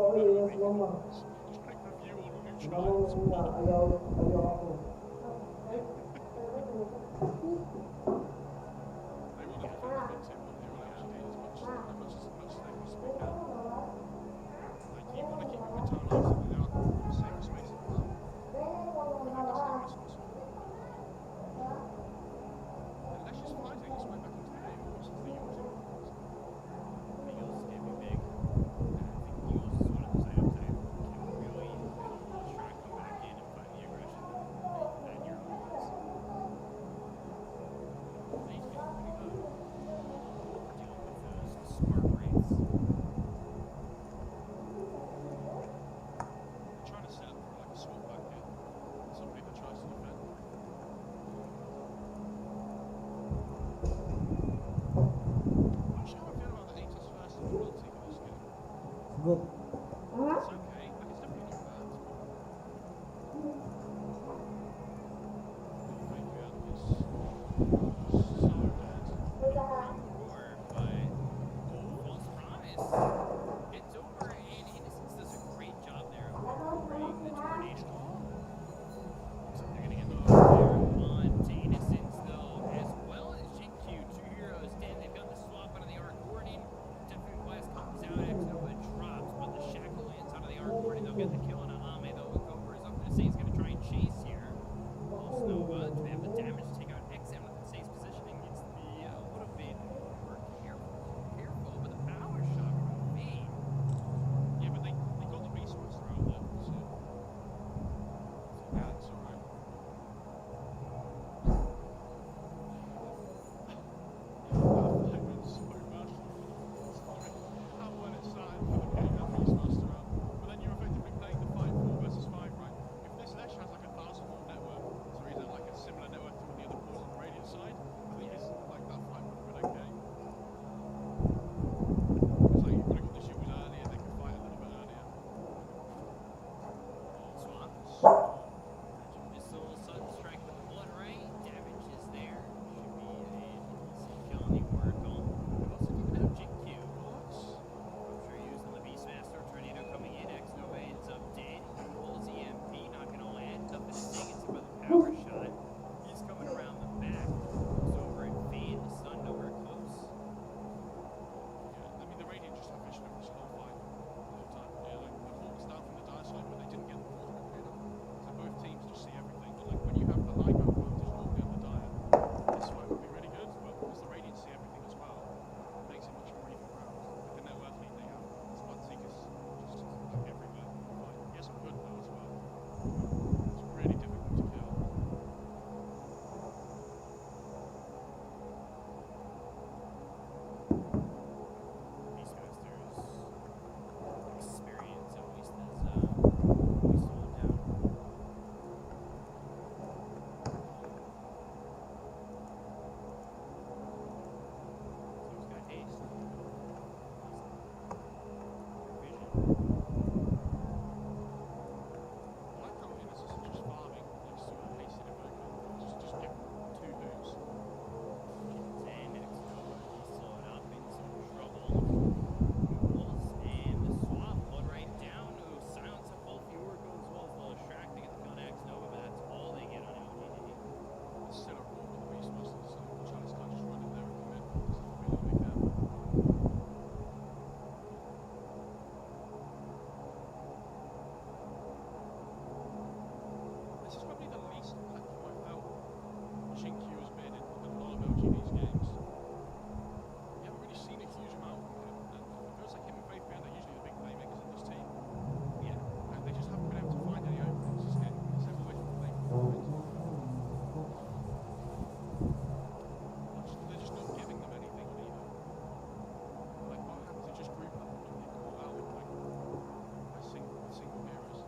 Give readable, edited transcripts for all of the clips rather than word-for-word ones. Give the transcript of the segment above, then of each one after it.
Just make the view all neutralized. They want to defend the mid-tier one here on LGD as much as they possibly can. Like, you want to keep your town life so that they are safer spaces. Behind us, they're missing some. Unless she's fighting his way back into the game, or since the Eagles are in. The Eagles can be big. And I think the Eagles is one of those items that can really help Shrek come back in and find the aggression that you're on. He's been pretty good dealing with those spark rates. They're trying to set up for like a swap back here. Somebody that tries to defend. I'm not sure how I feel about the Atos first difficulty for this game. Good. It's okay, like it's definitely not bad. Fabian is so dead. Roar, but false promise. It's over, and Innocence does a great job there of recovering the tornado. So they're gonna get the On to Innocence, though, as well as JQ. Two heroes stand. They've got the swap out of the arc warning. Definitely Blast comes out. X-Nova drops, but the shackle lands out of the arc warning. They'll get the kill on Ahame, though. Cobra is up to say he's going to try and chase here. False Nova, do they have the damage to take out XM with the safe positioning? Needs to be a little bit more careful, but the power shot from me. yeah, but they got the Beastmaster out there, so yeah, it's alright. That was so bad. Sorry. How well it started for the getting that Beastmaster out. But then you're effectively playing the fight 4 versus 5, right? If this Lesh has like 1,000 more network, so he's at like a similar network to the other pools on the radiant side, I think it's like that fight would have been okay. It's like you would have got the shields earlier, they could fight a little bit earlier. Swap. Magic missile, sudden strike with the blood ray. Damage is there. Should be an easy kill on the Oracle. We've also given out JQ. I'm sure using the Beastmaster. Tornado coming in. X-Nova ends up dead. Pulls EMP, not gonna land. Nothing to take it by the power shot. He's coming around the back. Looks over at Fade. Stunned over close. Yeah, I mean the Radiant just have vision of this whole fight the whole time. Yeah, like the Hawks down from the dire side, but they didn't get the force replicator. So both teams just see everything. But like when you have the high ground advantage normally on the dire, this fight would be really good, but because the Radiant see everything as well, it makes it much more even ground. Like the network lead they have, Spud Seekers just everywhere. Like, yes, I'm good though as well. It's really difficult to kill. Beastmaster's experience at least is we slow it down. So he's got haste. Vision. I like how Innocence are just farming next to a hasted invoker. Just give 2 moves. And X-Nova, he's slowing up in some trouble. Pulls and the swap, blood right down. Ooh, silence of both the Oracle as well as the Shrek to get the kill on X-Nova, but that's all they get on LGD. There's still a roar with the Beastmaster, so Charlie's can't just run in there and commit. Doesn't feel like they can. This is probably the least impactful I felt Shinku has been in a lot of LGD's games. You haven't really seen a huge amount from him, and it feels like him and Fabian are usually the big playmakers in this team. Yeah. And they just haven't been able to find any openings, just getting themselves away from the playing field. They're just not giving them anything on either. Like what happens is just group up and they call out like single heroes.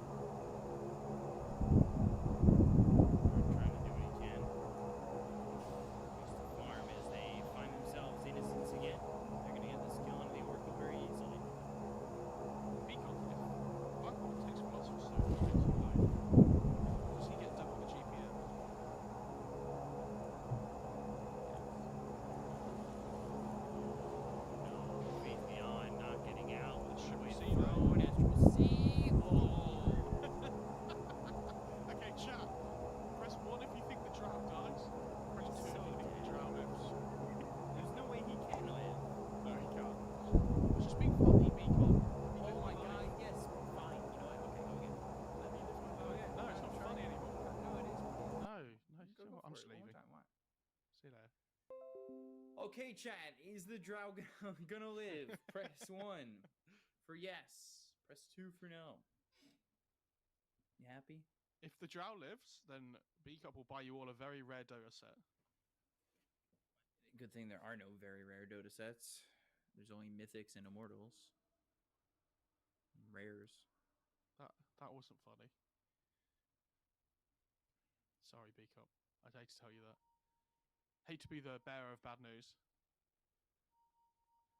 Trying to do what he can. Used to farm as they Okay, chat. Is the drow gonna live? Press 1 for yes. Press 2 for no. You happy? If the drow lives, then B-Cup will buy you all a very rare Dota set. Good thing there are no very rare Dota sets. There's only mythics and immortals. Rares. That wasn't funny. Sorry, B-Cup. I'd hate to tell you that. Hate to be the bearer of bad news.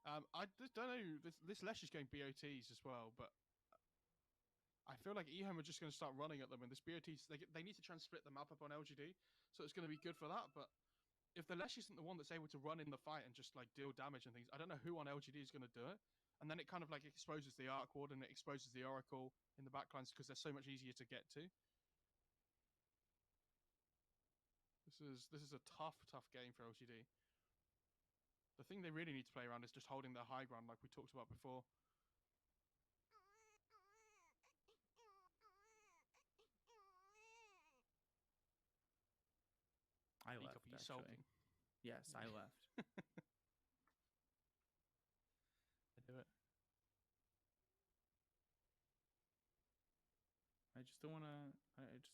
I just don't know. This Lesh is going BOTs as well, but I feel like EHOM are just going to start running at them, and this BOTs they need to try and split the map up on LGD, so it's going to be good for that. But if the Lesh isn't the one that's able to run in the fight and just like deal damage and things, I don't know who on LGD is going to do it. And then it kind of like exposes the Arc Ward and it exposes the Oracle in the backlines because they're so much easier to get to. This is a tough game for LGD. The thing they really need to play around is just holding their high ground like we talked about before. I left, Are you actually. sulking? Yes, I left. I do it. I just don't want to... I just...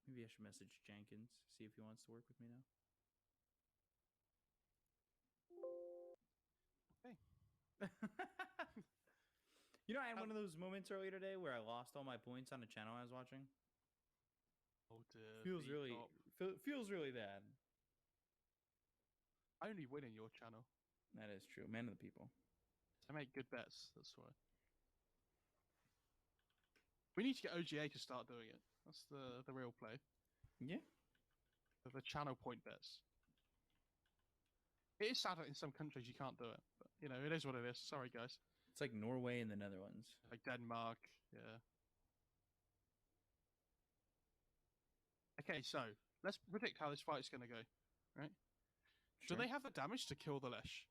Maybe I should message Jenkins, see if he wants to work with me now. Okay. You know, I had one of those moments earlier today where I lost all my points on a channel I was watching. Oh dear. Feels really bad. I only win in your channel. That is true. Man of the people. I make good bets, that's why. We need to get OGA to start doing it. That's the real play. Yeah. The channel point bets. It is sad that in some countries you can't do it, but you know, it is what it is. Sorry guys. It's like Norway and the Netherlands. Like Denmark, yeah. Okay, so let's predict how this fight is going to go, right? Sure. Do they have the damage to kill the Lesh?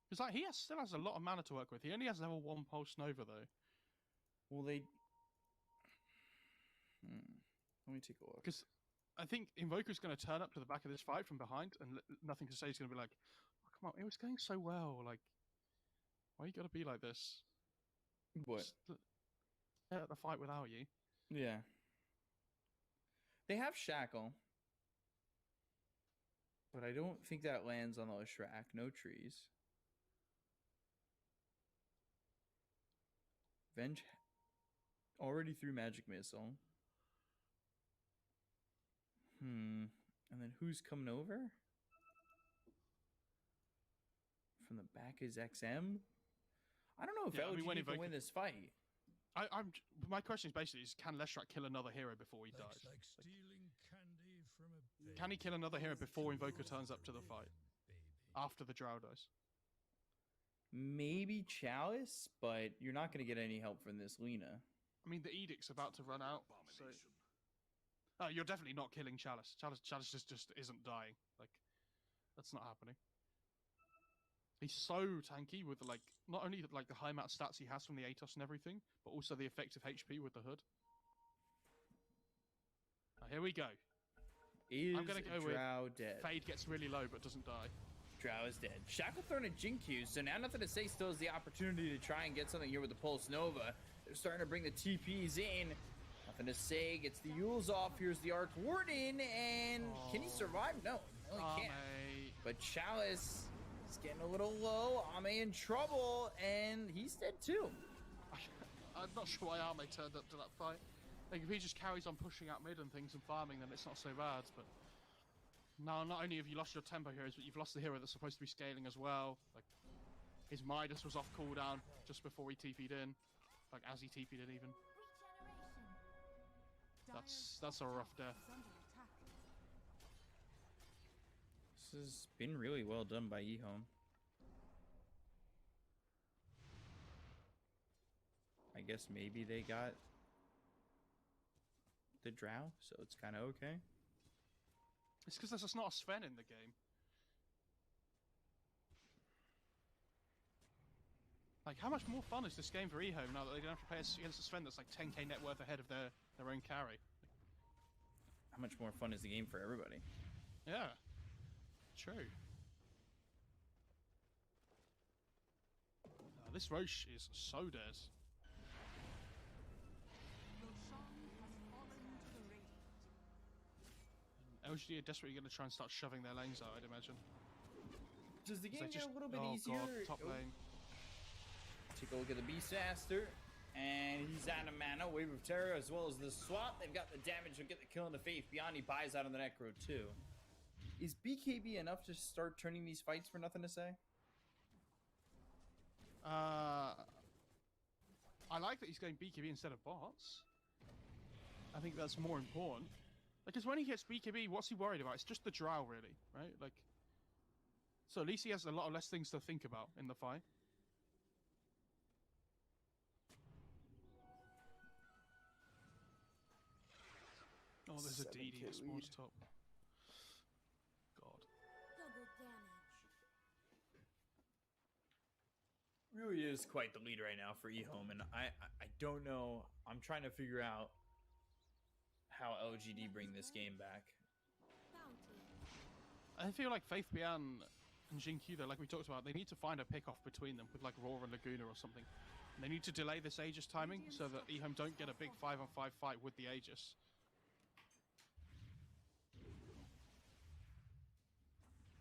Because like he still has a lot of mana to work with. He only has level 1 Pulse Nova though. Well, they... Let me take a look. Because I think Invoker's going to turn up to the back of this fight from behind, and nothing to say. He's going to be like, oh, "Come on, it was going so well. Like, why you got to be like this? What? Just at the fight without you." Yeah. They have Shackle. But I don't think that lands on the Shrek. No trees. Venge already threw Magic Missile. And then who's coming over? From the back is XM? I don't know if LG can win this fight. My question is basically: can Leshrac kill another hero before he dies? Like stealing candy from a Can he kill another hero before Invoker turns up to the fight? After the Drow dies? Maybe Chalice, but you're not going to get any help from this Lena. I mean, the Edict's about to run out, so... Oh, you're definitely not killing Chalice. Chalice just isn't dying. Like, that's not happening. He's so tanky with, like, not only like the high amount of stats he has from the Atos and everything, but also the effective HP with the hood. Here we go. I'm going to go Drow with dead. Fade gets really low but doesn't die. Drow is dead. Shackle thrown at Jinkyu, so now nothing to say still is the opportunity to try and get something here with the Pulse Nova. They're starting to bring the TPs in. Nothing to say. Gets the Yules off. Here's the Arc Warden, and can he survive? No, he can't. But Chalice is getting a little low. Ame in trouble, and he's dead too. I'm not sure why Ame turned up to that fight. Like, if he just carries on pushing out mid and things and farming, then it's not so bad, but... No, not only have you lost your tempo heroes, but you've lost the hero that's supposed to be scaling as well. Like, his Midas was off cooldown just before he TP'd in. Like, as he TP'd in even. That's a rough death. This has been really well done by EHOM. I guess maybe they got the Drow, so it's kind of okay. It's because there's just not a Sven in the game. Like, how much more fun is this game for eHome now that they don't have to play against a Sven that's like 10k net worth ahead of their own carry? How much more fun is the game for everybody? Yeah. True. This Roche is so dead. LGD are desperately going to try and start shoving their lanes out, I'd imagine. Does the game get just, a little bit oh easier? God, top lane. Take a look at the Beastmaster, and he's out of mana. Wave of Terror, as well as the swap. They've got the damage. He'll get the kill in the Faith. Beyond, he buys out on the Necro, too. Is BKB enough to start turning these fights for nothing to say? I like that he's going BKB instead of bots. I think that's more important. Because when he hits BKB, what's he worried about? It's just the drow, really, right? Like, so at least he has a lot less things to think about in the fight. Oh, there's a DD that spawns top. God. Double damage. Really is quite the lead right now for eHome, and I don't know. I'm trying to figure out how LGD bring this game back. Bounty. I feel like Faith Bian and Jin-Q, though, like we talked about, they need to find a pick-off between them with like Raw and Laguna or something. And they need to delay this Aegis timing so that eHome don't get a big 5-on-5 fight with the Aegis.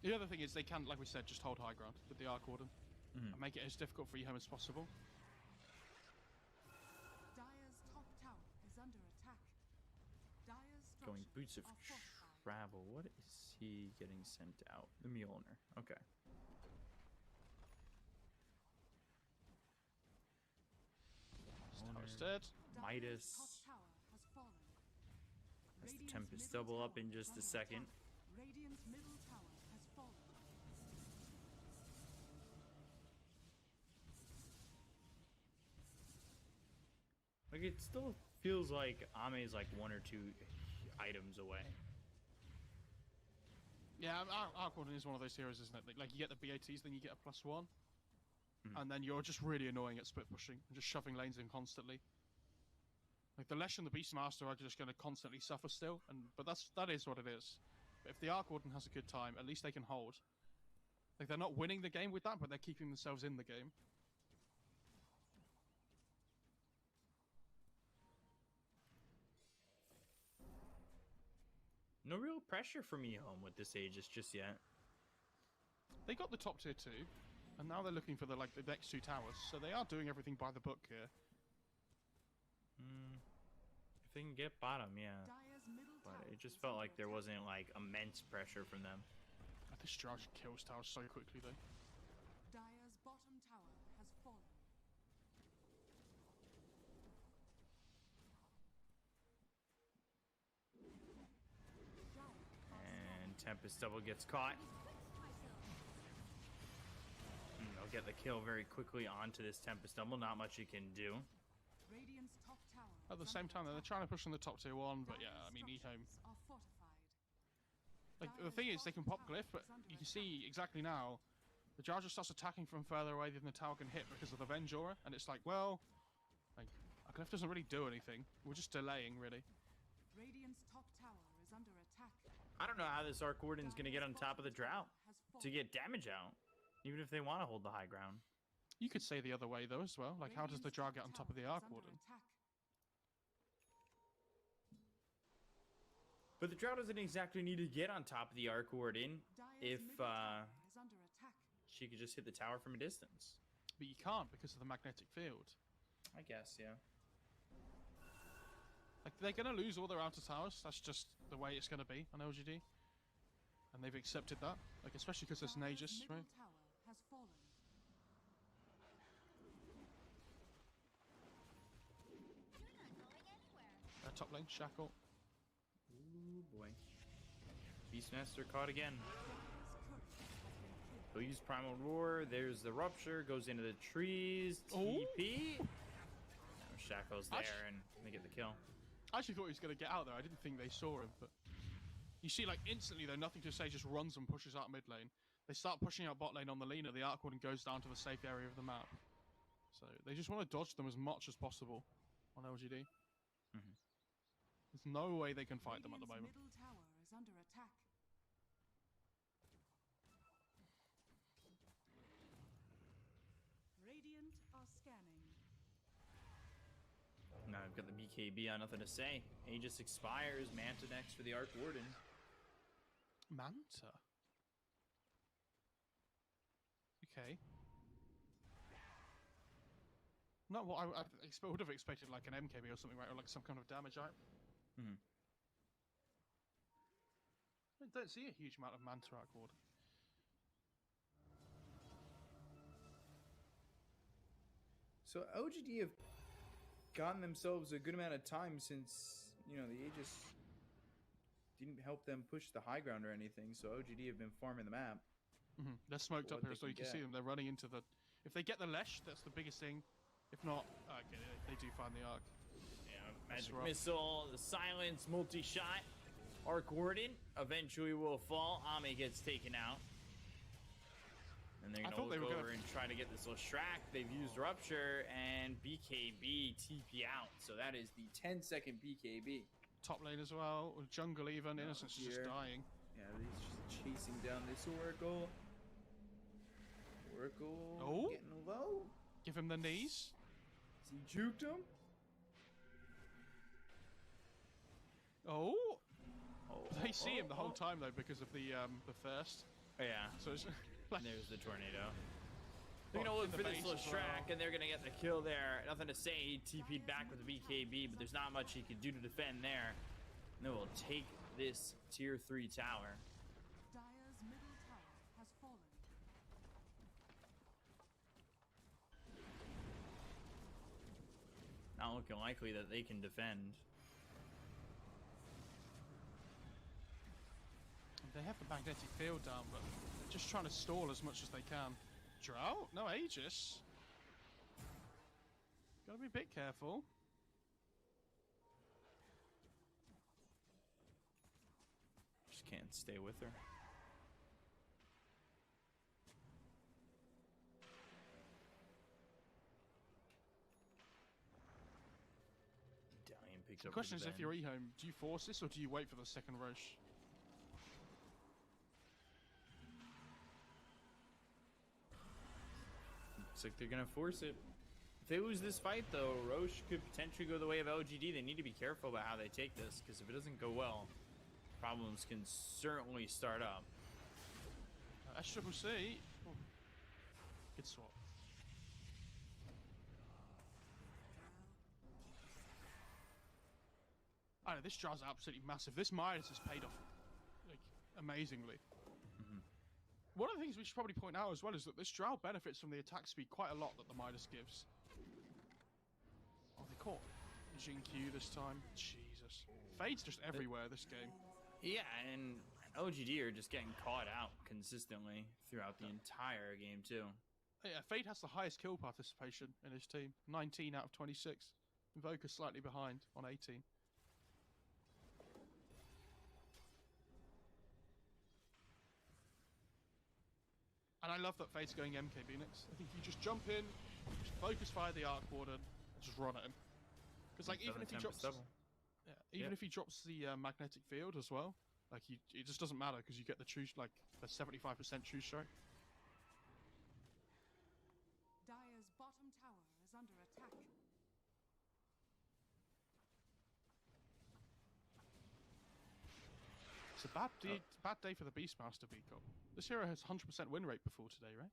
The other thing is they can, like we said, just hold high ground with the Arc Warden. And make it as difficult for eHome as possible. Dire's top tower is under attack. Dire's Going structures Boots of are fortified. Travel. What is he getting sent out? The Mjolnir. Okay. Tower's dead. Midas. Dire's top tower has fallen. Has the Radiant's Tempest middle double up tower in is just a under second. attack. Radiant's middle tower has fallen. Like, it still feels like Ame is like 1 or 2 items away. Yeah, Arc Warden is one of those heroes, isn't it? Like you get the BATs, then you get a +1. And then you're just really annoying at split pushing and just shoving lanes in constantly. Like the Lesh and the Beastmaster are just going to constantly suffer still, but that is what it is. But if the Arc Warden has a good time, at least they can hold. Like they're not winning the game with that, but they're keeping themselves in the game. No real pressure from eHome with this Aegis just yet. They got the top tier 2, and now they're looking for the next 2 towers, so they are doing everything by the book here. If they can get bottom, yeah. Dire's middle But tower it just is felt under like there attack. wasn't like immense pressure from them. This Strauss kills towers so quickly, though. Dire's bottom tower has fallen. And Tempest double gets caught. They'll get the kill very quickly onto this Tempest double. Not much you can do. Radiant's top tower At the is same under time, they're attack. trying to push on the top tier 1, but yeah, Dire's I mean, eHome. structures are fortified. Like, the Dire's thing is, they can bottom pop Glyph, tower but is under you can attack. see exactly now, the Jar just starts attacking from further away than the tower can hit because of the Venge Aura, and it's like, well, like, a Glyph doesn't really do anything. We're just delaying, really. Radiant's top tower is under attack. I don't know how this Arc Warden's going to get on top of the drought to get damage out, even if they want to hold the high ground. You could say the other way, though, as well. Like, how does the Jar get on top of the Arc Warden? But the drought doesn't exactly need to get on top of the Arc Warden if she could just hit the tower from a distance. But you can't because of the magnetic field. I guess, yeah. Like, they're going to lose all their outer towers. That's just the way it's going to be on LGD. And they've accepted that. Like, especially because there's an Aegis, right? Tower has fallen. You're not going anywhere. Top lane, Shackle. Ooh, boy. Beastmaster caught again. He'll use Primal Roar. There's the Rupture. Goes into the trees. TP. Now Shackle's there, and they get the kill. I actually thought he was going to get out there. I didn't think they saw him, but... You see, like, instantly, though, Nothing to Say just runs and pushes out mid lane. They start pushing out bot lane on the Lina. The Arc Warden goes down to the safe area of the map. So they just want to dodge them as much as possible on LGD. Mhm. There's no way they can fight them at the Radiant's moment. middle tower is under attack. Radiant are scanning. Now I've got the BKB on, nothing to say. Aegis expires, Manta next for the Arc Warden. Manta? Okay. Not what I would have expected, like an MKB or something, right? Or like some kind of damage item. Mhm. I don't see a huge amount of Manta Arc Ward. So OGD have gotten themselves a good amount of time since, you know, the Aegis didn't help them push the high ground or anything, so OGD have been farming the map. They're smoked What up here, they so you can can see get. them. They're running into the... If they get the Lesh, that's the biggest thing. If not, okay, they do find the Arc. Yeah, That's Magic rough. Missile, the Silence, multi-shot. Arc Warden eventually will fall. Ame gets taken out. And they're I going to thought they look were over gonna- and try to get this little Shrek. They've used Rupture and BKB TP out. So that is the 10-second BKB. Top lane as well, or jungle even. No, Innocence is just here. dying. Yeah, he's just chasing down this Oracle. Oracle Oh. getting low. Give him the knees. Has he juked him? Oh! Oh, They see him the whole oh. time though because of the thirst. Oh, yeah. So it's And there's the tornado. Oh, They're gonna in look the for this base little as well. Shrek, and they're gonna get the kill there. Nothing to say. He TP'd back with the BKB, but there's not much he can do to defend there. And they will take this tier 3 tower. Dire's middle tower has fallen. Not looking likely that they can defend. They have the magnetic field down, but they're just trying to stall as much as they can. Drought? No Aegis. Gotta be a bit careful. Just can't stay with her. Dalian picked The up question with is, the if you're bend. E-home, do you force this or do you wait for the second Roche? Looks like they're gonna force it. If they lose this fight, though, Roche could potentially go the way of LGD. They need to be careful about how they take this, because if it doesn't go well, problems can certainly start up. SCCC. Oh. Good swap. I know, this jar's absolutely massive. This Midas has paid off like amazingly. One of the things we should probably point out as well is that this Drow benefits from the attack speed quite a lot that the Midas gives. Oh, they caught Jin Q this time. Jesus. Fade's just everywhere this game. Yeah, and OGD are just getting caught out consistently throughout the entire game, too. Yeah, Fade has the highest kill participation in his team. 19 out of 26. Invoker's slightly behind on 18. And I love that Fade's going MKB next. I think you just jump in, just focus fire the Arc Warden, and just run at him. Because like even if he drops, yeah, even if he drops the magnetic field as well, like it just doesn't matter because you get the true like the 75% true strike. Dire's bottom tower is under attack. It's a bad day for the Beastmaster Beacon. This hero has 100% win rate before today, right?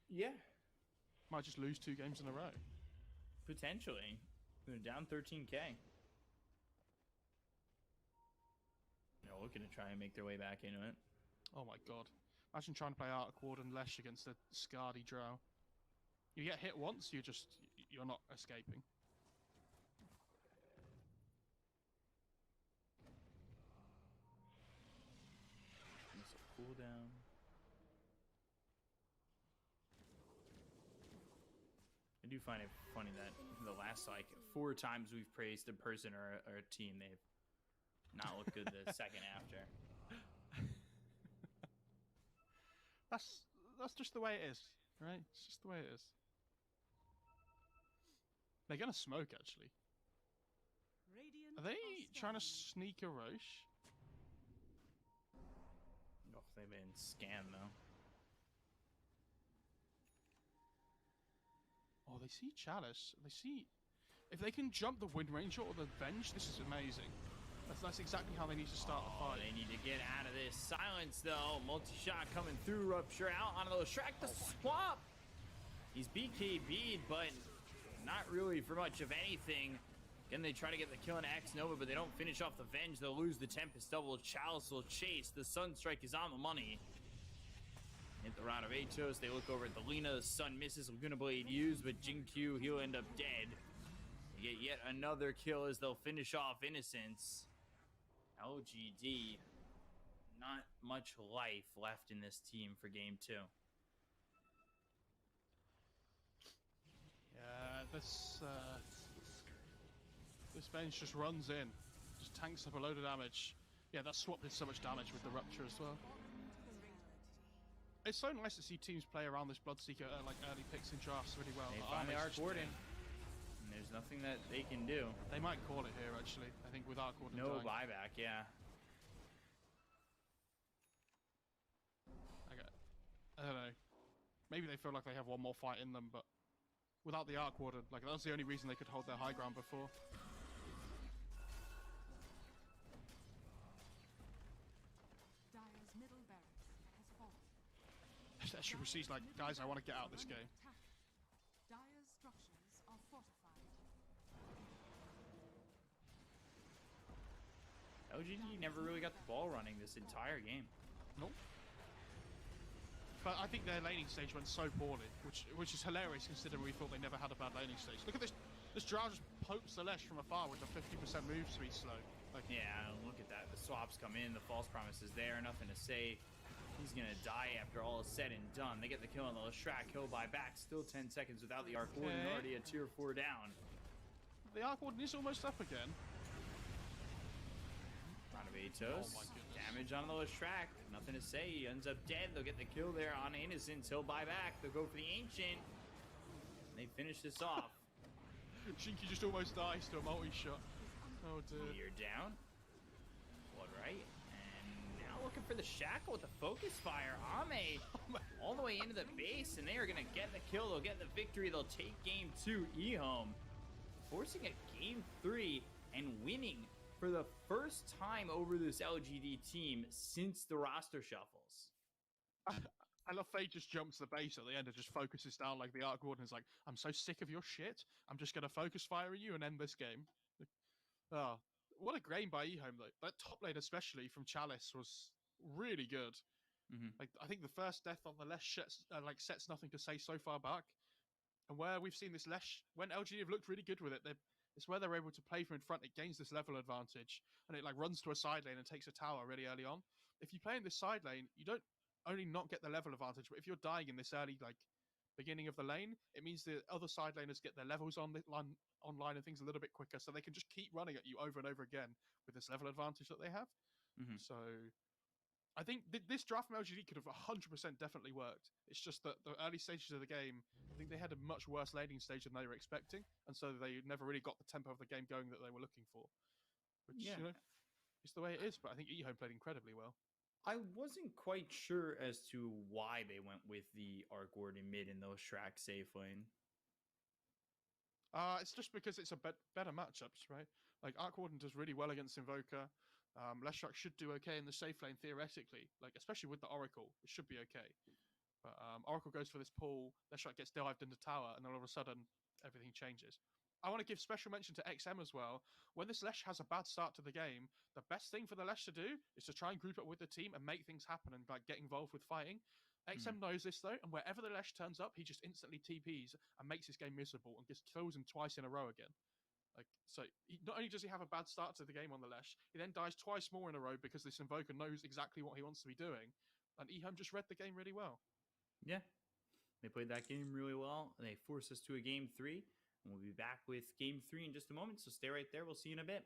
Yeah, Might just lose 2 games in a row. potentially. They're down 13k. They're looking to try and make their way back into it. Oh my god. Imagine trying to play Arc Warden Lesh against a Scardy Drow. You get hit once, you're not escaping. Missile cooldown. I do find it funny that the last like 4 times we've praised a person or a team, they've not looked good the second after. That's just the way it is, right? It's just the way it is. They're gonna smoke actually. Radiant Are they are trying to scanning. sneak a Roche? Oh, they've been scanned though. Oh, they see Chalice. They see. If they can jump the Wind Ranger or the Venge, this is amazing. That's exactly how they need to start the Oh, fight. they need to get out of this. Silence though. Multi-shot coming through. Rupture out onto the Shrek. The swap. He's BKB'd, but not really for much of anything. Again, they try to get the kill on X Nova, but they don't finish off the Venge. They'll lose the Tempest double. Chalice will chase. The Sunstrike is on the money. Hit the round of Atos. They look over at the Lina. The Sun misses. Laguna Blade used, but Jinkyu, he'll end up dead. They get yet another kill as they'll finish off Innocence. LGD, not much life left in this team for game 2. Yeah, this Venge just runs in, just tanks up a load of damage. Yeah, that swap did so much damage with the Rupture as well. It's so nice to see teams play around this Bloodseeker like early picks and drafts really well. They The find the armor's Arc just Warden, there. and there's nothing that they can do. They might call it here actually. I think with Arc Warden No dying. buyback, yeah. I don't know. Maybe they feel like they have one more fight in them, but without the Arc Warden, like that was the only reason they could hold their high ground before. Dire's middle barracks has fallen. She sees like, guys, I want to get out of this game. Dire's structures are fortified. LGD never really got the ball running this entire game. Nope. But I think their laning stage went so poorly, which is hilarious considering we thought they never had a bad laning stage. Look at this. This Drow just pokes the Lesh from afar with a 50% move speed slow. Like, Yeah, look at that. The swaps come in. The false promise is there. Nothing to say. He's going to die after all is said and done. They get the kill on the Leshrac. He'll buy back. Still 10 seconds without the Arc Warden. Okay. Already a tier 4 down. the Arc Warden is almost up again. Round of Atos. Oh my goodness. Damage on the Leshrac. Nothing to say. He ends up dead. They'll get the kill there on Innocence. He'll buy back. They'll go for the Ancient. They finish this off. Shinky just almost dies to a multi-shot. Oh dear. You're down. Blood right. And now looking for the Shackle with the focus fire. Ame all the way into the base, and they are going to get the kill. They'll get the victory. They'll take game 2 E-Home, forcing a game 3 and winning for the first time over this LGD team since the roster shuffles. I love Faye just jumps the base at the end and just focuses down like the Arc Warden is like, I'm so sick of your shit. I'm just going to focus fire at you and end this game. Oh, what a game by E-Home though. That top lane especially from Chalice was really good. Like I think the first death on the Lesh sets nothing to say so far back. And where we've seen this Lesh, when LGD have looked really good with it, it's where they're able to play from in front. It gains this level advantage, and it like runs to a side lane and takes a tower really early on. If you play in this side lane, you don't only not get the level advantage, but if you're dying in this early like beginning of the lane, it means the other side laners get their levels on the line online and things a little bit quicker, so they can just keep running at you over and over again with this level advantage that they have. So I think this draft from LGD could have 100% definitely worked. It's just that the early stages of the game, I think they had a much worse laning stage than they were expecting, and so they never really got the tempo of the game going that they were looking for. Which, you know, it's the way it is, but I think E-Home played incredibly well. I wasn't quite sure as to why they went with the Arc Warden mid in those Shrek safe lane. It's just because it's a better matchups, right? Like Arc Warden does really well against Invoker. Leshrac should do okay in the safe lane theoretically, like especially with the Oracle, it should be okay. But Oracle goes for this pull, Leshrac gets dived into tower, and then all of a sudden everything changes. I want to give special mention to XM as well. When this Lesh has a bad start to the game, the best thing for the Lesh to do is to try and group up with the team and make things happen and like get involved with fighting. XM knows this though, and wherever the Lesh turns up, he just instantly TPs and makes his game miserable and just kills him twice in a row again. Like, so not only does he have a bad start to the game on the Lesh, he then dies twice more in a row because this Invoker knows exactly what he wants to be doing, and E-Home just read the game really well. Yeah, they played that game really well, and they forced us to a game 3. And we'll be back with game 3 in just a moment, so stay right there. We'll see you in a bit.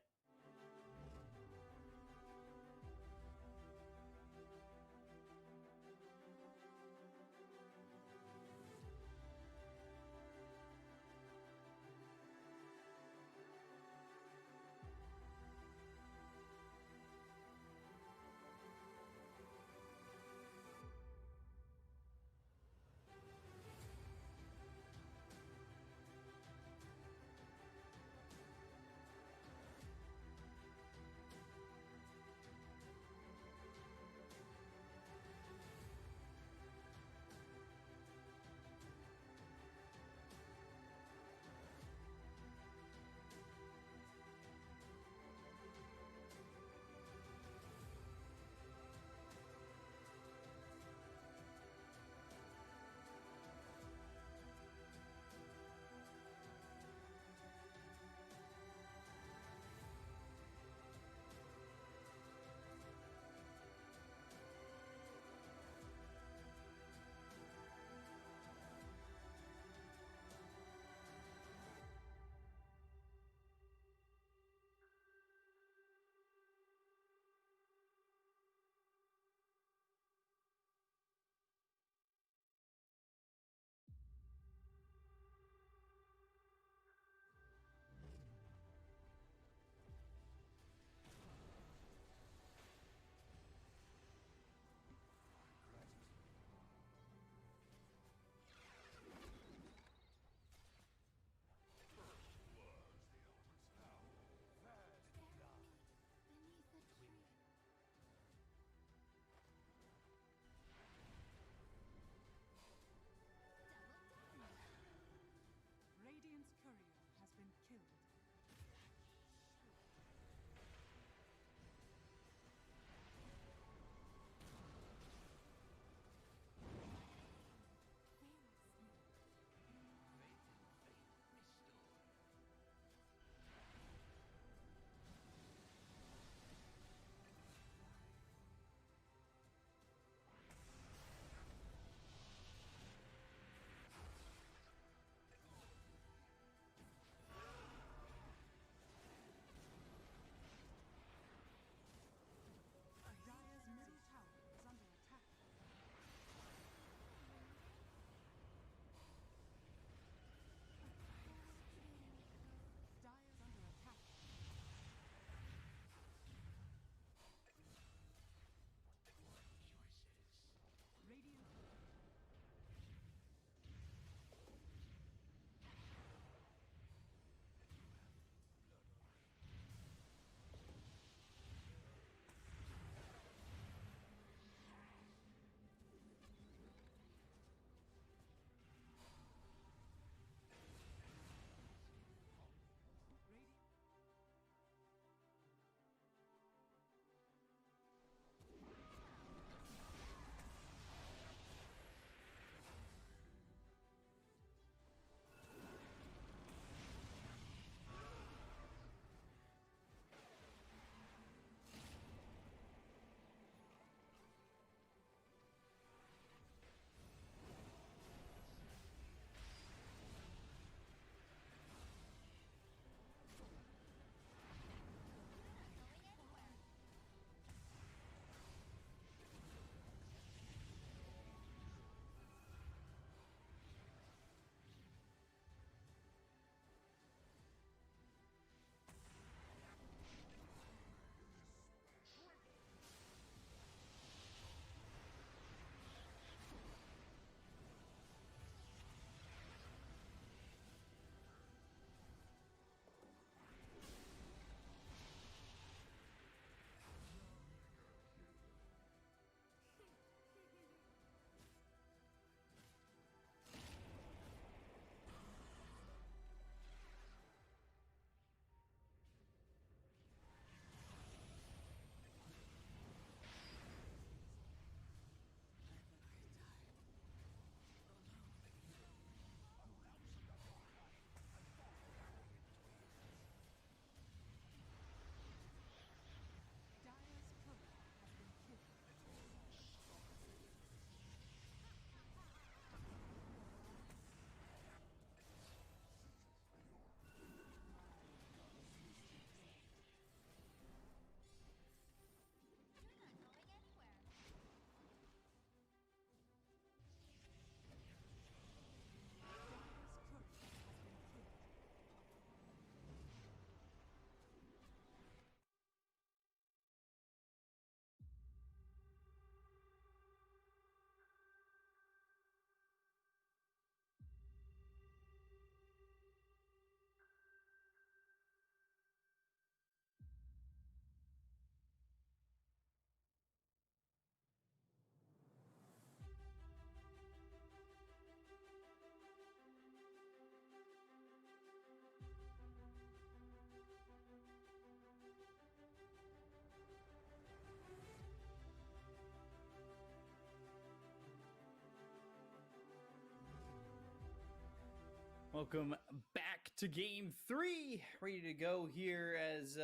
Welcome back to game 3. Ready to go here as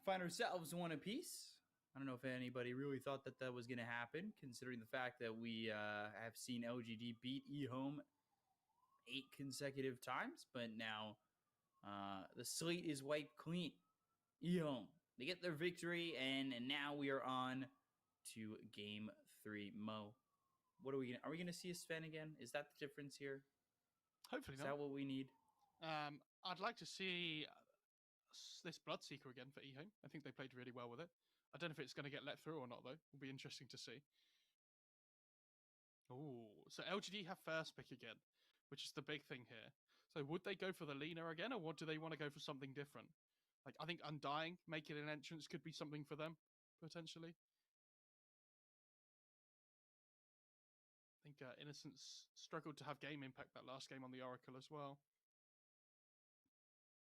find ourselves one apiece. I don't know if anybody really thought that that was going to happen, considering the fact that we have seen LGD beat eHome 8 consecutive times, but now the slate is wiped clean. eHome, they get their victory, and now we are on to game 3. Mo, what are we gonna see a Sven again? Is that the difference here? Hopefully Is not. that what we need? I'd like to see this Bloodseeker again for eHome. I think they played really well with it. I don't know if it's going to get let through or not, though. It'll be interesting to see. Oh, so LGD have first pick again, which is the big thing here. So would they go for the Lina again, or what do they want to go for something different? Like, I think Undying, making an entrance could be something for them, potentially. I think Innocence struggled to have game impact that last game on the Oracle as well.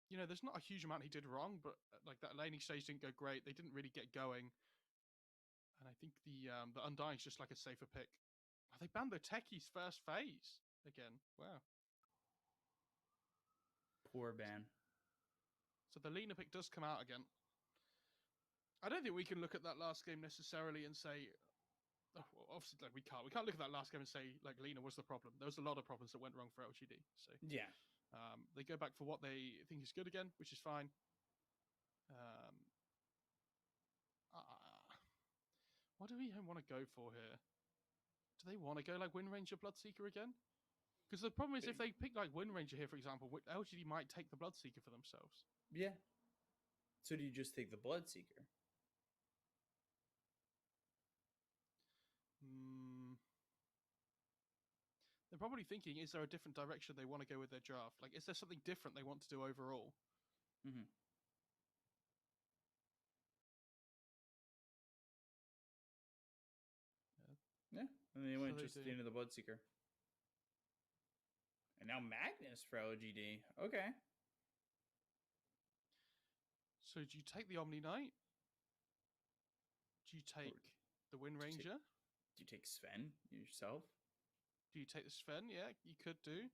You know, there's not a huge amount he did wrong, but like that laning stage didn't go great. They didn't really get going. And I think the Undying's just like a safer pick. Oh, they banned the Techies first phase again. Wow. Poor ban. So the Lina pick does come out again. I don't think we can look at that last game necessarily and say, oh, well, obviously, like we can't look at that last game and say like Lina was the problem. There was a lot of problems that went wrong for LGD. So yeah, they go back for what they think is good again, which is fine. What do we want to go for here? Do they want to go like Wind Ranger Bloodseeker again? Because the problem is if they pick like Wind Ranger here, for example, LGD might take the Bloodseeker for themselves. yeah. So do you just take the Bloodseeker? They're probably thinking, is there a different direction they want to go with their draft? Like, is there something different they want to do overall? Mm-hmm. Yeah, and they went just into the Bloodseeker. And now Magnus for LGD. Okay. So do you take the Omni Knight? Do you take the Wind Ranger? Do you take Sven yourself? Do you take the Sven? Yeah, you could do.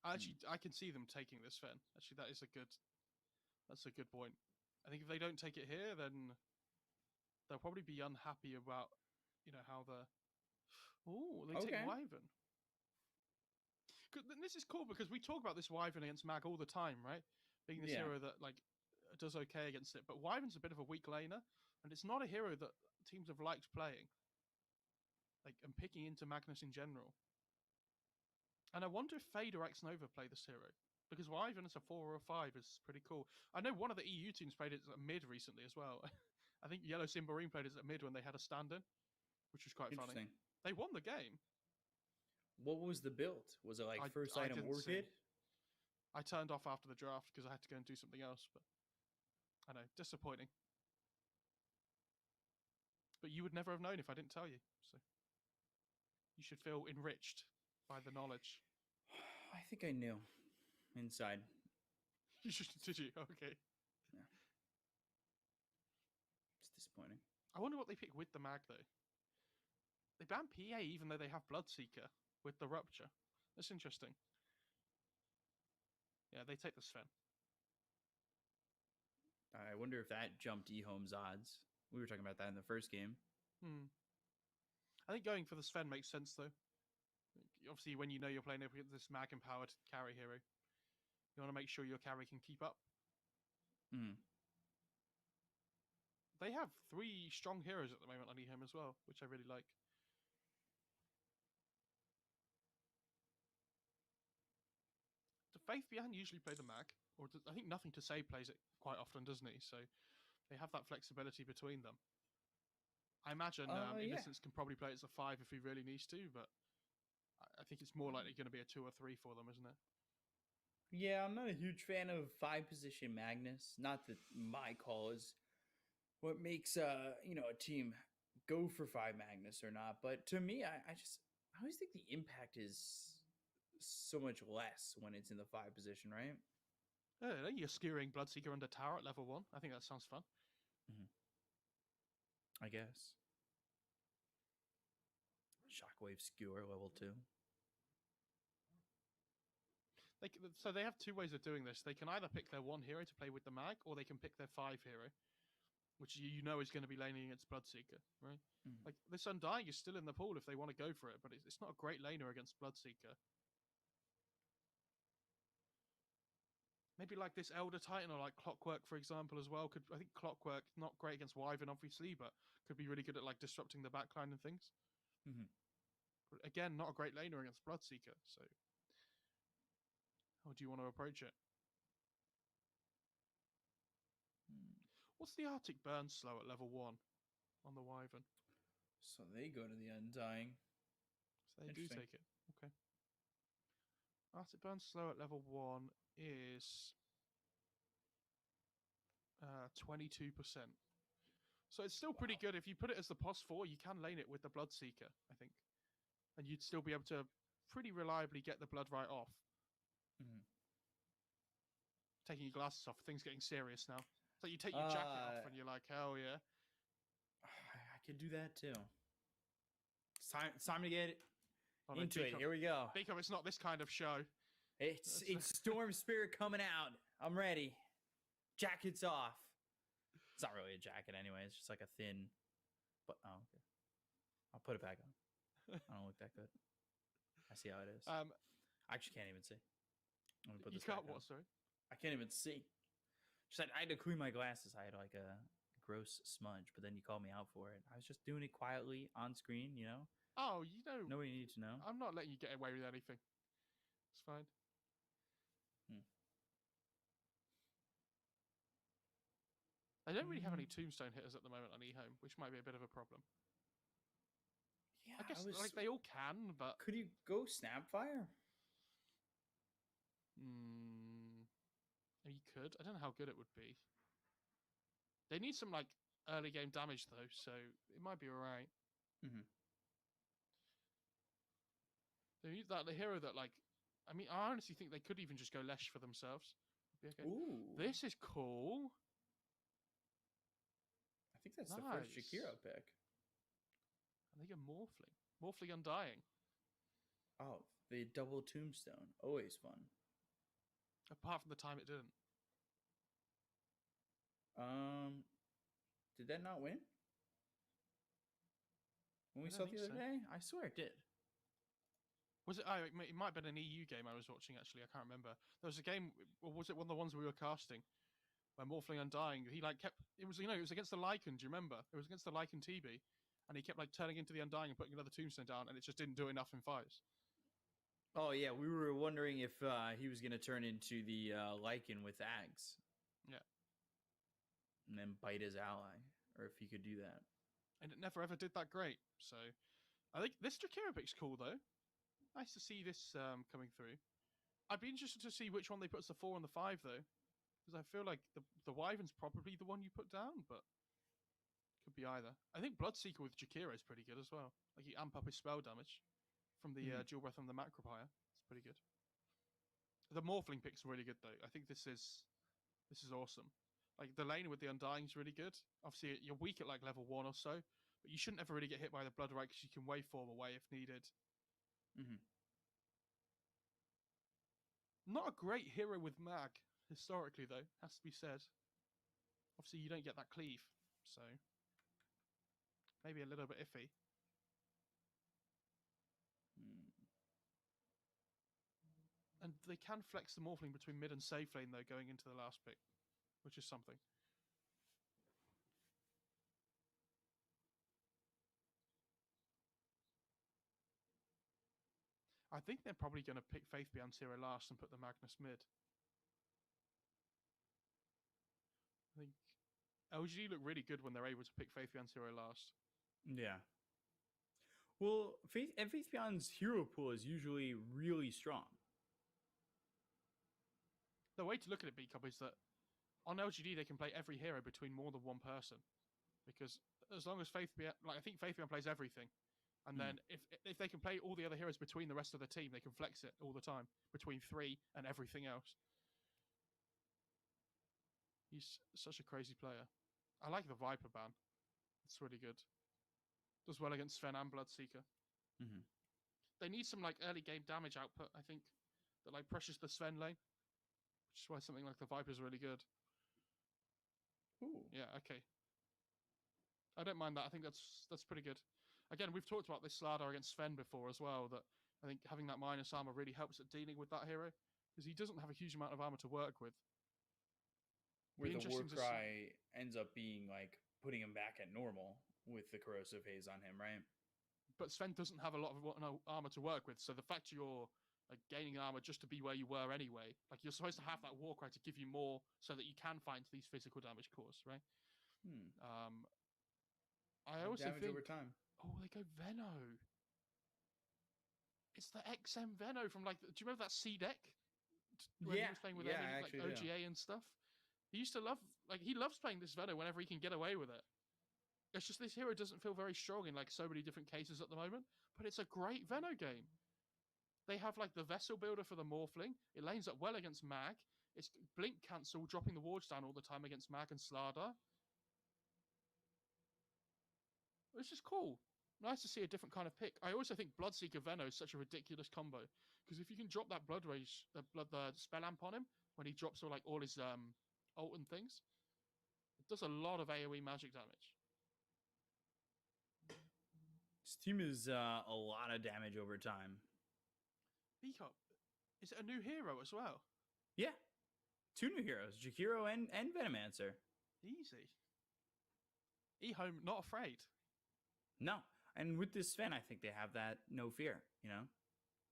Actually, I can see them taking the Sven. Actually, that's a good point. I think if they don't take it here, then they'll probably be unhappy about, you know, how the... Oh, they take Wyvern. This is cool because we talk about this Wyvern against Mag all the time, right? Being this hero that, like, does okay against it. But Wyvern's a bit of a weak laner, and it's not a hero that teams have liked playing. Like, and picking into Magnus in general. And I wonder if Fade or X-Nova play this hero. Because Wyvern as a 4 or a 5 is pretty cool. I know one of the EU teams played it at mid recently as well. I think Yellow Simbarine played it at mid when they had a stand-in, which was quite funny. They won the game. What was the build? Was it like first item Orchid? I turned off after the draft because I had to go and do something else. But I know, disappointing. But you would never have known if I didn't tell you. So you should feel enriched by the knowledge. I think I knew inside. You should, did you? Okay. Yeah. It's disappointing. I wonder what they pick with the Mag though. They ban PA even though they have Bloodseeker with the Rupture. That's interesting. Yeah, they take the Sven. I wonder if that jumped eHome's odds. We were talking about that in the first game. I think going for the Sven makes sense though. Obviously, when you know you're playing against this mag-empowered carry hero, you want to make sure your carry can keep up. They have 3 strong heroes at the moment on eHome as well, which I really like. Do Faith Behind usually play the mag? Or I think Nothing to Say plays it quite often, doesn't he? So they have that flexibility between them. I imagine Innocence can probably play it as a 5 if he really needs to, but I think it's more likely going to be a 2 or 3 for them, isn't it? Yeah, I'm not a huge fan of 5-position Magnus. Not that my call is what makes a team go for 5 Magnus or not, but to me, I always think the impact is so much less when it's in the 5 position, right? You're skewering Bloodseeker under tower at level 1. I think that sounds fun. I guess. Shockwave Skewer level 2. So they have two ways of doing this. They can either pick their one hero to play with the mag, or they can pick their 5 hero, which you know is going to be laning against Bloodseeker, right? Mhm. Like this Undying is still in the pool if they want to go for it, but it's not a great laner against Bloodseeker. Maybe like this Elder Titan or like Clockwork, for example, as well. I think Clockwork not great against Wyvern, obviously, but could be really good at like disrupting the backline and things. Mhm. But again, not a great laner against Bloodseeker. So, how do you want to approach it? What's the Arctic Burn slow at level 1 on the Wyvern? So they go to the Undying. So they do Interesting. take it. Okay. Arctic Burn slow at level 1 is 22%. So it's still pretty good. If you put it as the POS 4, you can lane it with the Bloodseeker, I think. And you'd still be able to pretty reliably get the blood right off. Mhm. Taking your glasses off, things getting serious now. So you take your jacket off and you're like, hell yeah. I could do that too. It's time to get Oh, no, into it. Beacon- Here we go. Beacon, it's not this kind of show. It's Storm Spirit coming out. I'm ready. Jacket's off. It's not really a jacket anyway. It's just like a thin. But oh, okay. I'll put it back on. I don't look that good. I see how it is. I actually can't even see. I'm gonna put You this can't back on. what, sorry? I can't even see. Just I had to clean my glasses. I had like a gross smudge, but then you called me out for it. I was just doing it quietly on screen, you know. Oh, you know. Nobody needed to know. I'm not letting you get away with anything. It's fine. I don't really have any tombstone hitters at the moment on eHome, which might be a bit of a problem. Yeah, I guess like they all can, but Could you go Snapfire? you could. I don't know how good it would be. They need some like early game damage though, so it might be alright. Mhm. They need the hero that like. I mean, I honestly think they could even just go Lesh for themselves. Be okay. Ooh, This is cool. I think that's the first Nice. Shakira pick. And they get Morphling. Morphling Undying. Oh, the double tombstone. Always fun. Apart from the time it didn't. Did that not win? When we I saw don't it the think other so. day? I swear it did. Was it? Oh, it might have been an EU game I was watching. Actually, I can't remember. There was a game, or was it one of the ones we were casting, where Morphling Undying? He like kept. It was it was against the Lycan. Do you remember? It was against the Lycan TB, and he kept like turning into the Undying and putting another tombstone down, and it just didn't do enough in fights. Oh yeah, we were wondering if he was gonna turn into the Lycan with Ags. Yeah. And then bite his ally, or if he could do that. And it never ever did that great. So, I think this Shakira pick's cool though. Nice to see this coming through. I'd be interested to see which one they put as the 4 and the 5 though, because I feel like the Wyvern's probably the one you put down, but could be either. I think Bloodseeker with Shakira is pretty good as well. Like you amp up his spell damage from the dual breath and the Macropire. It's pretty good. The Morphling pick's really good though. I think this is awesome. Like the lane with the Undying's really good. Obviously you're weak at like level 1 or so, but you shouldn't ever really get hit by the Blood right because you can waveform away if needed. Not a great hero with mag historically though, has to be said. Obviously you don't get that cleave, so maybe a little bit iffy. And they can flex the Morphling between mid and safe lane though going into the last pick, which is something. I think they're probably going to pick Faith Beyond Zero last and put the Magnus mid. I think LGD look really good when they're able to pick Faith Beyond Zero last. Yeah. Well, Faith Beyond's hero pool is usually really strong. The way to look at it, B-Cup, is that on LGD they can play every hero between more than one person, because as long as Faith Beyond, like I think Faith Beyond plays everything. And then if they can play all the other heroes between the rest of the team, they can flex it all the time between 3 and everything else. He's such a crazy player. I like the Viper ban. It's really good. Does well against Sven and Bloodseeker. They need some like early game damage output, I think. that like pressures the Sven lane, which is why something like the Viper is really good. Ooh. Yeah, okay. I don't mind that. I think that's pretty good. Again, we've talked about this Slardar against Sven before as well, that I think having that minus armor really helps at dealing with that hero, because he doesn't have a huge amount of armor to work with. Where the war interesting to cry ends up being like putting him back at normal with the corrosive haze on him, right? But Sven doesn't have a lot of armor to work with, so the fact you're like gaining armor just to be where you were anyway, like you're supposed to have that war cry to give you more so that you can fight these physical damage cores, right? I also damage think over time. oh, they go Veno. It's the XM Veno from like. Do you remember that C deck? When he was playing with I like actually do. OGA and stuff. He used to love he loves playing this Veno whenever he can get away with it. It's just this hero doesn't feel very strong in like so many different cases at the moment, but it's a great Veno game. They have like the vessel builder for the Morphling. It lanes up well against Mag. It's blink cancel, dropping the wards down all the time against Mag and Slardar. It's just cool. Nice to see a different kind of pick. I also think Bloodseeker Veno is such a ridiculous combo, because if you can drop that Blood Rage, the spell amp on him when he drops all his ult and things, it does a lot of AoE magic damage. This team is a lot of damage over time. Beacop, is it a new hero as well? Yeah, 2 new heroes, Jakiro and Venomancer. Easy. Ehome, not afraid. No, and with this Sven, I think they have that no fear. You know,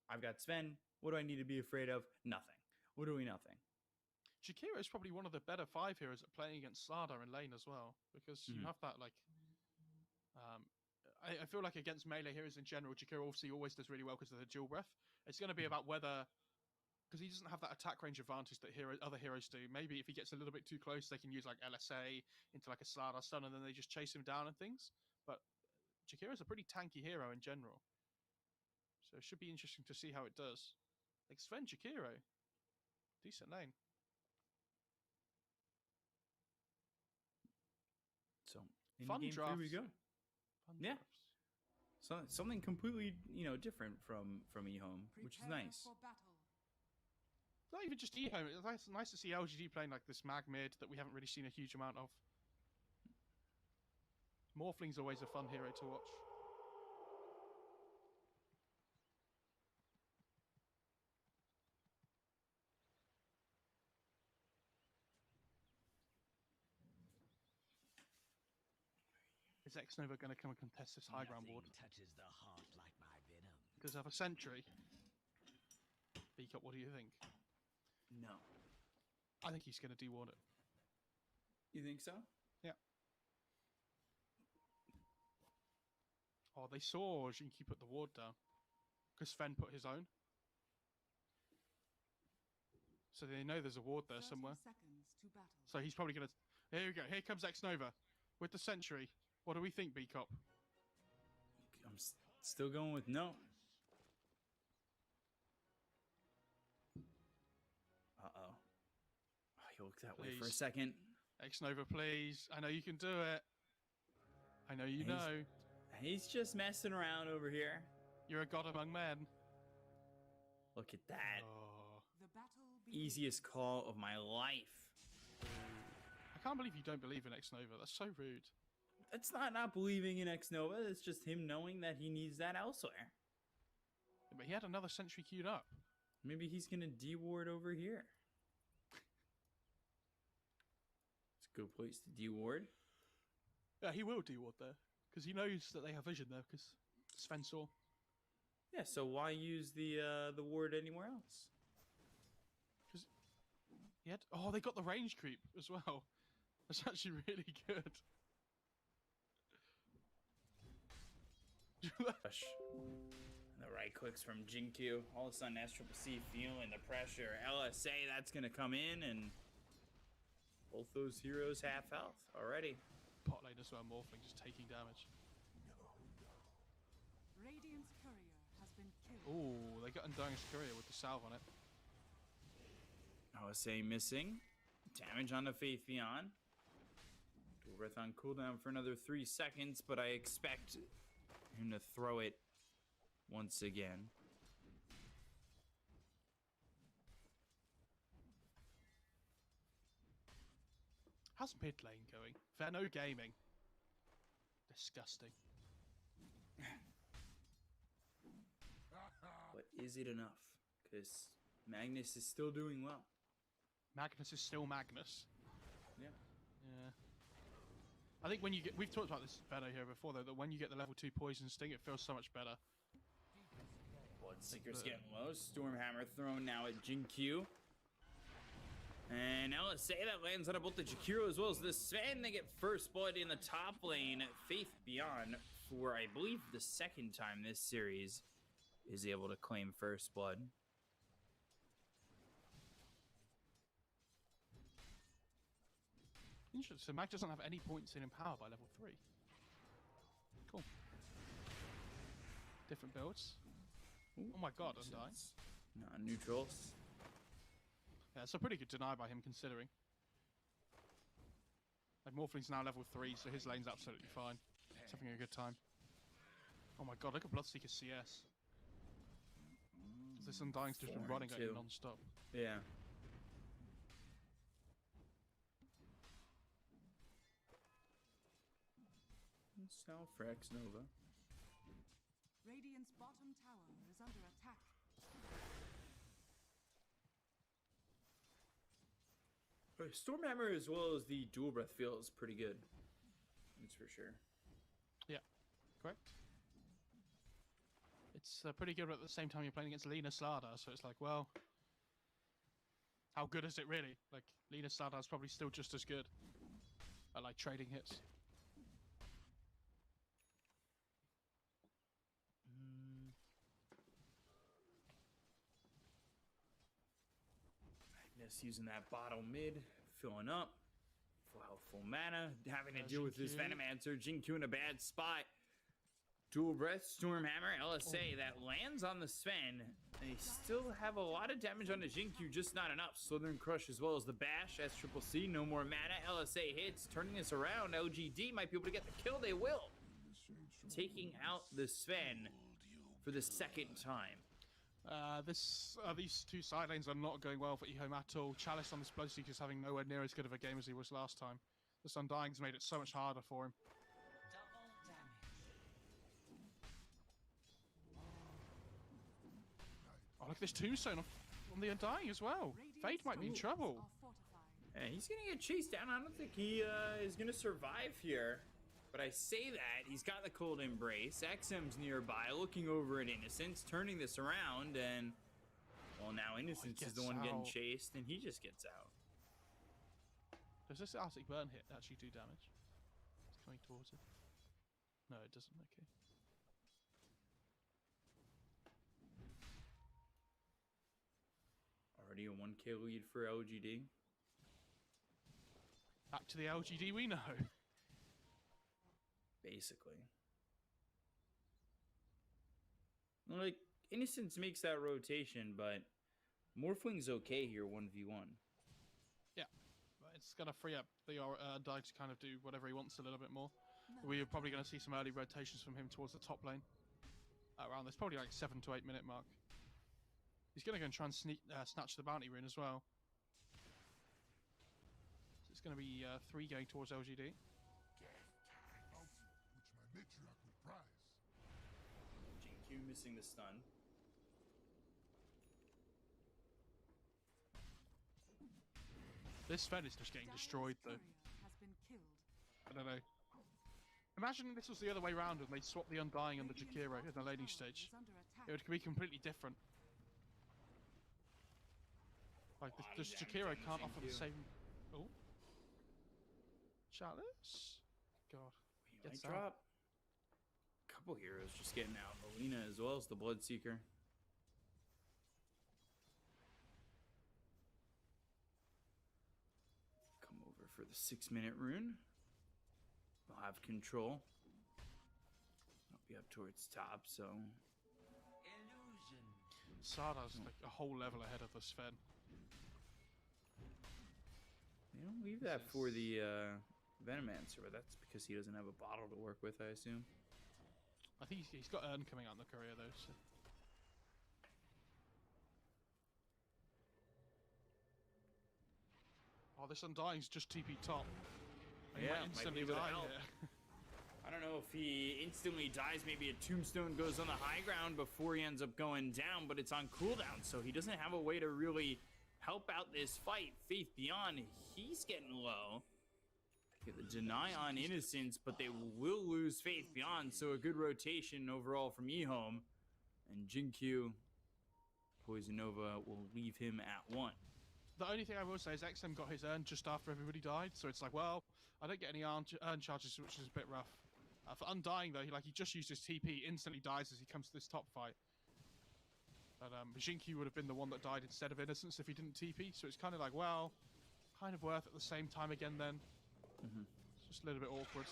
I've got Sven. What do I need to be afraid of? Nothing. Literally nothing. Jakiro is probably one of the better 5 heroes at playing against Slardar in lane as well, because you have that like. I feel like against melee heroes in general, Jakiro obviously always does really well because of the dual breath. It's going to be about whether, because he doesn't have that attack range advantage that other heroes do. Maybe if he gets a little bit too close, they can use like LSA into like a Slardar stun, and then they just chase him down and things. But Jakiro's a pretty tanky hero in general, so it should be interesting to see how it does. Like Sven Jakiro, decent lane. So Fun game drafts. 3 we go. Fun Yeah. drafts. So something completely different from eHome, which is Prepare nice. for battle. It's not even just Ehome. It's nice to see LGD playing like this mag mid that we haven't really seen a huge amount of. Morphling's always a fun hero to watch. Is X-Nova going to come and contest this high ground ward? Touches the heart like my venom. Because of a sentry. Beacop, what do you think? No. I think he's going to deward it. You think so? Yeah. Oh, they saw Jinky put the ward down. Because Sven put his own. So they know there's a ward there 30 somewhere. seconds to battle. So he's probably going to... Here we go. Here comes X-Nova. With the sentry. What do we think, Beacop? I'm still going with no. Uh-oh. You looked that way for a Please. second. X-Nova, please. I know you can do it. I know you know. He's just messing around over here. You're a god among men. Look at that. Oh. The battle begins. Easiest call of my life. I can't believe you don't believe in X-Nova. That's so rude. That's not believing in X-Nova. It's just him knowing that he needs that elsewhere. But he had another sentry queued up. Maybe he's going to deward over here. It's a good place to deward. Yeah, he will deward there. Because he knows that they have vision there, because Sven saw. Yeah, so why use the ward anywhere else? Because he had... Oh, they got the range creep as well. That's actually really good. Push. And the right clicks from Jinkyu. All of a sudden, SCCC feeling the pressure. LSA, that's going to come in, and both those heroes half health already. Pot lane as well, Morphling just taking damage. Radiant's courier has been killed. Oh, they got Undying's courier with the salve on it. LSA missing. Damage on the Faith Beyond. Dual Breath on cooldown for another 3 seconds, but I expect him to throw it once again. How's mid lane going? Veno Gaming. Disgusting. But is it enough? Because Magnus is still doing well. Magnus is still Magnus. Yeah. Yeah. I think when you get, we've talked about this better here before though, that when you get the level 2 poison sting, it feels so much better. Bloodseeker's getting low. Stormhammer thrown now at Jinkyu. And LSA that lands on both the Jakiro as well as the Sven. They get first blood in the top lane. Faith Beyond, for I believe the second time this series, is able to claim first blood. Interesting. So Mag doesn't have any points in power by level 3. Cool. Different builds. Oh my god, Undying. Non-neutrals. Yeah, it's a pretty good deny by him considering. Like Morphling's now level 3, so his lane's absolutely fine. He's having a good time. Oh my god, look at Bloodseeker's CS. This Undying's just been running at him non-stop. Yeah. South Rex Nova. Radiant's bottom tower is under attack. Stormhammer as well as the dual breath feels pretty good. That's for sure. Yeah, correct. It's pretty good, but at the same time you're playing against Lina Slada, so it's like, well, how good is it really? Like, Lina Slada is probably still just as good at like trading hits. Magnus using that bottle mid, filling up. Full health, full mana. Having to deal with this Venomancer. Jinkyu in a bad spot. Dual Breath, Stormhammer, LSA that lands on the Sven. They still have a lot of damage on the Jinkyu, just not enough. Southern Crush as well as the Bash. S Triple C, no more mana. LSA hits, turning this around. OGD might be able to get the kill. They will. Taking out the Sven for the second time. These two side lanes are not going well for Ehome at all. Chalice on this Bloodseeker is having nowhere near as good of a game as he was last time. This Undying's made it so much harder for him. Oh, look at this tombstone on the Undying as well. Fade might be in trouble. Yeah, he's gonna get chased down. I don't think he is gonna survive here. But I say that, he's got the Cold Embrace. XM's nearby, looking over at Innocence, turning this around, and... Well, now Innocence is the one getting chased, and he just gets out. Does this Arctic Burn hit actually do damage? It's coming towards it. No, it doesn't. Okay. Already a 1k lead for LGD. Back to the LGD we know. Basically. Like, Innocence makes that rotation, but Morphling's okay here 1v1. Yeah, but it's going to free up the Undying to kind of do whatever he wants a little bit more. We're probably going to see some early rotations from him towards the top lane. Around this, probably like 7 to 8 minute mark. He's going to go and try and snatch the bounty rune as well. So it's going to be 3 going towards LGD. Jinkyu missing the stun. This Sven is just getting destroyed though. Has been killed. I don't know. Imagine this was the other way around and they swapped the Undying and the Jakiro in the laning stage. It would be completely different. Like, this Jakiro can't offer the same... Oh. Chalice? God. Gets drop. Couple heroes just getting out. Melina as well as the Bloodseeker. Come over for the 6-minute rune. We'll have control. I'll be up towards top, so... Sada's like a whole level ahead of the Sven. They don't leave that for the Venomancer, but that's because he doesn't have a bottle to work with, I assume. I think he's got Urn coming out in the courier though, so... Oh, this Undying's just TP top. And he Yeah, might might instantly be able to die help. here. I don't know if he instantly dies. Maybe a tombstone goes on the high ground before he ends up going down, but it's on cooldown, so he doesn't have a way to really help out this fight. Faith Beyond, he's getting low. Get the deny on Innocence, but they will lose Faith Beyond, so a good rotation overall from eHome. And Jinkyu, Poison Nova will leave him at 1. The only thing I will say is XM got his urn just after everybody died, so it's like, well, I don't get any urn charges, which is a bit rough. For Undying, though, he just used his TP, instantly dies as he comes to this top fight. But Jinkyu would have been the one that died instead of Innocence if he didn't TP, so it's kind of like, well, kind of worth at the same time again then. It's just a little bit awkward.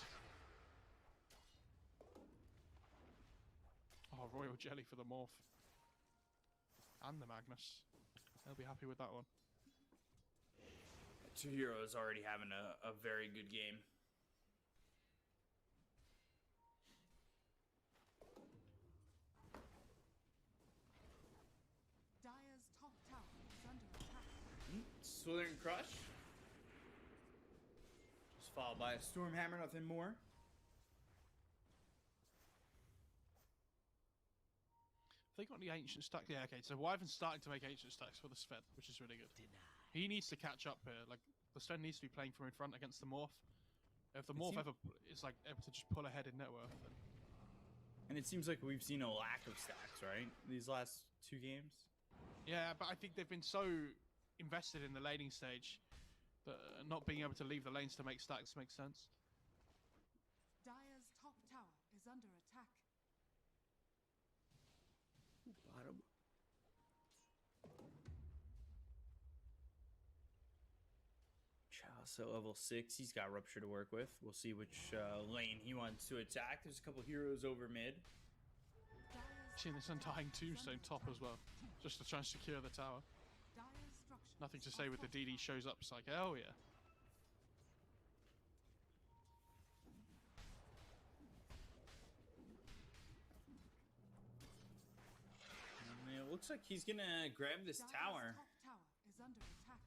Oh, Royal Jelly for the Morph. And the Magnus. They'll be happy with that one. Two heroes already having a very good game. Dire's top tower is under attack. Slithering Crush. Just followed by a Stormhammer, nothing more. Have they got any ancient stacks? Yeah, okay, so Wyvern's starting to make ancient stacks for the Sven, which is really good. He needs to catch up here. Like, the Sven needs to be playing from in front against the Morph. If the Morph ever is like able to just pull ahead in net worth, then... And it seems like we've seen a lack of stacks, right? These last 2 games. Yeah, but I think they've been so invested in the laning stage that not being able to leave the lanes to make stacks makes sense. Dire's top tower is under attack. Bottom. Chalice at level 6. He's got Rupture to work with. We'll see which lane he wants to attack. There's a couple heroes over mid. Seeing this Undying Tombstone top as well, just to try and secure the tower. Dire's structures Nothing to say are with the DD fortified. shows up. It's like, hell yeah. And it looks like he's gonna grab this Dire's tower top tower is under attack.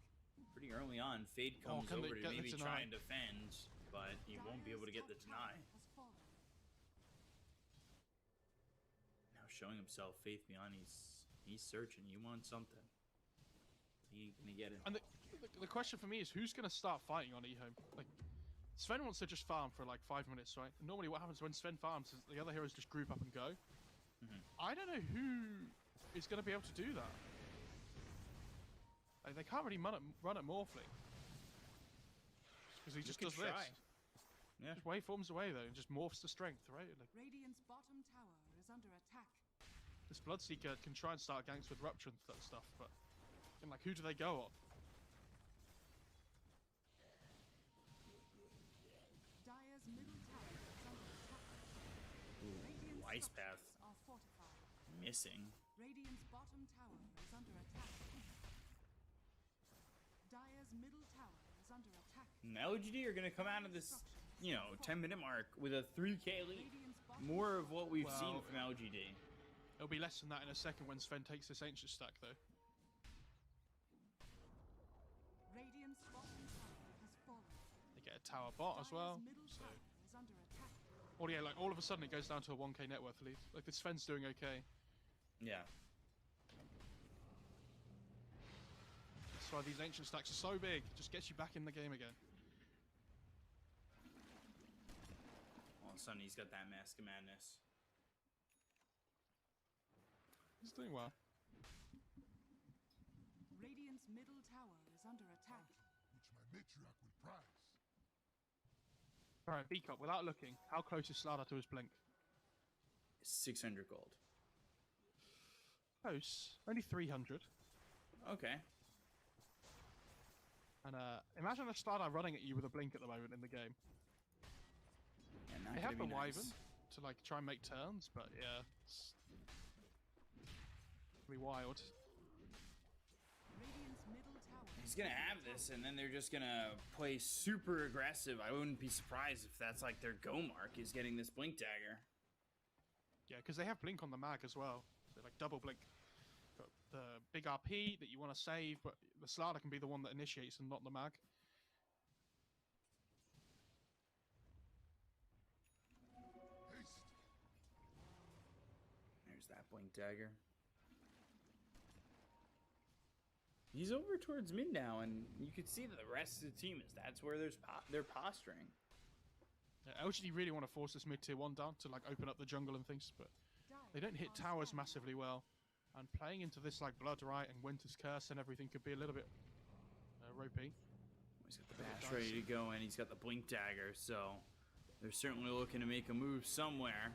pretty early on. Fade comes can they over to get the maybe deny? try and defend, but he won't be able to get the Dire's top deny. tower has fallen. Now showing himself, Faith Beyond, he's searching. You want something. He gonna get it. And the question for me is, who's going to start fighting on eHome? Like, Sven wants to just farm for like 5 minutes, right? And normally what happens when Sven farms is the other heroes just group up and go. I don't know who is going to be able to do that. Like, they can't really run at Morphling. Because he just could does try. this. Yeah. Just waveforms away though and just morphs to strength, right? Like, Radiant's bottom tower is under attack. this Bloodseeker can try and start ganks with Rupture and stuff, but and like, who do they go on? Dire's middle tower is under attack. Radiant's Ice structures Path. are fortified. Missing. Radiant's bottom tower is under attack. Dire's middle tower is under attack. And LGD are gonna come out of this, 10-minute mark with a 3k lead. Radiant's bottom More of what we've seen Well, from LGD. It'll be less than that in a second when Sven takes this ancient stack though. Radiant's bottom tower has fallen. They get a tower bot as well. Dire's middle So, tower is under attack. or yeah, like all of a sudden it goes down to a 1k net worth lead. Like, this Sven's doing okay. Yeah. That's why these ancient stacks are so big. It just gets you back in the game again. All of a sudden he's got that Mask of Madness. He's doing well. Radiant's middle tower is under attack. which my matriarch will prize. Alright, B-Cop, without looking, how close is Slardar to his blink? 600 gold. Close. Only 300. Okay. And imagine a Slardar running at you with a blink at the moment in the game. Yeah, not They gonna have the be nice. Wyvern to like try and make turns, but yeah, it's gonna be wild. Radiant's middle tower. He's gonna have this, and then they're just gonna play super aggressive. I wouldn't be surprised if that's like their go mark, is getting this blink dagger. Yeah, because they have blink on the mag as well. So like double blink. Got the big RP that you want to save, but the Slardar can be the one that initiates and not the mag. Blink Dagger. He's over towards mid now, and you could see that the rest of the team is. That's where they're posturing. Yeah, LGD really want to force this mid tier 1 down to like open up the jungle and things, but they don't hit towers massively well. And playing into this like Blood Right and Winter's Curse and everything could be a little bit ropey. He's got the bash ready to go, and he's got the Blink Dagger, so they're certainly looking to make a move somewhere.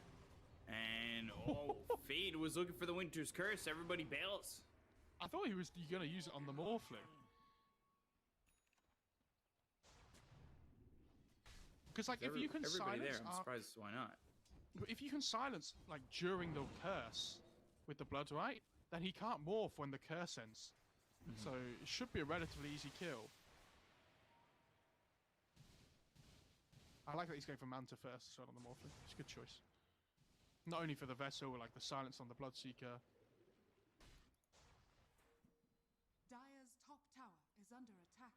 And Fade was looking for the Winter's Curse. Everybody bails. I thought he was going to use it on the Morphling. Because like if you can everybody silence, there, I'm surprised why not. if you can silence like during the curse with the Blood Right, then he can't morph when the curse ends. So it should be a relatively easy kill. I like that he's going for Manta first as well on the Morphling. It's a good choice. Not only for the Vessel, but like the silence on the Bloodseeker. Dire's top tower is under attack.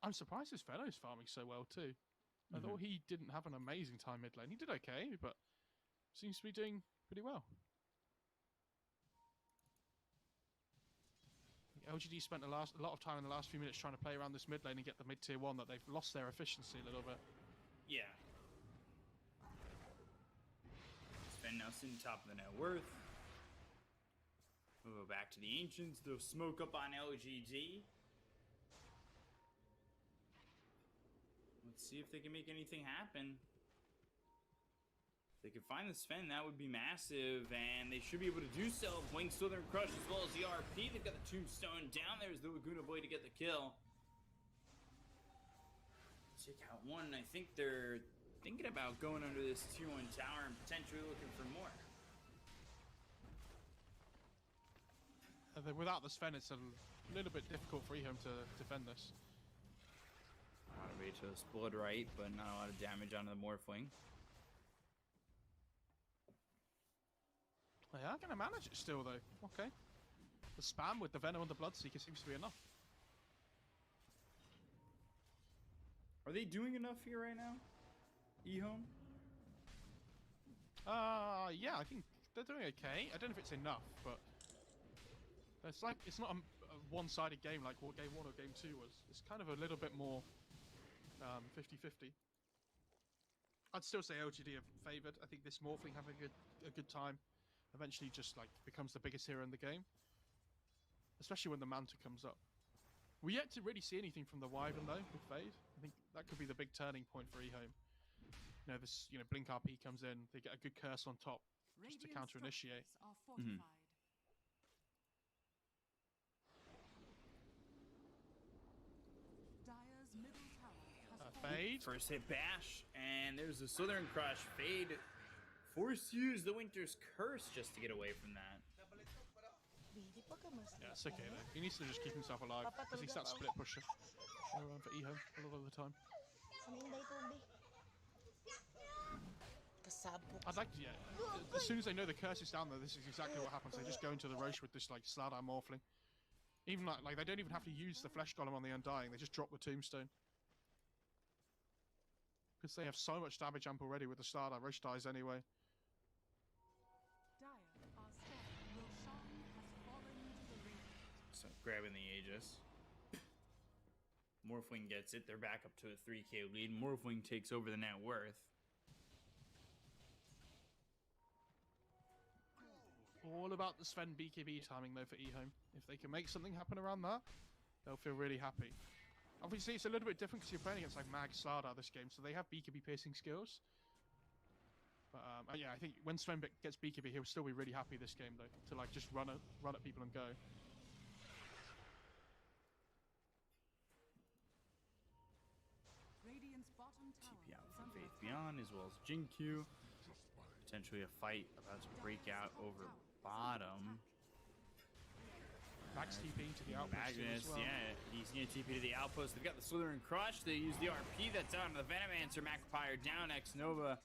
I'm surprised his fellow's farming so well too. I thought he didn't have an amazing time mid lane. He did okay, but seems to be doing pretty well. LGD spent a lot of time in the last few minutes trying to play around this mid lane and get the mid tier 1 that they've lost their efficiency a little bit. Yeah. Sven Nelson, top of the net worth. We'll go back to the Ancients. They'll smoke up on LGD. Let's see if they can make anything happen. If they can find the Sven, that would be massive, and they should be able to do so. Blink Southern Crush as well as the RP. They've got the Tombstone down. There's the Laguna Boy to get the kill. Take out one. I think they're thinking about going under this tier 1 tower and potentially looking for more. Without the Sven, it's a little bit difficult for him to defend this. A lot of Rachel's Blood Right, but not a lot of damage onto the Morphling. They are going to manage it still, though. Okay. The spam with the Venom and the Bloodseeker seems to be enough. Are they doing enough here right now? E-Home? Yeah, I think they're doing okay. I don't know if it's enough, but it's not a one-sided game like what Game 1 or Game 2 was. It's kind of a little bit more 50-50. I'd still say LGD are favoured. I think this Morphling having a good time eventually just like becomes the biggest hero in the game, especially when the Manta comes up. We yet to really see anything from the Wyvern though with Fade. I think that could be the big turning point for eHome. This Blink RP comes in, they get a good curse on top just to counter initiate. Are fortified. Dire's middle tower has fallen. Fade. First hit bash, and there's the Southern Crush. Fade forced to use the Winter's Curse just to get away from that. Yeah, it's okay though. He needs to just keep himself alive because he's that split pusher. Go around for eHome a lot of the time. I'd like to, as soon as they know the curse is down there, this is exactly what happens. They just go into the Roche with this like Slardar Morphling. Even like they don't even have to use the Flesh Golem on the Undying, they just drop the Tombstone. Because they have so much damage amp already with the Slardar, Roche dies anyway. Dire are scared. Roshan has fallen to the ring. So grabbing the Aegis. Morphling gets it. They're back up to a 3k lead. Morphling takes over the net worth. All about the Sven BKB timing though for eHome. If they can make something happen around that, they'll feel really happy. Obviously it's a little bit different because you're playing against like Mag Slardar this game, so they have BKB piercing skills. But yeah, I think when Sven gets BKB, he'll still be really happy this game though, to like just run at people and go. Radiant's bottom tower TP out is from under Faith attack. Beyond as well as Jinkyu. Potentially a fight about to break out over bottom. Max TP to the outpost too Magnus, as well. yeah, he's gonna TP to the outpost. They've got the Slithering Crush. They use the RP that's on the Venomancer. Magpire down. X Nova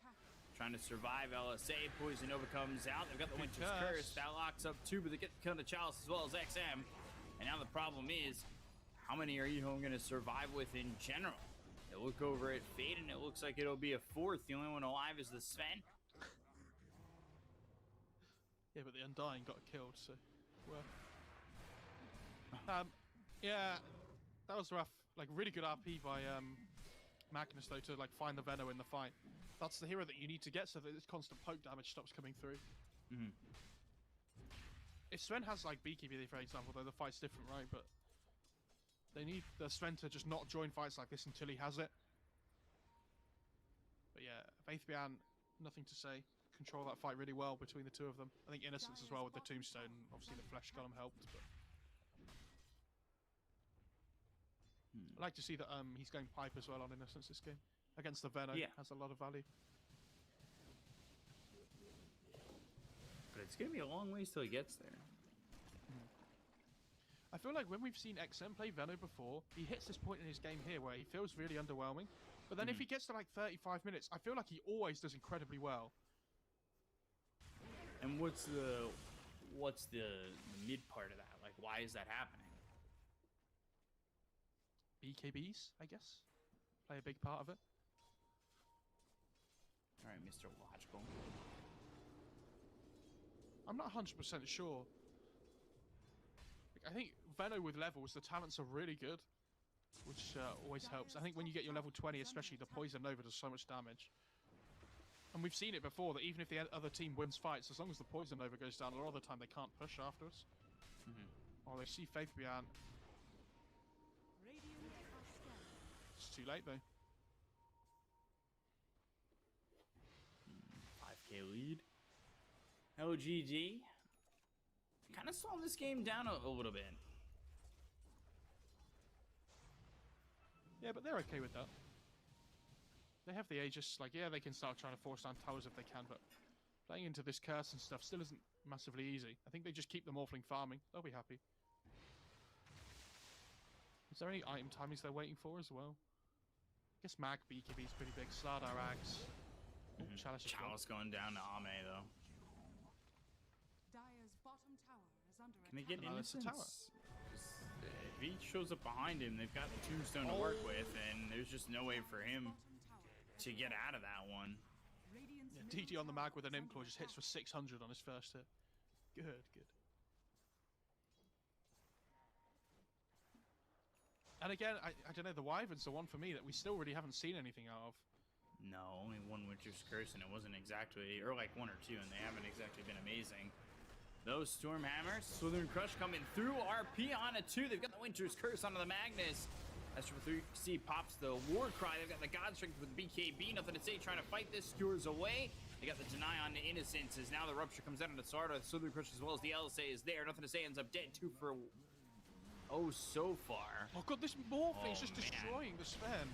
trying to survive LSA. Poison Nova comes out. They've got the Winter's Curse. That locks up two, but they get the kill to Chalice as well as XM. And now the problem is, how many are eHome gonna survive with in general? They look over at Fade, and it looks like it'll be a fourth. The only one alive is the Sven. Yeah, but the Undying got killed, so worth. Yeah, that was rough. Like really good RP by Magnus though to like find the Venno in the fight. That's the hero that you need to get so that this constant poke damage stops coming through. If Sven has like BKB, for example, though the fight's different, right? But they need the Sven to just not join fights like this until he has it. But yeah, Faithbian, nothing to say. Control that fight really well between the two of them. I think Innocence as well with the Tombstone. Obviously the Flesh Golem helped, but I like to see that he's going Pipe as well on Innocence this game. Against the Venom, has a lot of value. But it's gonna be a long ways till he gets there. I feel like when we've seen XM play Venom before, he hits this point in his game here where he feels really underwhelming. But then if he gets to like 35 minutes, I feel like he always does incredibly well. And what's the mid part of that? Like, why is that happening? BKBs, I guess, play a big part of it. All right, Mr. Logical. I'm not 100% sure. Like, I think Veno with levels, the talents are really good, which always helps. I think when you get your level 20, especially the Poison Nova does so much damage. And we've seen it before, that even if the other team wins fights, as long as the Poison Nova goes down, a lot of the time they can't push afterwards. Or they see Faith Beyond. It's too late though. 5k lead. LGD kind of slowing this game down a little bit. Yeah, but they're okay with that. They have the Aegis, like, yeah, they can start trying to force down towers if they can, but playing into this curse and stuff still isn't massively easy. I think they just keep the Morphling farming. They'll be happy. Is there any item timings they're waiting for as well? I guess Mag BKB is pretty big. Slardar Ags. Chalice going down to Ame though. Dire's bottom tower is under Can they attack. get Innocence? If he shows up behind him, they've got the Tombstone to work with, and there's just no way for him to get out of that one. Yeah, DD on the Mag with an Imclaw just hits for 600 on his first hit. Good, good. And again, I don't know, the Wyvern's the one for me that we still really haven't seen anything out of. No, only one Winter's Curse, and it wasn't exactly, or like one or two, and they haven't exactly been amazing. Those Stormhammers, Southern Crush coming through, RP on a 2. They've got the Winter's Curse onto the Magnus. As for 3C pops the War Cry, they've got the God Strength with BKB. Nothing to say, trying to fight this, skewers away. They got the Deny on the Innocence, as now the Rupture comes out on the Sarda. The Southern Crush as well as the LSA is there. Nothing to say, ends up dead. 2 for, so far. Oh god, this Morphling's just destroying the Sven.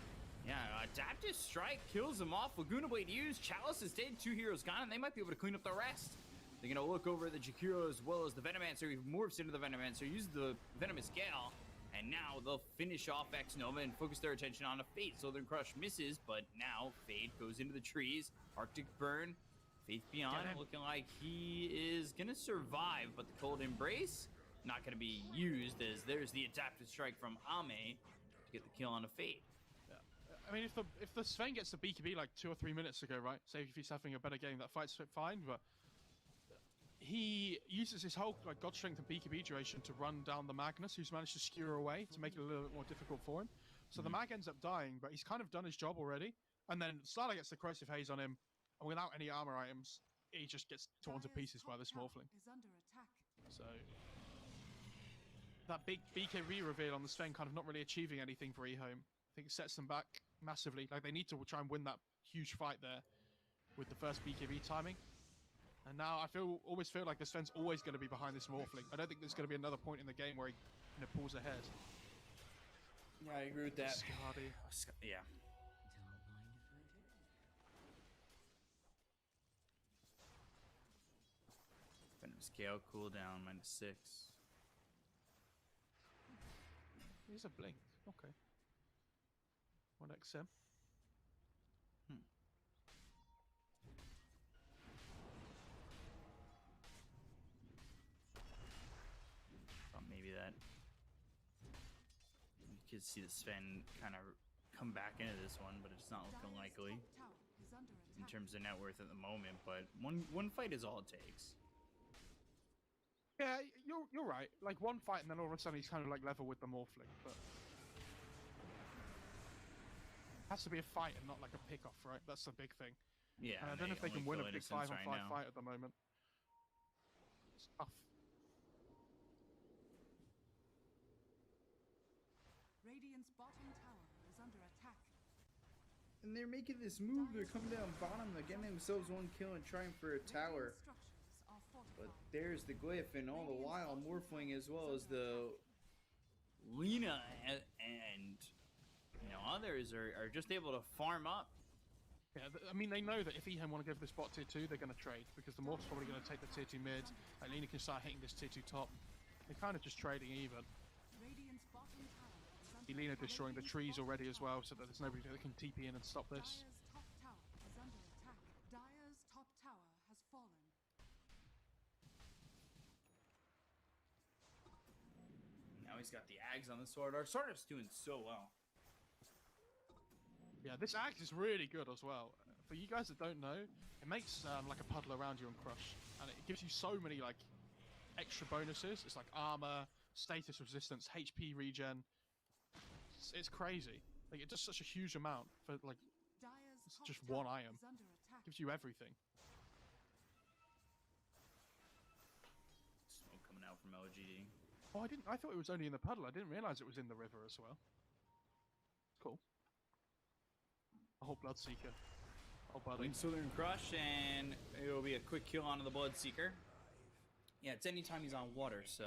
Yeah, Adaptive Strike kills him off. Laguna Blade used. Chalice is dead. 2 heroes gone, and they might be able to clean up the rest. They're going to look over at the Jakiro as well as the Venomancer. He morphs into the Venomancer, uses the Venomous Gale, and now they'll finish off X-Nova and focus their attention on a Fate. Southern Crush misses, but now Fate goes into the trees. Arctic Burn, Faith Beyond, looking like he is going to survive, but the Cold Embrace, not going to be used, as there's the Adaptive Strike from Ame to get the kill on a Fate. I mean, if the Sven gets the BKB like 2 or 3 minutes ago, right? Say if he's having a better game, that fight's fine, but he uses his whole like God Strength and BKB duration to run down the Magnus, who's managed to skewer away to make it a little bit more difficult for him. So the Mag ends up dying, but he's kind of done his job already. And then Slardar gets the Corrosive Haze on him, and without any armor items, he just gets torn to pieces by this Morphling. Is under attack. So that big BKB reveal on the Sven kind of not really achieving anything for eHome. I think it sets them back massively. Like, they need to try and win that huge fight there with the first BKB timing. And now I always feel like the Sven's always going to be behind this Morphling. I don't think there's going to be another point in the game where he pulls ahead. Yeah, I agree with that. Scardy. Yeah. Venomous Gale cooldown -6. Here's a blink. Okay. 1 XM. Thought maybe that you could see the Sven kind of come back into this one, but it's not looking likely Tower is under in attack. terms of net worth at the moment. But one fight is all it takes. Yeah, you're right. Like one fight, and then all of a sudden he's kind of like level with the Morphling, but it has to be a fight and not like a pick off, right? That's the big thing. Yeah, And I don't know if they only can win a kill big innocents 5-on-5 right now. fight at the moment. It's tough. Radiant's bottom tower is under attack. And they're making this move. They're coming down bottom. They're getting themselves one kill and trying for a tower. Radiant structures are But fortified. there's the glyph, and all the while, Morphling as well as the Lena and you know others are just able to farm up. Yeah, I mean, they know that if Eham want to go for this bot tier 2, they're going to trade, because the Morph's probably going to take the tier 2 mid, and Lena can start hitting this tier 2 top. They're kind of just trading even. Radiant's bottom tower is under Lena attack. destroying the trees already as well, so that there's nobody that can TP in and stop this. Dire's top tower is under attack. Dire's top tower has fallen. Now he's got the Ags on the sword. Our Sword's doing so well. Yeah, this axe is really good as well. For you guys that don't know, it makes like a puddle around you on Crush, and it gives you so many like extra bonuses. It's like armor, status resistance, HP regen. It's crazy. Like it does such a huge amount for like Dire's it's top just tower one item. is under attack. Gives you everything. Smoke coming out from LGD. Oh, I thought it was only in the puddle. I didn't realize it was in the river as well. Cool. A whole Bloodseeker. Oh, buddy. Wing Southern Crush, and it'll be a quick kill onto the Bloodseeker. Yeah, it's anytime he's on water, so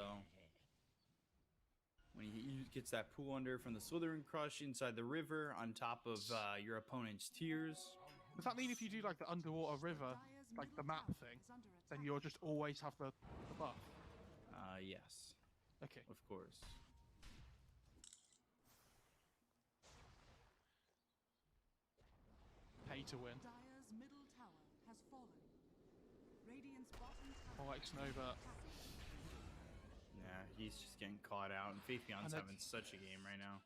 when he gets that pool under from the Slytherin Crush inside the river on top of your opponent's tears. Does that mean if you do like the underwater river, Dire's like the middle map tower thing, is under then attack. you'll just always have the buff? Yes, Okay. of course. Pay to win. Dire's middle tower has fallen. Radiant's bottom tower. Oh, X-Nova. Yeah, he's just getting caught out, and Faith Beyond's And having such a game right now.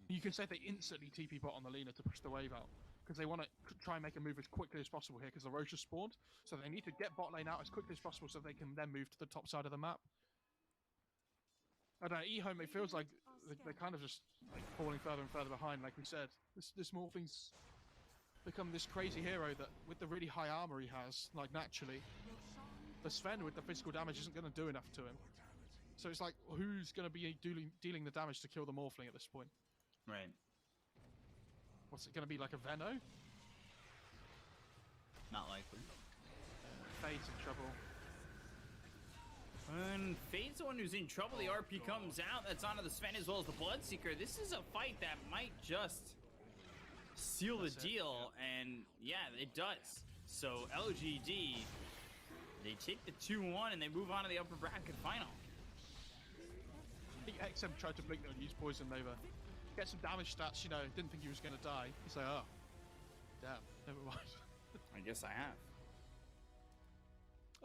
You can say they instantly TP bot on the Lena to push the wave out, because they want to try and make a move as quickly as possible here, because the Roche has spawned. So they need to get bot lane out as quickly as possible so they can then move to the top side of the map. I don't know, eHome, it feels like they're kind of just like falling further and further behind, like we said. This Morphling's become this crazy hero that, with the really high armor he has, like naturally, the Sven with the physical damage isn't going to do enough to him. So it's like, who's going to be dealing the damage to kill the Morphling at this point? Right. What's it going to be, like a Veno? Not likely. Fate's in trouble. And Fade's the one who's in trouble. The RP comes out. That's onto the Sven as well as the Bloodseeker. This is a fight that might just seal the deal. And yeah, it does. So LGD, they take the 2-1 and they move on to the upper bracket final. I think XM tried to blink and use Poison Nova. Get some damage stats, you know, didn't think he was going to die. He's like, oh, damn, never mind. I guess I have.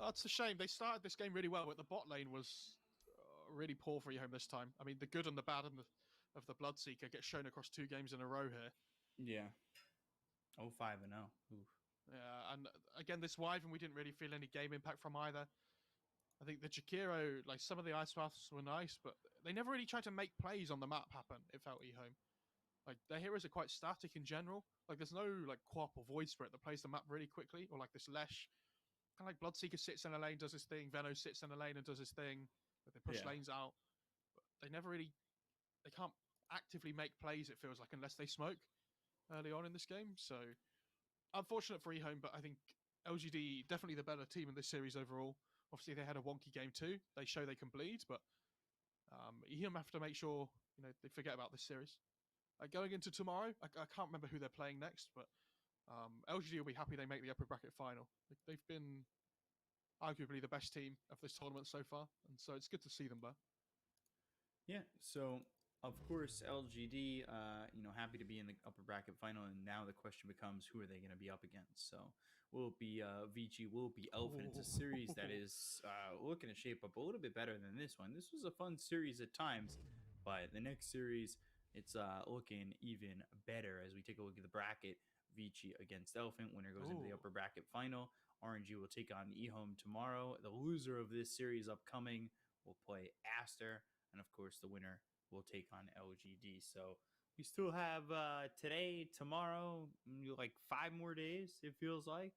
Oh, it's a shame. They started this game really well, but the bot lane was really poor for eHome this time. I mean, the good and the bad of the Bloodseeker get shown across 2 games in a row here. Yeah. 0-5-0. Oof. Yeah, and again, this Wyvern, we didn't really feel any game impact from either. I think the Jakiro, like some of the ice paths were nice, but they never really tried to make plays on the map happen, it felt eHome. Like, their heroes are quite static in general. Like, there's no, like, Quap or Void Spirit that plays the map really quickly, or like this Lesh. Kind of like Bloodseeker sits in a lane, does his thing, Veno sits in a lane and does his thing. But they push lanes out. But they never really, they can't actively make plays, it feels like, unless they smoke early on in this game. So, unfortunate for eHome, but I think LGD definitely the better team in this series overall. Obviously, they had a wonky game too. They show they can bleed, but eHome have to make sure they forget about this series. Going into tomorrow, I can't remember who they're playing next, but LGD will be happy they make the upper bracket final. They've been arguably the best team of this tournament so far, and so it's good to see them back. Yeah, so of course LGD, happy to be in the upper bracket final, and now the question becomes, who are they going to be up against? So will it be VICI, will it be Elephant? It's a series that is looking to shape up a little bit better than this one. This was a fun series at times, but the next series, it's looking even better as we take a look at the bracket. VICI against Elephant. Winner goes into the upper bracket final. RNG will take on eHome tomorrow. The loser of this series upcoming will play Aster, and of course, the winner will take on LGD. So we still have today, tomorrow, like 5 more days, it feels like,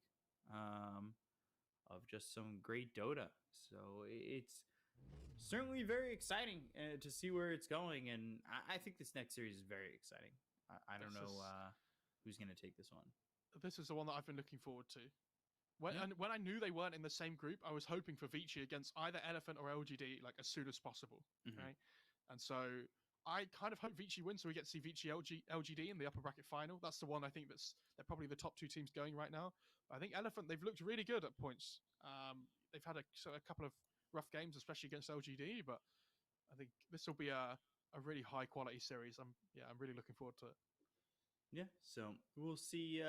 of just some great Dota. So it's certainly very exciting to see where it's going, and I think this next series is very exciting. I don't know who's going to take this one. This is the one that I've been looking forward to. Yeah. And when I knew they weren't in the same group, I was hoping for VICI against either Elephant or LGD like as soon as possible, Mhm. right? And so I kind of hope VICI wins, so we get to see VICI LGD in the upper bracket final. That's the one I think they're probably the top 2 teams going right now. But I think Elephant, they've looked really good at points. They've had a couple of rough games, especially against LGD, but I think this will be a really high quality series. I'm really looking forward to it. Yeah, so we'll see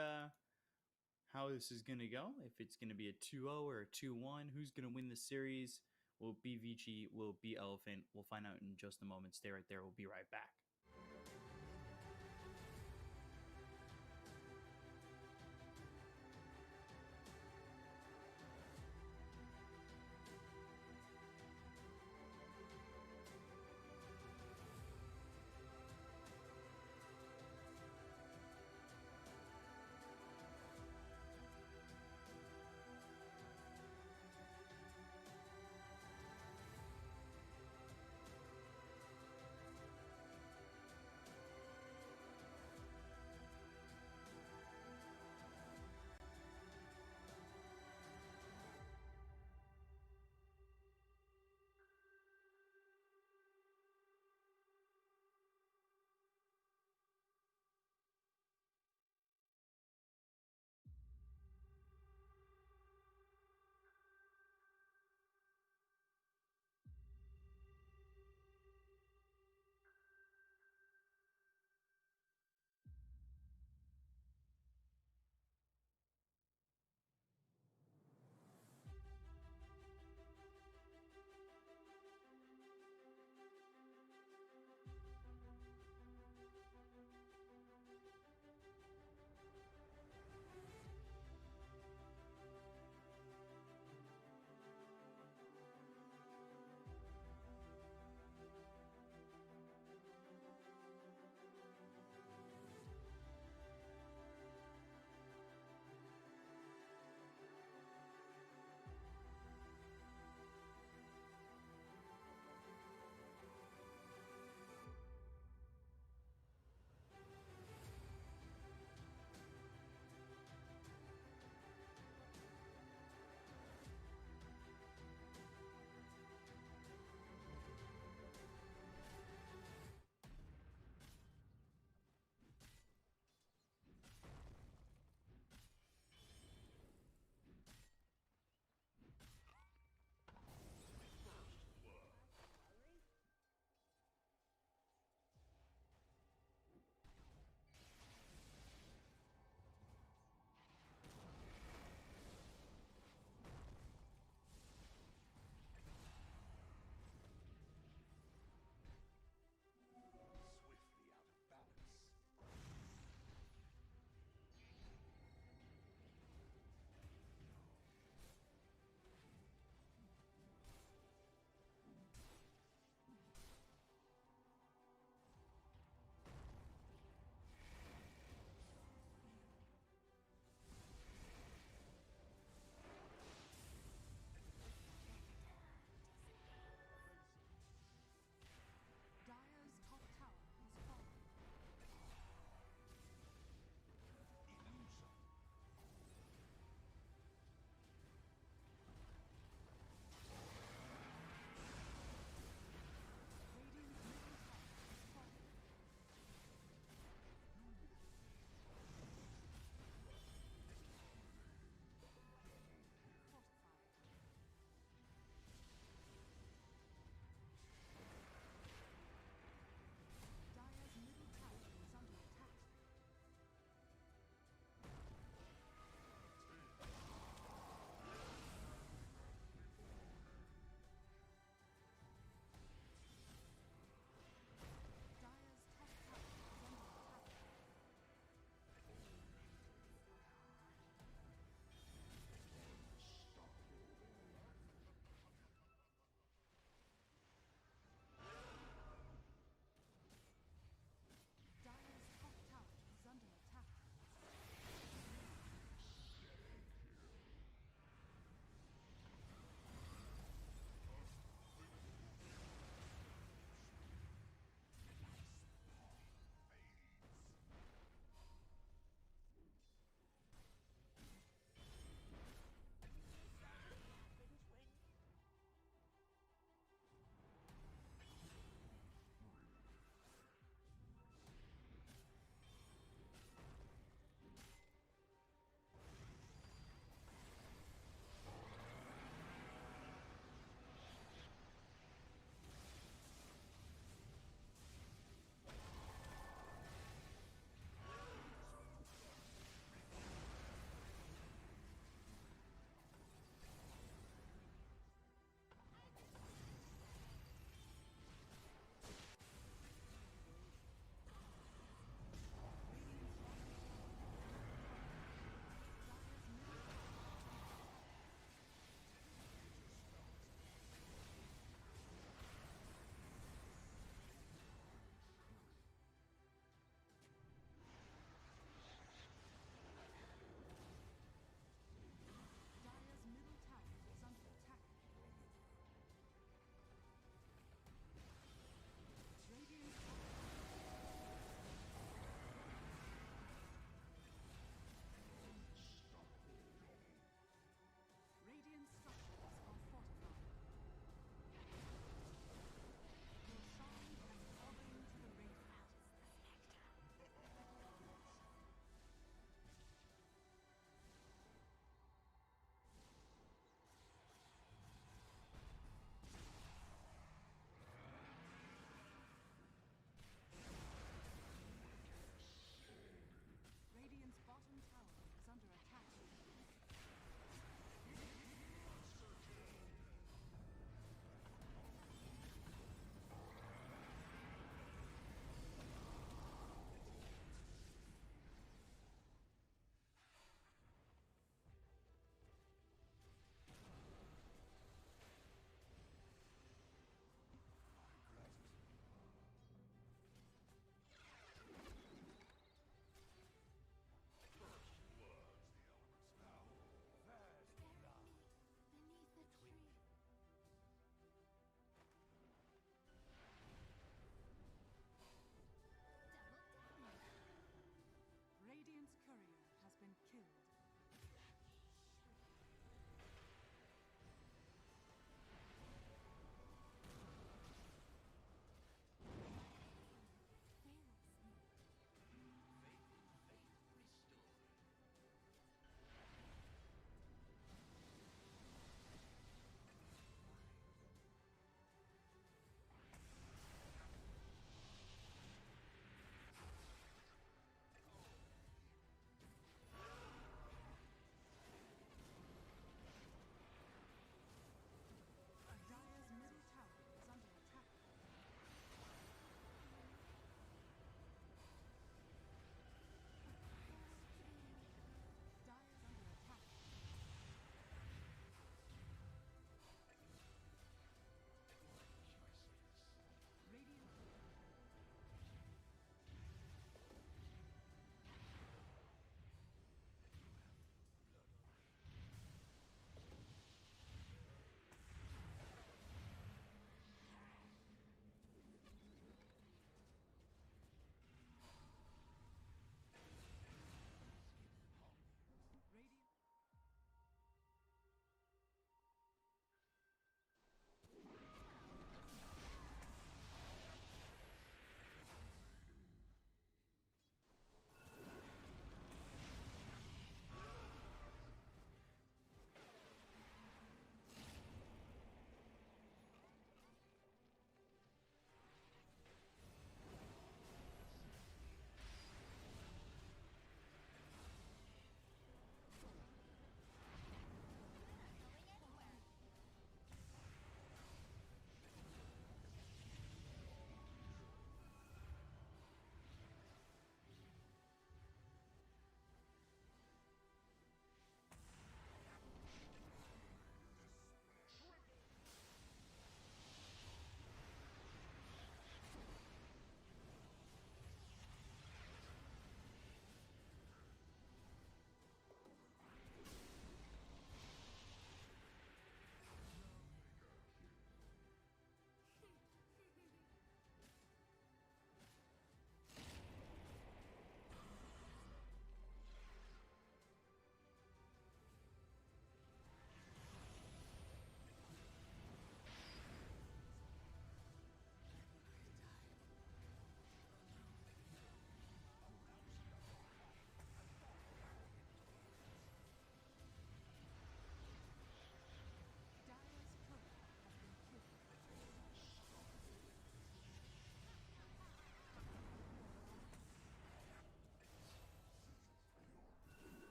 how this is going to go. If it's going to be a 2-0 or a 2-1, who's going to win the series? Will it be VICI? Will it be Elephant? We'll find out in just a moment. Stay right there. We'll be right back.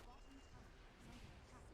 bottom tower is under attack.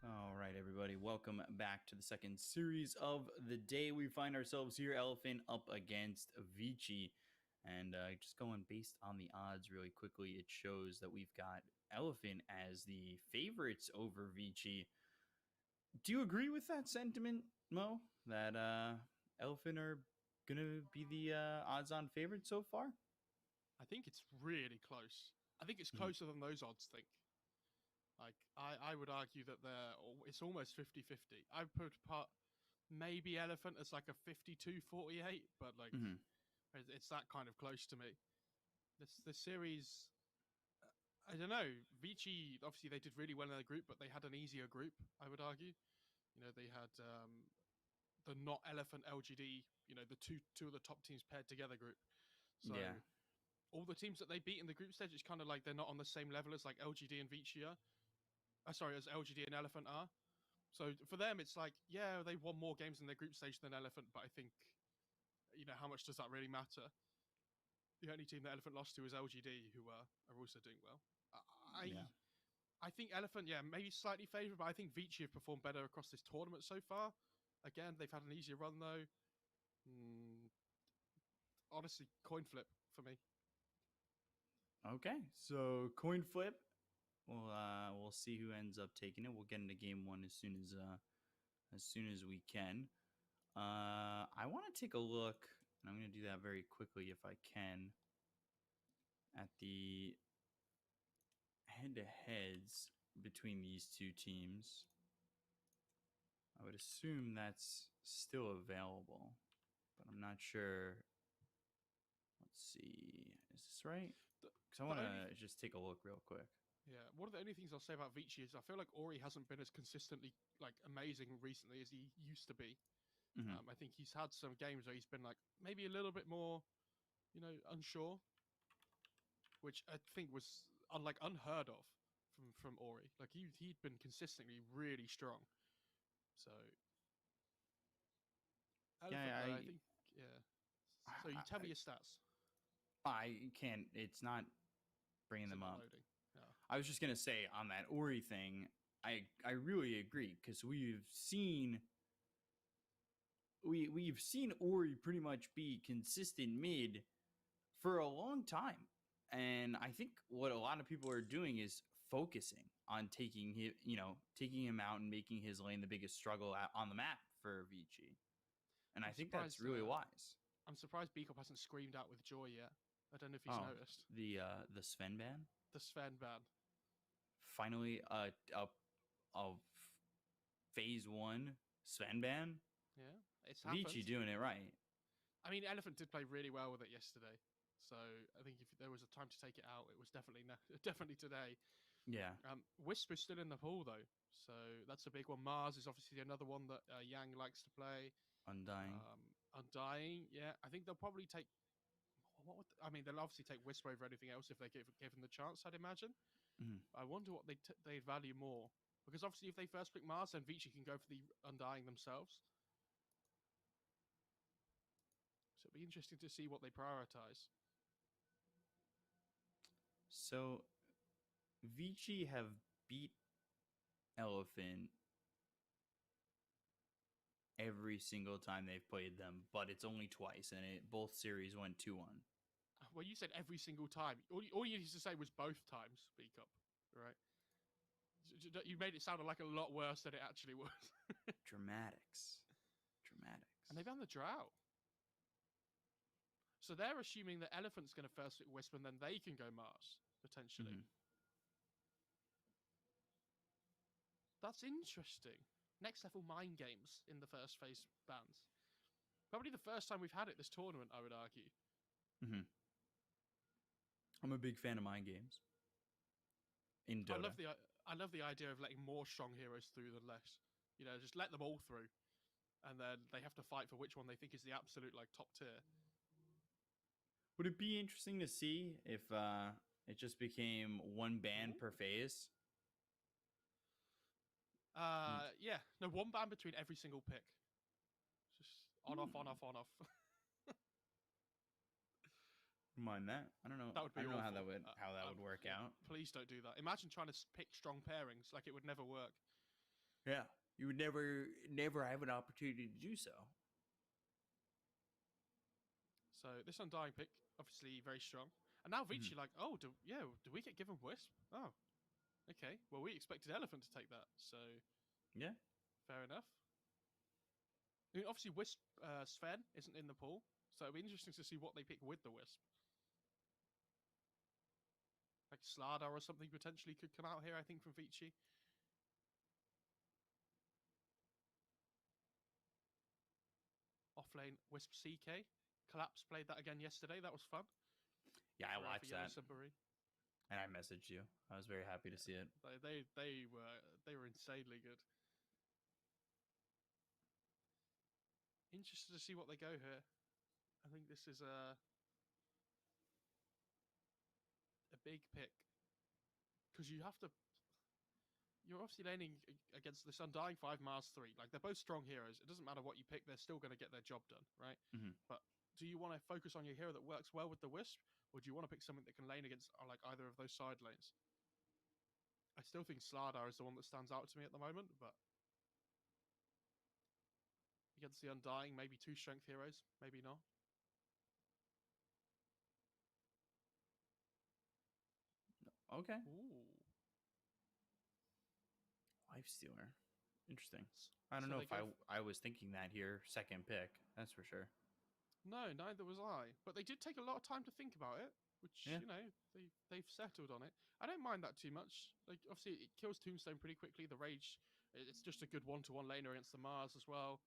All right, everybody, welcome back to the second series of the day. We find ourselves here, Elephant up against VICI. And just going based on the odds really quickly, it shows that we've got Elephant as the favorites over VICI. Do you agree with that sentiment, Mo? That Elephant are going to be the odds-on favorite so far? I think it's really close. I think it's Mhm. closer than those odds think. Like, I would argue that it's almost 50-50. I would put maybe Elephant as like a 52-48, but like Mhm. it's that kind of close to me. This series, I don't know. Vici, obviously they did really well in their group, but they had an easier group, I would argue. You know, they had the not Elephant LGD, you know, the two of the top teams paired together group. So Yeah. all the teams that they beat in the group stage, it's kind of like they're not on the same level as like LGD and Vici are. Sorry, as LGD and Elephant are. So for them, it's like, yeah, they won more games in their group stage than Elephant, but I think, you know, how much does that really matter? The only team that Elephant lost to is LGD, who are also doing well. Yeah. I think Elephant, yeah, maybe slightly favourite, but I think Vici have performed better across this tournament so far. Again, they've had an easier run though. Honestly, coin flip for me. Okay, so coin flip. We'll see who ends up taking it. We'll get into game one as soon as we can. I want to take a look, and I'm going to do that very quickly if I can, at the head-to-heads between these two teams. I would assume that's still available, but I'm not sure. Let's see. Is this right? Because I want to just take a look real quick. Yeah, one of the only things I'll say about Vici is I feel like Ori hasn't been as consistently like amazing recently as he used to be. Mm-hmm. I think he's had some games where he's been like maybe a little bit more, you know, unsure, which I think was unheard of from Ori. Like he'd been consistently really strong. So Elephant, Yeah, though, I think, yeah. So you tell me your stats. I can't. It's not bringing Is it them not up. loading? No. I was just gonna say on that Ori thing, I really agree because we've seen Ori pretty much be consistent mid for a long time, and I think what a lot of people are doing is focusing on taking him out and making his lane the biggest struggle on the map for VICI, and I think that's really wise. I'm surprised Beacop hasn't screamed out with joy yet. I don't know if he's Oh, noticed. the Sven ban. The Sven ban. Finally, of phase 1 Sven ban. Yeah, it's happened. Vici doing it right. I mean, Elephant did play really well with it yesterday, so I think if there was a time to take it out, it was definitely definitely today. Yeah. Wisp is still in the pool though, so that's a big one. Mars is obviously another one that Yang likes to play. Undying. Undying, yeah. I think they'll probably take. I mean, they'll obviously take Wisp over anything else if they give them the chance. I'd imagine. Mhm. I wonder what they value more, because obviously if they first pick Mars, then Vici can go for the Undying themselves. So it'll be interesting to see what they prioritize. So Vici have beat Elephant every single time they've played them, but it's only twice, and both series went 2-1. Well, you said every single time. All you needed to say was both times, speak up, right? You made it sound like a lot worse than it actually was. Dramatics. And they found the drought. So they're assuming that Elephant's going to first pick Wisp, and then they can go Mars, potentially. Mhm. That's interesting. Next level mind games in the first phase bans. Probably the first time we've had it this tournament, I would argue. Mhm. I'm a big fan of mind games. In Dota. I love the idea of letting more strong heroes through than less. You know, just let them all through, and then they have to fight for which one they think is the absolute like top tier. Would it be interesting to see if it just became one ban per phase? Yeah, no, one ban between every single pick. Just on off, on off, on off. Mind that? I don't know. That would be I don't know how awful. that would work Yeah, out. Please don't do that. Imagine trying to pick strong pairings. Like, it would never work. Yeah, you would never have an opportunity to do so. So this Undying pick, obviously very strong. And now Vici like, oh, do we get given Wisp? Oh, okay. Well, we expected Elephant to take that, so Yeah. fair enough. I mean, obviously, Wisp Sven isn't in the pool, so it'll be interesting to see what they pick with the Wisp. Like Slardar or something potentially could come out here, I think, from Vici. Offlane Wisp CK. Collapse played that again yesterday. That was fun. Yeah, I watched that. Submarine. And I messaged you. I was very happy to see it. They were insanely good. Interested to see what they go here. I think this is a big pick, because you're obviously laning against this Undying 5 Mars 3. Like, they're both strong heroes. It doesn't matter what you pick, they're still going to get their job done, right? Mhm. But do you want to focus on your hero that works well with the Wisp, or do you want to pick something that can lane against like either of those side lanes? I still think Slardar is the one that stands out to me at the moment, but against the Undying, maybe 2 strength heroes, maybe not. Okay. Ooh. Lifestealer. Interesting. I don't know if I was thinking that here. Second pick. That's for sure. No, neither was I. But they did take a lot of time to think about it, which, Yeah. you know, they've settled on it. I don't mind that too much. Like, obviously, it kills Tombstone pretty quickly. The Rage, it's just a good one-to-one laner against the Mars as well.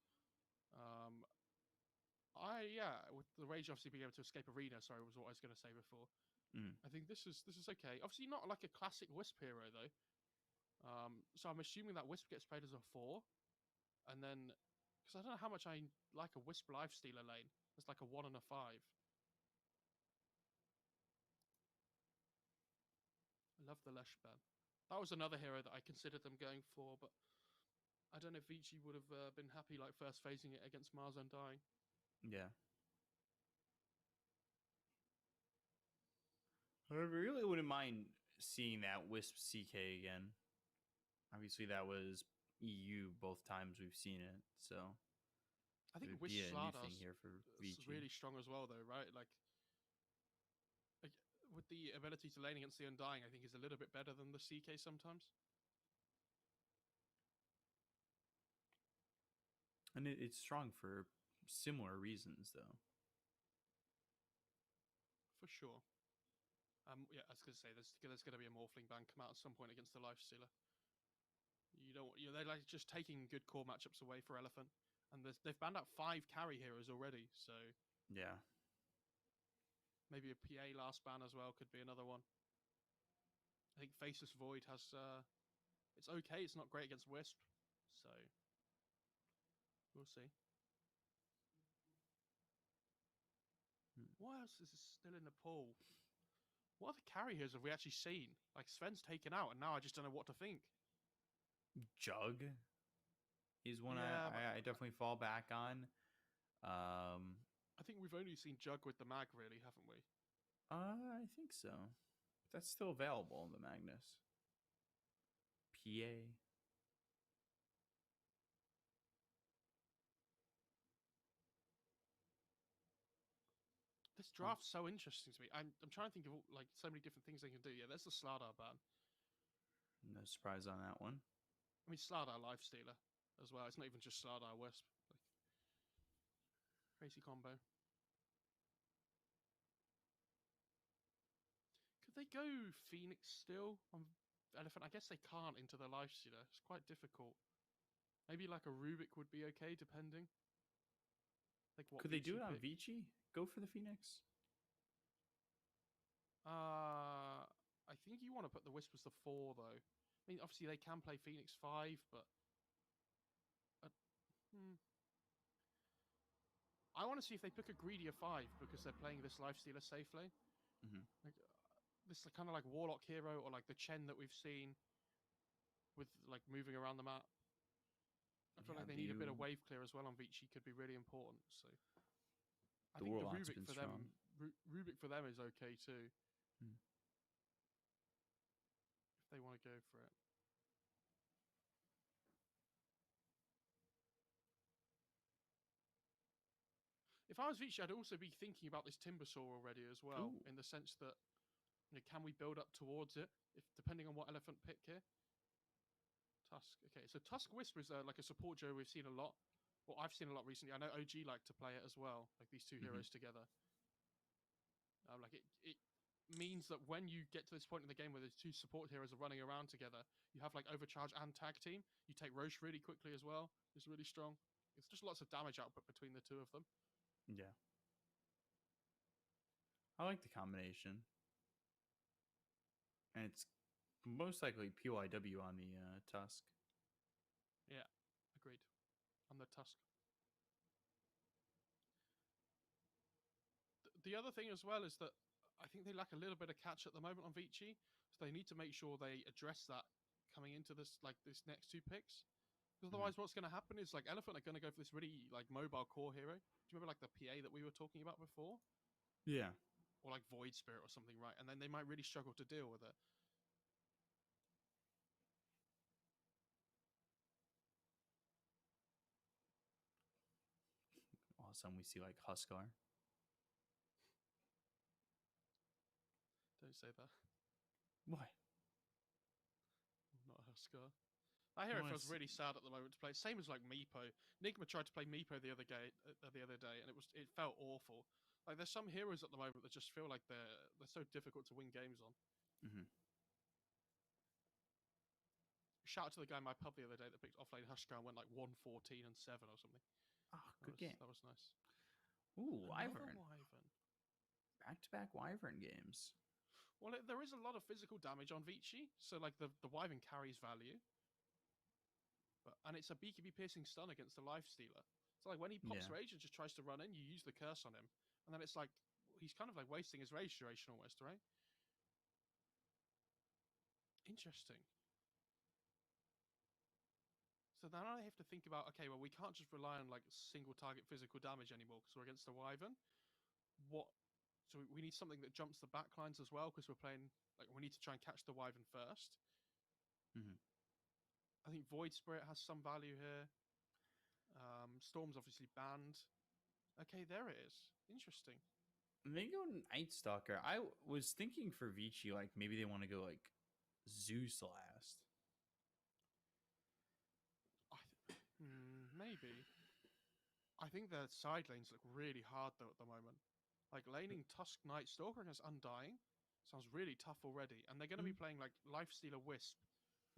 With the Rage obviously being able to escape Arena, sorry, was what I was going to say before. I think this is okay. Obviously not like a classic Wisp hero, though. So I'm assuming that Wisp gets played as a 4. And then, because I don't know how much I like a Wisp Lifestealer lane. It's like a 1 and a 5. I love the Lesh ban. That was another hero that I considered them going for, but I don't know if Vici would have been happy like first phasing it against Mars Undying. Yeah. I really wouldn't mind seeing that Wisp CK again. Obviously, that was EU both times we've seen it, so I think it would be a new Slardar's thing here for VICI. really strong as well, though, right? Like with the ability to lane against the Undying, I think is a little bit better than the CK sometimes. And it's strong for similar reasons, though. For sure. Yeah, I was going to say, there's going to be a Morphling ban come out at some point against the Lifestealer. You don't you know, they're like just taking good core matchups away for Elephant, and they've banned out 5 carry heroes already. So Yeah. maybe a PA last ban as well could be another one. I think Faceless Void has. It's okay. It's not great against Wisp, so we'll see. What else is still in the pool? What other carry heroes have we actually seen? Like Sven's taken out, and now I just don't know what to think. Jug is one Yeah, but I definitely fall back on. I think we've only seen Jug with the mag, really, haven't we? I think so. That's still available, the Magnus. PA. This draft's so interesting to me. I'm trying to think of like so many different things they can do. Yeah, there's the Slardar ban. No surprise on that one. I mean, Slardar Lifestealer as well. It's not even just Slardar Wisp. Like, crazy combo. Could they go Phoenix still on Elephant? I guess they can't into the Lifestealer. It's quite difficult. Maybe like a Rubik would be okay, depending. Like what Could they do it on pick. VICI? Go for the Phoenix? I think you want to put the Wisp as the 4, though. I mean, obviously they can play Phoenix 5, but I want to see if they pick a greedier 5 because they're playing this Lifestealer safe lane. Like, this is kind of like Warlock hero or like the Chen that we've seen with like moving around the map. I feel like they need a bit of wave clear as well on Vici. Could be really important. So I think the Warlock's Rubik been for strong. them, Rubik for them is okay too. If they want to go for it. If I was Vici, I'd also be thinking about this Timbersaw already as well, Ooh. in the sense that, you know, can we build up towards it? If depending on what Elephant pick here. Tusk. Okay, so Tusk Wisp is like a support duo we've seen a lot. Well, I've seen a lot recently. I know OG like to play it as well, like these two heroes together. Like it means that when you get to this point in the game where these two support heroes are running around together, you have like overcharge and tag team. You take Roche really quickly as well. It's really strong. It's just lots of damage output between the two of them. Yeah. I like the combination. And it's most likely PYW on the Tusk. Yeah, agreed. On the Tusk. The other thing as well is that I think they lack a little bit of catch at the moment on Vici, so they need to make sure they address that coming into this this next 2 picks. Because otherwise, what's going to happen is like Elephant are going to go for this really like mobile core hero. Do you remember like the PA that we were talking about before? Yeah. Or like Void Spirit or something, right? And then they might really struggle to deal with it. All of a sudden we see like Huskar. Don't say that. What? Not Huskar. That hero feels really sad at the moment to play. Same as like Meepo. Nigma tried to play Meepo the other day, and it felt awful. Like there's some heroes at the moment that just feel like they're so difficult to win games on. Shout out to the guy in my pub the other day that picked offlane Huskar and went like 114 and 7 or something. Oh, good game. That was nice. Ooh, Another Wyvern. Wyvern. Back-to-back Wyvern games. Well, there is a lot of physical damage on Vici, so like the Wyvern carries value. And it's a BKB piercing stun against the Lifestealer. So like when he pops rage and just tries to run in, you use the curse on him. And then it's like he's kind of like wasting his rage duration almost, right? Interesting. So now I have to think about, okay, well, we can't just rely on like single target physical damage anymore because we're against the Wyvern. So we need something that jumps the backlines as well because we're playing, like, we need to try and catch the Wyvern first. I think Void Spirit has some value here. Storm's obviously banned. Okay, there it is. Interesting. They go Night Stalker. I was thinking for Vici, like maybe they want to go like Zeus last. Maybe. I think their side lanes look really hard though at the moment. Like laning Tusk Night Stalker against Undying sounds really tough already. And they're going to be playing like Lifestealer Wisp,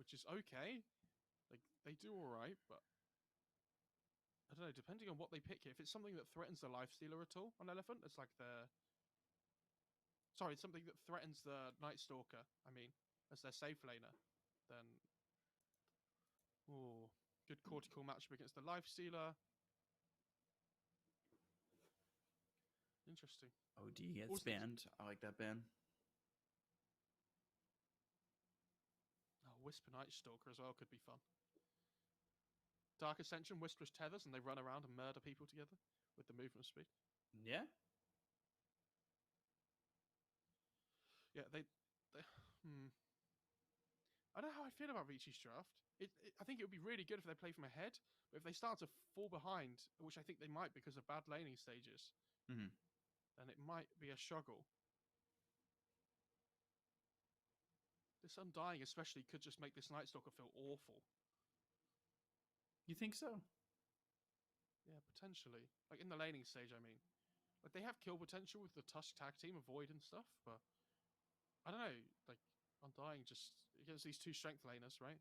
which is okay. Like they do all right, but I don't know. Depending on what they pick here, if it's something that threatens the life stealer at all on elephant, it's like it's something that threatens the night stalker. I mean, as their safe laner, then good cortical matchup against the life stealer. Interesting. OD gets Also- banned. I like that ban. Oh, Whisper Night Stalker as well could be fun. Dark Ascension, Whisper's tethers, and they run around and murder people together with the movement speed. Yeah. Yeah, I don't know how I feel about Vici's draft. I think it would be really good if they play from ahead, but if they start to fall behind, which I think they might because of bad laning stages, Mhm. then it might be a struggle. This Undying especially could just make this Night Stalker feel awful. You think so? Yeah, potentially. Like in the laning stage, I mean. Like they have kill potential with the Tusk tag team, Avoid and stuff, but I don't know. Like Undying just against these two strength laners, right?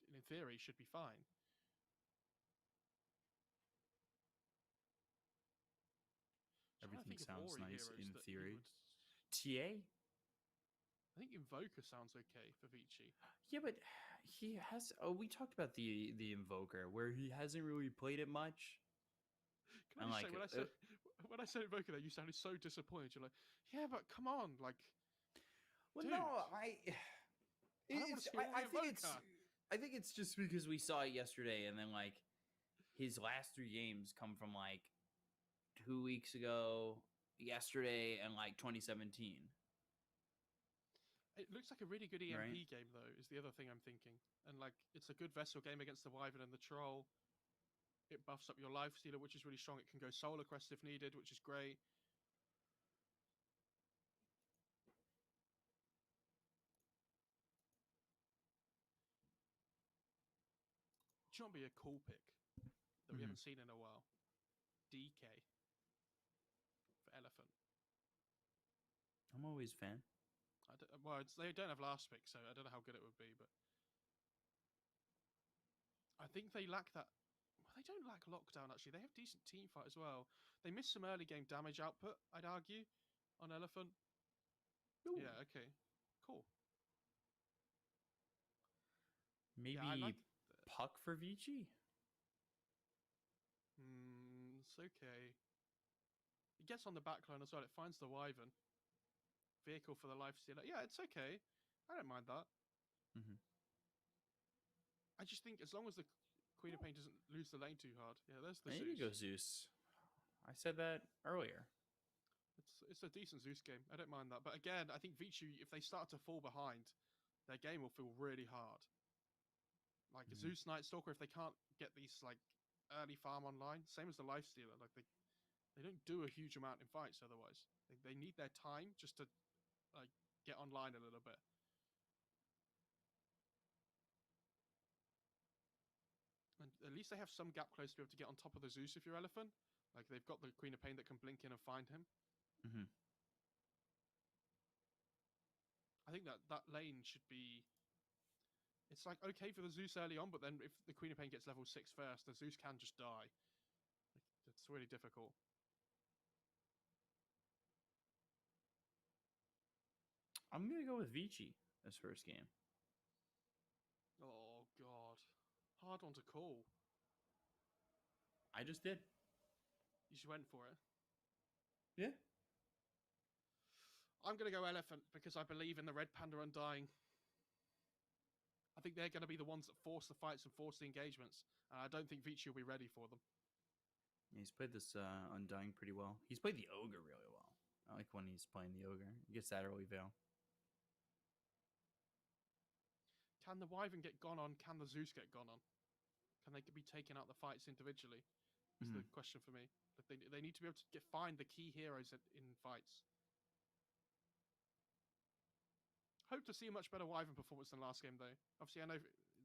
In theory, should be fine. Everything sounds nice in that theory. would... TA? I think Invoker sounds okay for Vici. Yeah, but he has. Oh, we talked about the Invoker where he hasn't really played it much. Can I just say when I said Invoker, there you sounded so disappointed. You're like, yeah, but come on, like. Well, dude, no, don't wanna see all the Invoker. I think it's just because we saw it yesterday, and then like his last 3 games come from like 2 weeks ago, yesterday, and like 2017. It looks like a really good EMP Right. game, though, is the other thing I'm thinking. And like, it's a good Vessel game against the Wyvern and the Troll. It buffs up your life stealer, which is really strong. It can go Solar Crest if needed, which is great. Do you want to be a cool pick that we haven't seen in a while? DK for Elephant. I'm always a fan. They don't have last pick, so I don't know how good it would be, but I think they lack that. Well, they don't lack lockdown, actually. They have decent team fight as well. They missed some early game damage output, I'd argue, on Elephant. Ooh. Yeah, okay. Cool. Maybe I like Puck for Vici? it's okay. It gets on the backline as well. It finds the Wyvern. Vehicle for the life stealer. Yeah, it's okay. I don't mind that. Mhm. I just think as long as the Queen of Pain doesn't lose the lane too hard. Yeah, there's the There you Zeus. go, Zeus. I said that earlier. It's a decent Zeus game. I don't mind that. But again, I think Vici, if they start to fall behind, their game will feel really hard. Like Zeus Night Stalker, if they can't get these like early farm online, same as the life stealer. Like they don't do a huge amount in fights otherwise. They need their time just to like get online a little bit. And at least they have some gap close to be able to get on top of the Zeus if you're Elephant. Like they've got the Queen of Pain that can blink in and find him. Mhm. I think that lane should be. It's like okay for the Zeus early on, but then if the Queen of Pain gets level 6 first, the Zeus can just die. Like, it's really difficult. I'm gonna go with Vici as first game. Oh god, hard one to call. I just did. You just went for it. Yeah. I'm gonna go Elephant because I believe in the Red Panda Undying. I think they're gonna be the ones that force the fights and force the engagements, and I don't think Vici will be ready for them. He's played this Undying pretty well. He's played the Ogre really well. I like when he's playing the Ogre. He gets that early veil. Can the Wyvern get gone on? Can the Zeus get gone on? Can they be taking out the fights individually? Is the question for me. But they need to be able to find the key heroes in fights. Hope to see a much better Wyvern performance than last game, though. Obviously, I know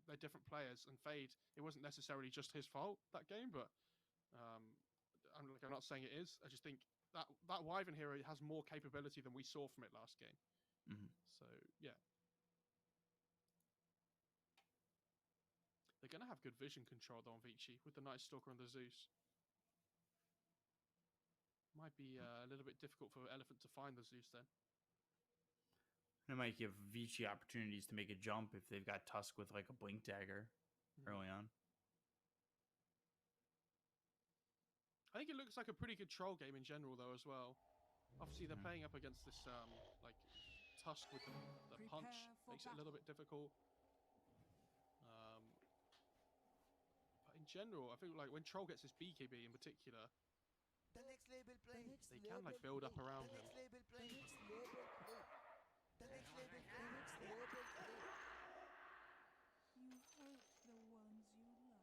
they're different players, and Fade, it wasn't necessarily just his fault, that game, but I'm not saying it is. I just think that Wyvern hero has more capability than we saw from it last game. So, yeah. They're going to have good vision control though on VICI with the Night Stalker and the Zeus. Might be a little bit difficult for Elephant to find the Zeus then. It might give Vici opportunities to make a jump if they've got Tusk with like a blink dagger early on. I think it looks like a pretty good troll game in general though as well. Obviously they're playing up against this like Tusk with the punch, makes it a little bit difficult. But in general, I think like when Troll gets his BKB in particular, The next label play. they can like build up around him. Label play. The next label play. The next label play. The next label play. You hurt the ones you love.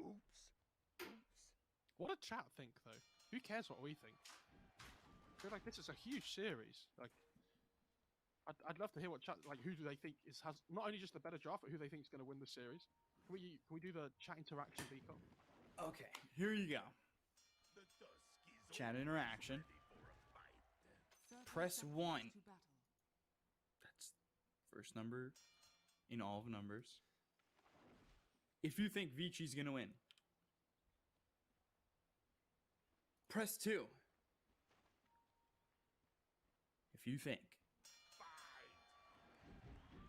Oops. What do chat think though? Who cares what we think? I feel like this is a huge series. Like, I'd love to hear what chat like. Who do they think has not only just a better draft, but who they think is going to win the series? Can we do the chat interaction, Beacon? Okay, here you go. Chat interaction. 30 Press seconds 1. to battle. That's first number in all of numbers. If you think Vici's gonna win, press 2. If you think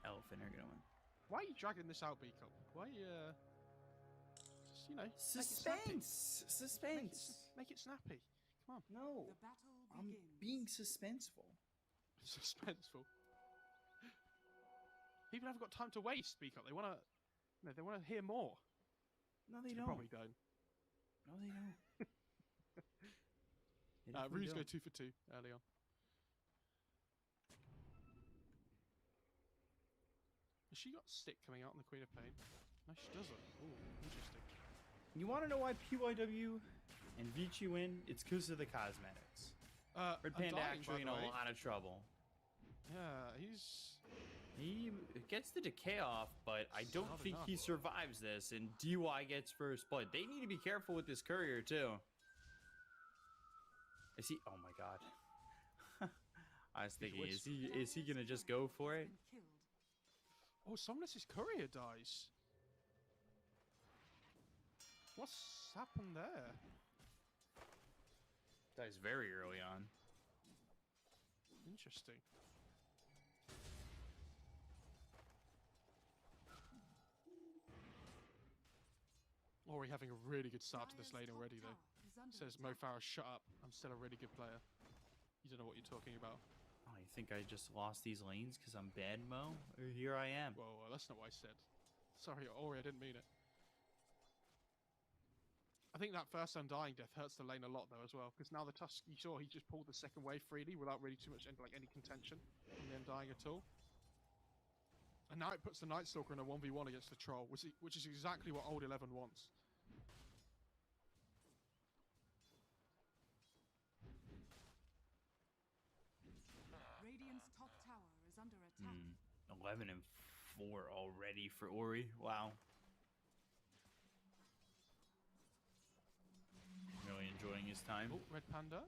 Elephant are gonna win, Why are you dragging this out, Beacon? Why just, you know, make it snappy. suspense. Make it snappy. Come on. No, The battle I'm begins. being suspenseful. Suspenseful. People haven't got time to waste. Speak up. They want to. No, they want to hear more. No, they They don't. probably don't. No, they don't. They definitely Ruse go don't. 2 for 2 early on. Has she got stick coming out in the Queen of Pain? No, she doesn't. Ooh, interesting. You want to know why PYW and Vici win? It's because of the cosmetics. Red Panda Undying, actually in by a the way. lot of trouble. Yeah, He gets the decay off, but I don't Not think enough. he survives this, and DY gets first blood. They need to be careful with this courier, too. Is he? Oh my god. I was thinking, is he gonna just go for it? Been killed. Oh, Somnus's courier dies. What's happened there? Dies very early on. Interesting. Ori having a really good start to this lane Dire's already, top though. tower is under Says attack. Mo Farah, shut up. I'm still a really good player. You don't know what you're talking about. Oh, you think I just lost these lanes because I'm bad, Mo? Or here I am. Whoa, that's not what I said. Sorry, Ori, I didn't mean it. I think that first Undying death hurts the lane a lot, though, as well. Because now the Tusk, you saw he just pulled the second wave freely without really too much like any contention from the Undying at all. And now it puts the Night Stalker in a 1v1 against the Troll, which is exactly what Old 11 wants. Radiant's top tower is under attack. 11 and 4 already for Ori. Wow. Really enjoying his time. Oh, Red Panda.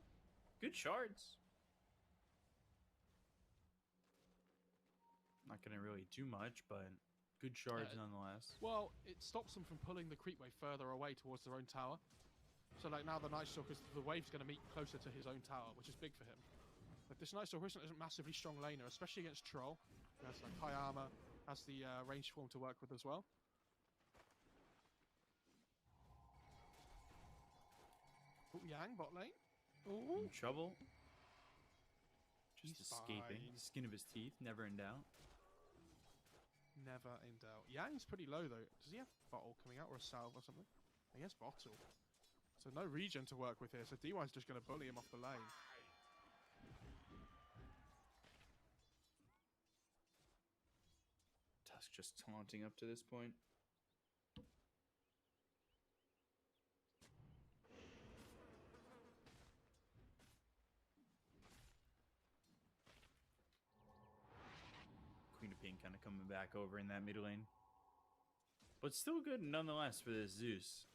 Good shards. Not gonna really do much, but good shards nonetheless. Well, it stops them from pulling the creep wave further away towards their own tower. So, like, now the Night Stalker's, the wave's going to meet closer to his own tower, which is big for him. Like, this Night Stalker isn't a massively strong laner, especially against Troll. He has, like, high armor, has the range form to work with as well. Oh, Yang, bot lane. Oh, In trouble. Just He's escaping. fine. Skin of his teeth, never in doubt. never in doubt. Yang's pretty low, though. Does he have bottle coming out or a salve or something? He has bottle. So no regen to work with here, so DY's just going to bully him off the lane. Tusk just taunting up to this point. Queen of Pink kind of coming back over in that mid lane. But still good nonetheless for this Zeus.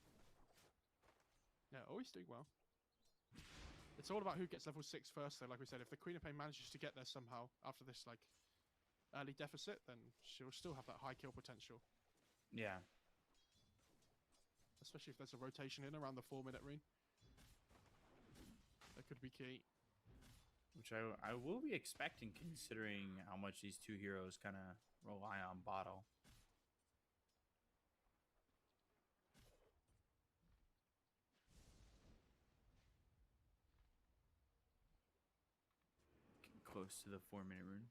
Yeah, always doing well. It's all about who gets level 6 first, though. Like we said, if the Queen of Pain manages to get there somehow after this like early deficit, then she'll still have that high kill potential. Yeah. Especially if there's a rotation in around the 4-minute ring. That could be key. Which I will be expecting, considering how much these two heroes kind of rely on bottle. Getting close to the 4-minute rune.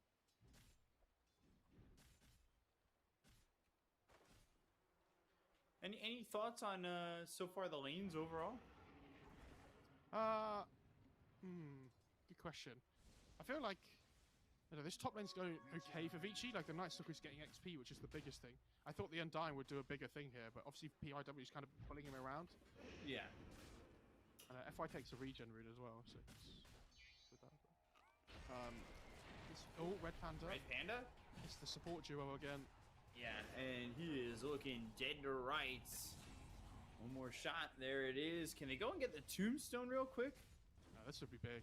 Any thoughts on so far the lanes overall? Good question. I feel like this top lane's going okay for VICI. Like the Night Stalker's getting XP, which is the biggest thing. I thought the Undying would do a bigger thing here, but obviously PIW is kind of pulling him around. Yeah. And FY takes a regen rune as well, so it's Red Panda. Red Panda? It's the support duo again. Yeah, and he is looking dead to rights. One more shot. There it is. Can they go and get the tombstone real quick? No, this would be big.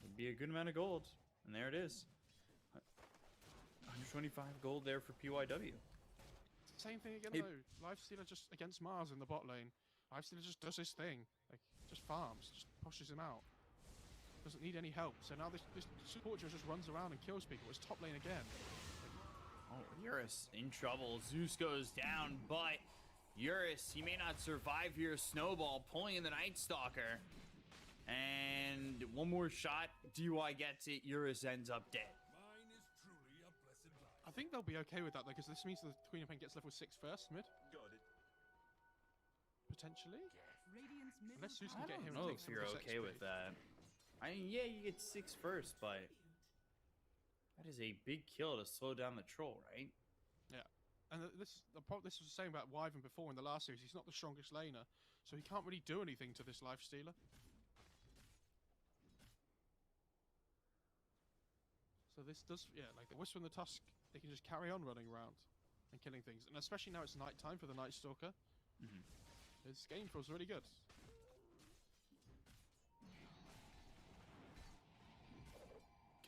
Would be a good amount of gold. And there it is. 125 gold there for PYW. Same thing again, though. Lifestealer just against Mars in the bot lane. Lifestealer just does his thing. Like, just farms. Just pushes him out. Doesn't need any help. So now this support duo just runs around and kills people. It's top lane again. Oh, Eurus in trouble. Zeus goes down, but Eurus, he may not survive here. Snowball pulling in the Night Stalker. And one more shot. DY gets it. Eurus ends up dead. Mine is truly a blessed life. I think they'll be okay with that, though, because this means the Queen of Pain gets level 6 first, mid. Got it. Potentially? Radiant's middle Unless Zeus I can get don't him know and if take some you're of this okay XP. with that. I mean, yeah, you get 6 first, but that is a big kill to slow down the troll, right? Yeah. And this was the same about Wyvern before in the last series. He's not the strongest laner, so he can't really do anything to this Lifestealer. So this does, yeah, like the Whisper and the Tusk, they can just carry on running around and killing things. And especially now it's night time for the Night Stalker. This game feels really good.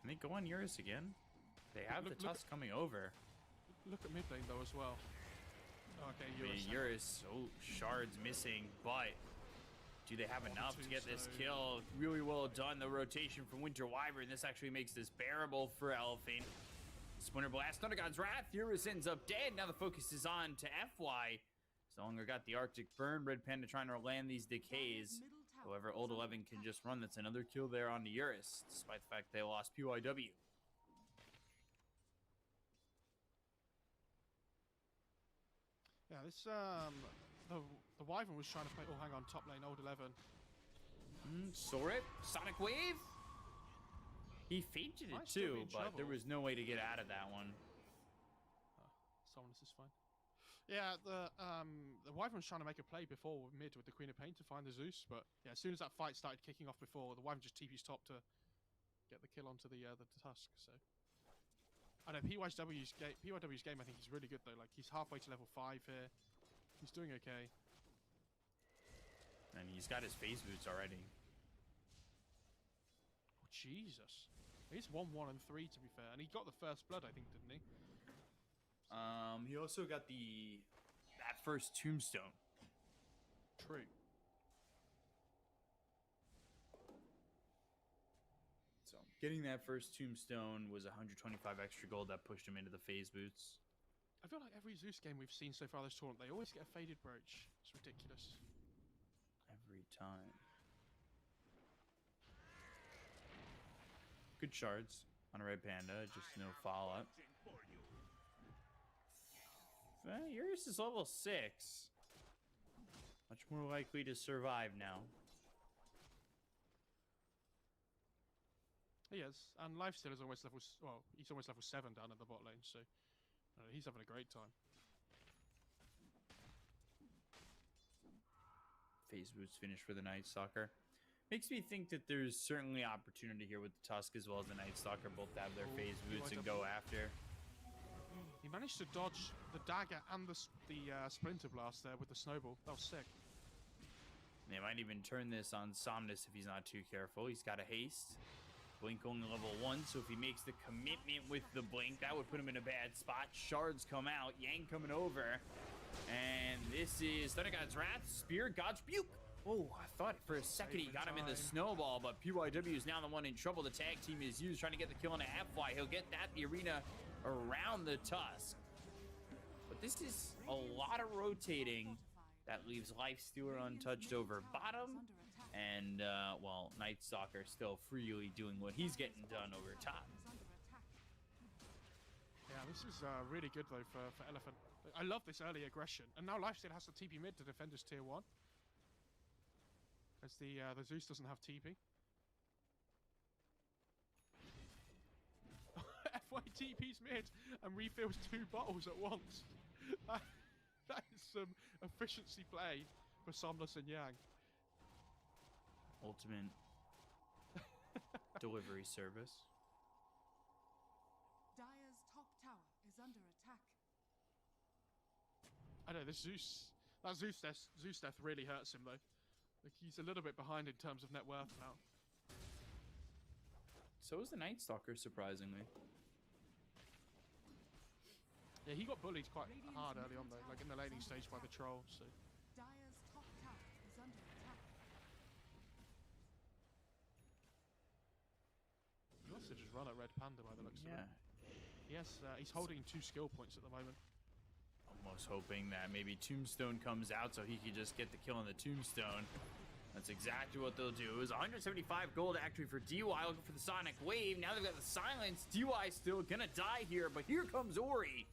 Can they go on Eurus again? They have the Tusk coming over. Look at mid lane though as well. Okay, I mean, Eurus, shards missing, but do they have enough to get this kill? Really well done. The rotation from Winter Wyvern. This actually makes this bearable for Elephant. Splinter Blast, Thunder God's Wrath. Eurus ends up dead. Now the focus is on to FY. No longer got the Arctic Burn. Red Panda trying to land these decays. However, Old 11 can just run. That's another kill there on the Eurus, despite the fact they lost PYW. Yeah, this the Wyvern was trying to play. Oh, hang on, top lane, Old 11. Saw it. Sonic Wave. He feinted it Might still be too, in but there trouble. was no way to get out of that one. Someone is fine. Yeah, the Wyvern was trying to make a play before mid with the Queen of Pain to find the Zeus, but yeah, as soon as that fight started kicking off before, the Wyvern just TP's top to get the kill onto the Tusk. So I know PYW's game I think is really good though. Like he's halfway to level 5 here. He's doing okay. And he's got his phase boots already. Oh, Jesus. He's 1, 1, and 3 to be fair, and he got the first blood I think, didn't he? He also got that first tombstone. True. So getting that first tombstone was 125 extra gold that pushed him into the phase boots. I feel like every Zeus game we've seen so far this tournament, they always get a faded brooch. It's ridiculous. Every time. Good shards on a Red Panda, just no follow-up. Eurus is level 6. Much more likely to survive now. He is, and Lifesteal is almost level. Well, he's almost level 7 down at the bot lane, so he's having a great time. Phase boots finish for the Night Stalker. Makes me think that there's certainly opportunity here with the Tusk as well as the Night Stalker both have their phase boots and go after. He managed to dodge the dagger and the Splinter Blast there with the snowball. That was sick. They might even turn this on Somnus if he's not too careful. He's got a haste. Blink only level 1, so if he makes the commitment with the blink, that would put him in a bad spot. Shards come out. Yang coming over. And this is Thunder God's Wrath. Spear, God's Rebuke. Oh, I thought for a second he got him in the snowball, but PYW is now the one in trouble. The tag team is used, trying to get the kill on a half fly. He'll get that, the arena around the tusk. But this is a lot of rotating. That leaves Lifestealer untouched over bottom. And, well, Night Stalker still freely doing what he's getting done over top. Yeah, this is really good, though, for Elephant. I love this early aggression. And now Lifesteal has to TP mid to defend his tier 1. As the Zeus doesn't have TP. FY TP's mid and refills 2 bottles at once. That is some efficiency play for Somnus and Yang. Ultimate delivery service. Dire's top tower is under attack. I know, this Zeus... That Zeus death really hurts him, though. Like, he's a little bit behind in terms of net worth now. So is the Night Stalker, surprisingly. Yeah, he got bullied quite hard early on, though, like in the laning stage by the troll, so... Dire's top tower is under attack. He wants to just run at Red Panda by the looks of it. Yeah. Yes, he's holding 2 skill points at the moment. Almost hoping that maybe Tombstone comes out so he could just get the kill on the Tombstone. That's exactly what they'll do. It was 175 gold actually for DY, looking for the Sonic Wave. Now they've got the Silence. DY still gonna die here, but here comes Ori.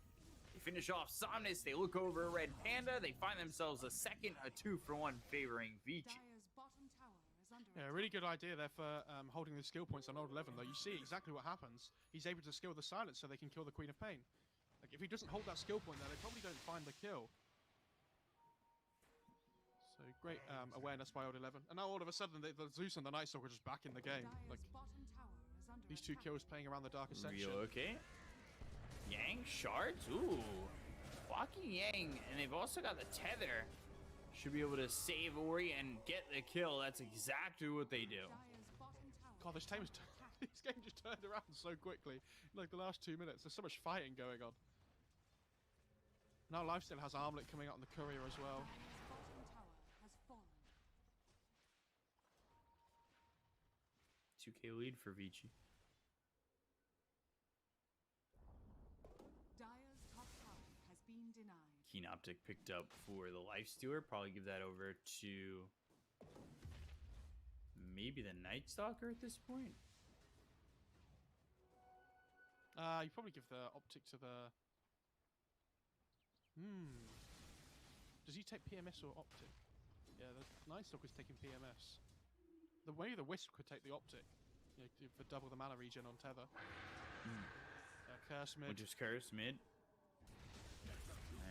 They finish off Somnus. They look over Red Panda. They find themselves a second, a 2-for-1 favoring VICI. Dire's bottom tower is under Yeah, attack. really good idea there for holding the skill points on old 11, though. You see exactly what happens. He's able to skill the Silence so they can kill the Queen of Pain. Like, if he doesn't hold that skill point there, they probably don't find the kill. So, great awareness by old 11. And now all of a sudden, the Zeus and the Night Stalker are just back in the game. Like, Dire's bottom tower is under these 2 attack. kills playing around the darkest section. Real okay. Yang Shards. Ooh. Blocking Yang. And they've also got the Tether. Should be able to save Ori and get the kill. That's exactly what they do. Dire's bottom tower God, this game just turned around so quickly. In like the last 2 minutes, there's so much fighting going on. Now Lifesteal has Armlet coming out on the courier as well. Dire's bottom tower has fallen. 2k lead for VICI. Dire's top tower has been denied. Keen Optic picked up for the Lifestealer. Probably give that over to maybe the Night Stalker at this point. You probably give the Optic to the... Does he take PMS or Optic? Yeah, the Night Stalker's taking PMS. The way the Wisp could take the Optic, you know, for double the mana regen on Tether. Curse mid. Which is Curse mid.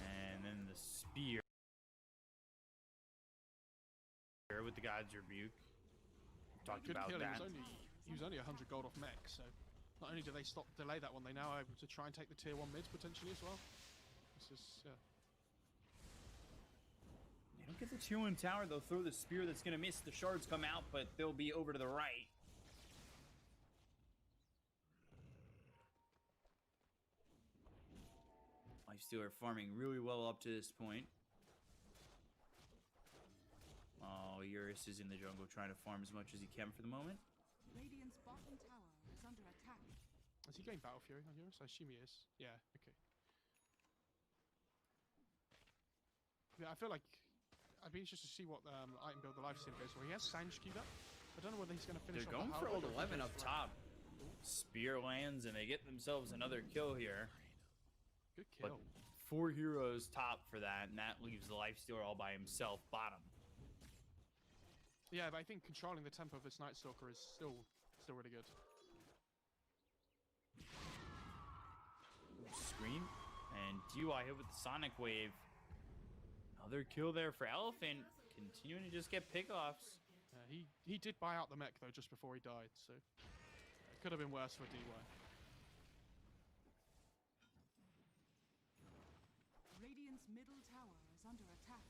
And then the Spear with the God's Rebuke. Talked Good about kill. that. He was only 100 gold off mech, so not only do they delay that one, they now are able to try and take the tier 1 mids potentially as well. This is, yeah. They don't get the tier 1 tower, they'll throw the spear that's gonna miss. The shards come out, but they'll be over to the right. Lifestealer farming really well up to this point. Oh, Eurus is in the jungle trying to farm as much as he can for the moment. Radiant's bottom tower is under attack. Is he going Battle Fury on Eurus? I assume he is. Yeah, okay. Yeah, I feel like I'd be interested to see what item build the Lifestealer goes for. He has Sange queued up. I don't know whether he's going to finish They're off going the for Halberd old or if he 11 goes up for top. Spear lands and they get themselves another kill here. Good But kill. 4 heroes top for that, and that leaves the Lifestealer all by himself bottom. Yeah, but I think controlling the tempo of this Night Stalker is still really good. Scream and DY hit with the Sonic Wave. Another kill there for Elephant, continuing to just get pickoffs. He did buy out the mech though just before he died, so it could have been worse for DY. Radiant's middle tower is under attack.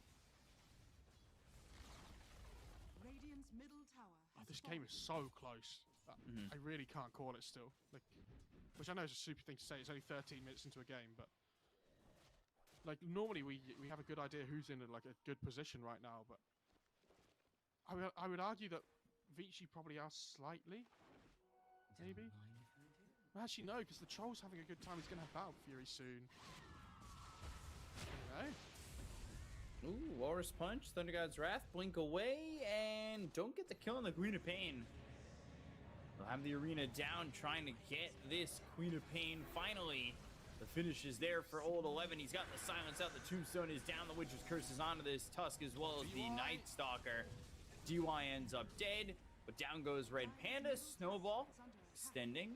middle tower has This game fallen. is so close. I really can't call it still. Like, which I know is a stupid thing to say. It's only 13 minutes into a game, but like normally we have a good idea who's in like a good position right now. But I would argue that VICI probably are slightly, maybe. Well, actually no, because the troll's having a good time. He's gonna have Battle Fury soon. I don't know. Ooh, Walrus Punch, Thunder God's Wrath, blink away, and don't get the kill on the Queen of Pain. They'll have the arena down, trying to get this Queen of Pain. Finally, the finish is there for Old 11. He's got the silence out, the Tombstone is down, the Witcher's Curse is onto this Tusk, as well as the Night Stalker. DY ends up dead, but down goes Red Panda. Snowball extending.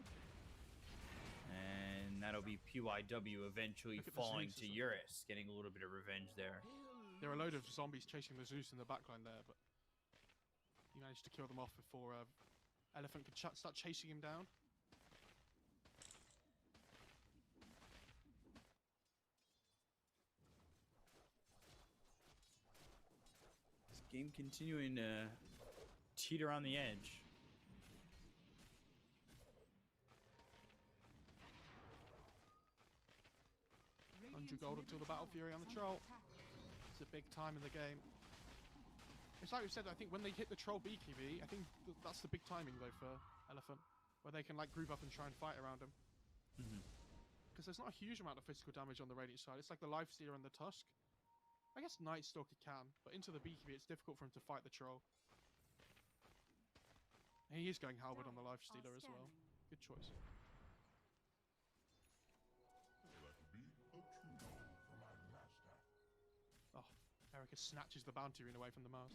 And that'll be PYW eventually Look at the falling Zeus to as Eurus, getting a little bit of revenge there. There are a load of zombies chasing the Zeus in the backline there, but he managed to kill them off before Elephant could start chasing him down. This game continuing to teeter on the edge. Radiant's 100 gold until the middle Battle tower Fury on the is under troll. attack. It's a big time in the game. It's like we said, I think when they hit the troll BKB, I think that's the big timing though for Elephant, where they can like group up and try and fight around him. Because there's not a huge amount of physical damage on the Radiant side. It's like the Lifestealer and the Tusk. I guess Night Stalker can, but into the BKB it's difficult for him to fight the troll. And he is going Halberd on the Lifestealer as well. Good choice. Oh, Erica snatches the bounty rune away from the Mars.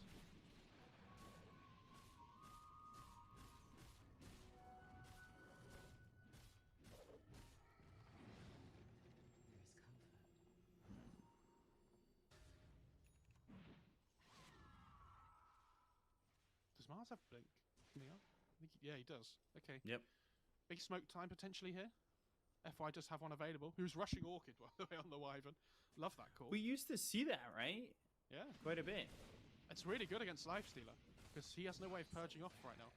Does Mars have blink coming up? I think yeah, he does. Okay. Yep. Big smoke time potentially here. FY does have one available. Who's rushing Orchid by the way on the Wyvern? Love that call. We used to see that, right? Yeah. Quite a bit. It's really good against Lifestealer because he has no way of purging off right now.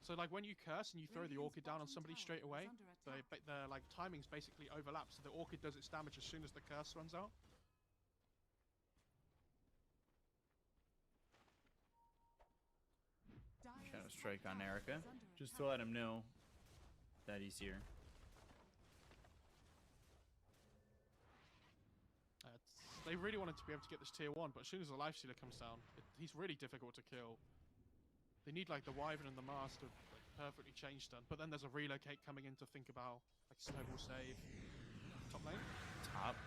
So like when you curse and you throw the Orchid down on somebody straight away, their like timings basically overlap. So the Orchid does its damage as soon as the curse runs out. Shadow Strike on Erica, just to let him know that he's here. They really wanted to be able to get this tier 1, but as soon as the Lifestealer comes down, he's really difficult to kill. They need like the Wyvern and the Mars to like, perfectly change stun, but then there's a relocate coming in to think about like Snowball save. Top lane. Top.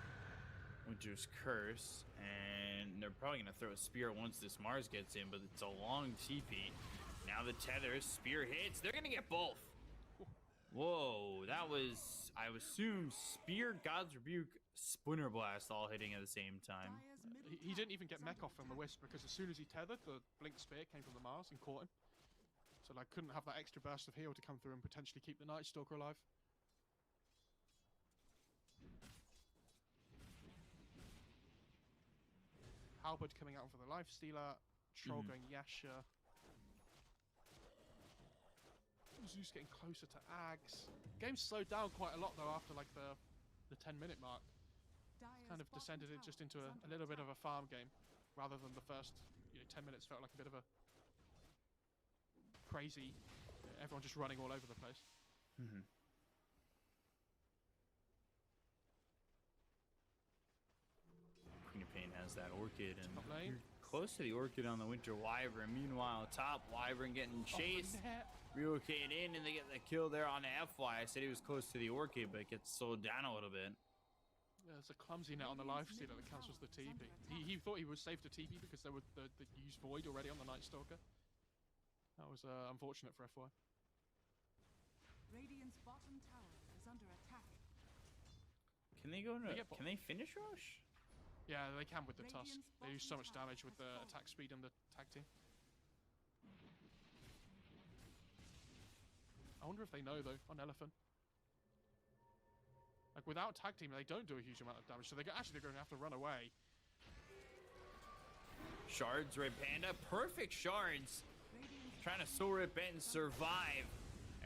Winter's Curse, and they're probably going to throw a spear once this Mars gets in, but it's a long TP. Now the tether, spear hits, they're going to get both. Whoa, that was, I assume, Spear, God's Rebuke, Splinter Blast all hitting at the same time. He didn't even get mech off from the Wisp because as soon as he tethered, the Blink Spear came from the Mars and caught him. So like couldn't have that extra burst of heal to come through and potentially keep the Night Stalker alive. Halberd coming out for the Lifestealer, Troll going Yasha. Zeus getting closer to Ags. Game's slowed down quite a lot though after like the 10-minute mark. It's kind of descended it just into a little bit of a farm game, rather than the first 10 minutes felt like a bit of a crazy, everyone just running all over the place. Queen of Pain has that Orchid, and Top lane. you're close to the Orchid on the Winter Wyvern. Meanwhile, top Wyvern getting chased. Relocate in, and they get the kill there on the FY. I said he was close to the Orchid, but it gets slowed down a little bit. Yeah, it's a clumsy net on the Lifestealer that cancels the TP. He thought he was safe to TP because there were the used Void already on the Night Stalker. That was unfortunate for FY. Radiant's bottom tower is under attack. Can they go They to? get Can they finish Rush? Yeah, they can with the Tusk. Radiant's They do so bottom much tower damage with has the fallen. attack speed and the tag team. I wonder if they know though on Elephant. Like without tag team, they don't do a huge amount of damage, so they're going to have to run away. Shards, Red Panda, perfect shards. Trying to soul rip and survive.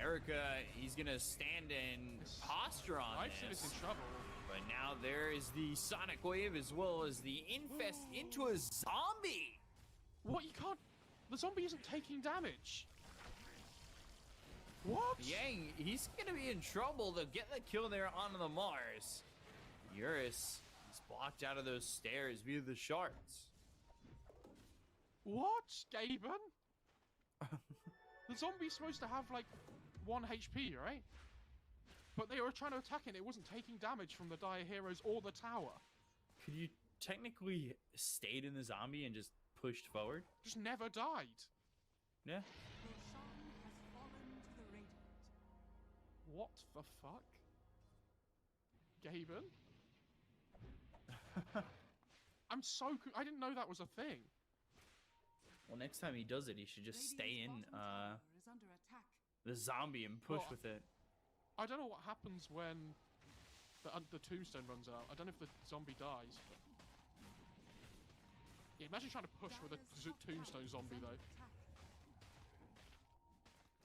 Erica, he's gonna stand and posture on I've seen this. this in trouble. But now there is the Sonic Wave as well as the Infest into a zombie. What? You can't. The zombie isn't taking damage. What? Yang, he's gonna be in trouble to get the kill there onto the Mars. Eurus is blocked out of those stairs via the shards. What, Gaben? The zombie's supposed to have like 1 HP, right? But they were trying to attack it. It wasn't taking damage from the Dire Heroes or the tower. Could you technically stayed in the zombie and just pushed forward? Just never died. Yeah. Roshan has fallen to the Radiant. What the fuck? Gaben? I'm so. I didn't know that was a thing. Well, next time he does it, he should just stay in Radiant's bottom tower is under attack. the zombie and push Well, with it. I don't know what happens when the tombstone runs out. I don't know if the zombie dies. But... Yeah, imagine trying to push with a Dire's top tombstone tower is zombie, under though. attack.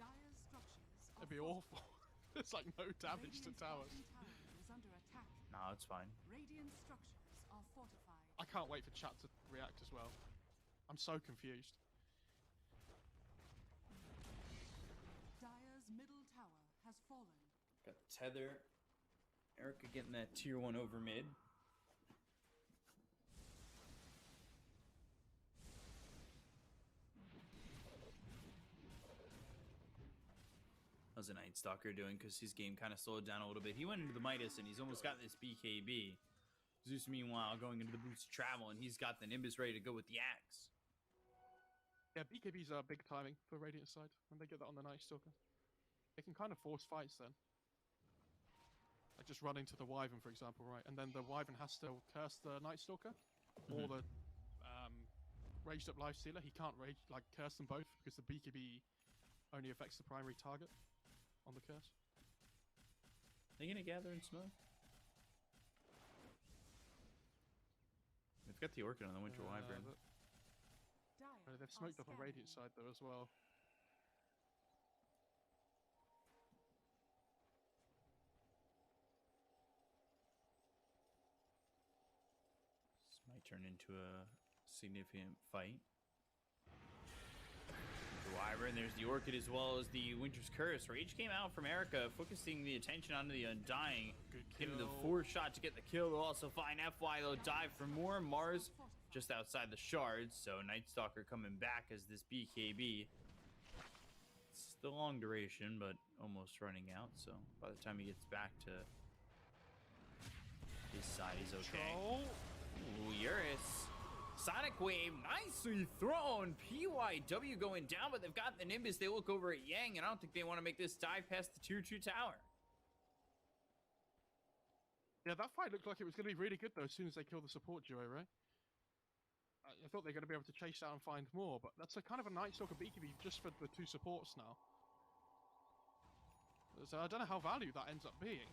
Dire's structures are It'd be fortified. awful. There's like no damage to Radiant's towers. bottom tower is under attack. No, it's fine. Radiant structures are fortified. I can't wait for chat to react as well. I'm so confused. Dire's middle tower has fallen. Got Tether. Erica getting that tier 1 over mid. How's the Night Stalker doing? Because his game kind of slowed down a little bit. He went into the Midas and he's almost got this BKB. Zeus, meanwhile, going into the Boots of Travel, and he's got the Nimbus ready to go with the axe. Yeah, BKBs are big timing for Radiant side when they get that on the Night Stalker. They can kind of force fights then. Like just run into the Wyvern, for example, right? And then the Wyvern has to curse the Night Stalker or the Raged Up Life Stealer. He can't curse them both because the BKB only affects the primary target on the curse. They gonna gather and smoke? They've got the Orchid on the Winter Wyvern. Dire They've are smoked up on Radiant scanning. side though as well. This might turn into a significant fight. The Wyvern, there's the Orchid as well as the Winter's Curse. Rage came out from Erica, focusing the attention onto the Undying. Good Giving the kill. force shot to get the kill. They'll also find FY. They'll dive for more. Mars just outside the shards. So Night Stalker coming back as this BKB. It's still long duration, but almost running out. So by the time he gets back to his side, he's okay. Troll. Ooh, Eurus. Sonic Wave, nicely thrown. PYW going down, but they've got the Nimbus. They look over at Yang, and I don't think they want to make this dive past the tier 2 tower. Yeah, that fight looked like it was going to be really good though as soon as they kill the support duo, right? I thought they were going to be able to chase out and find more, but that's a kind of a Night Stalker BKB just for the 2 supports now. So I don't know how valued that ends up being.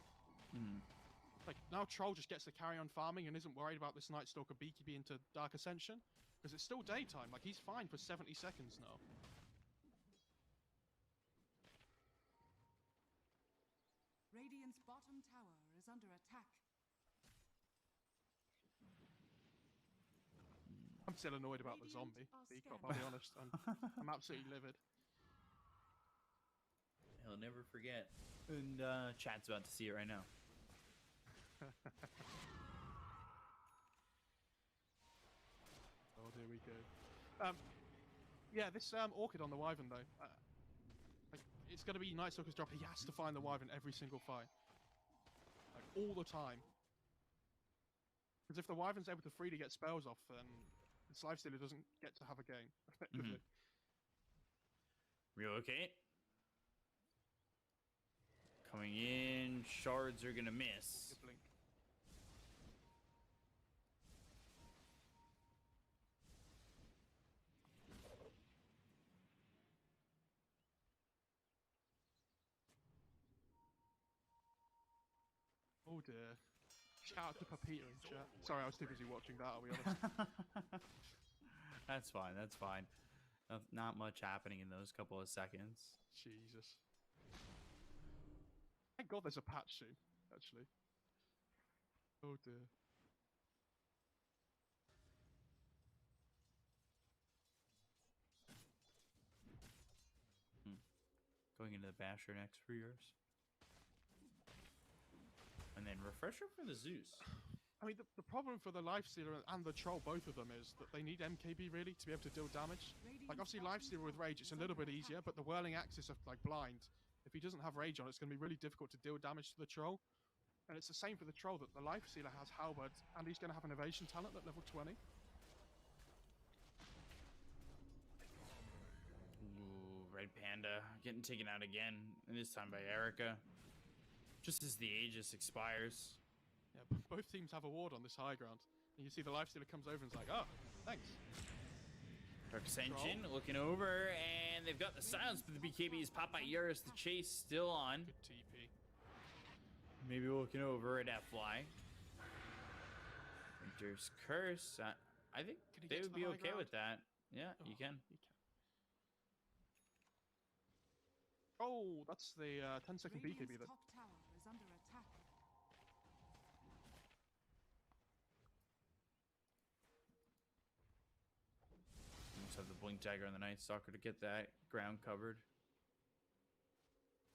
Like, now Troll just gets to carry on farming and isn't worried about this Night Stalker BKB into Dark Ascension. Because it's still daytime, like he's fine for 70 seconds now. Radiant's bottom tower is under attack. I'm still annoyed about the Radiant zombie. are Decop, scanning. I'll be honest. I'm absolutely livid. He'll never forget. And chat's about to see it right now. Oh, there we go. Yeah, this Orchid on the Wyvern though. Like, it's going to be Night Stalker's job. He has to find the Wyvern every single fight. Like, all the time. Because if the Wyvern's able to freely get spells off, then this Lifestealer doesn't get to have a game, effectively. Relocate. Coming in. Shards are gonna miss. Good blink. Oh dear. Shout out to Papita in chat. Sorry, I was too busy watching that, I'll be honest. That's fine. That's fine. Not much happening in those couple of seconds. Jesus. Thank God there's a patch soon, actually. Oh dear. Going into the Basher next for yours. And then refresher for the Zeus. I mean, the problem for the Lifestealer and the Troll, both of them, is that they need MKB really to be able to deal damage. Like, obviously, Lifestealer with Rage, it's a little bit easier, but the whirling axes are, like, blind. If he doesn't have Rage on, it's going to be really difficult to deal damage to the Troll. And it's the same for the Troll, that the Lifestealer has Halberd, and he's going to have an Evasion talent at level 20. Ooh, Red Panda getting taken out again, and this time by Erica. Just as the Aegis expires. Yeah, both teams have a ward on this high ground. And you see the Lifestealer comes over and is like, oh, thanks. Dark Ascension looking over, and they've got the silence, but the BKB is popped by Eurus. The chase still on. Good TP. Maybe looking over at Fly. Winter's Curse. I think Can he they get to would the be high okay ground? with that. Yeah, you Oh, can. he can. Oh, that's the 10-second BKB. Radiant's That top tower is under attack. Let's have the Blink Dagger on the Night Stalker to get that ground covered.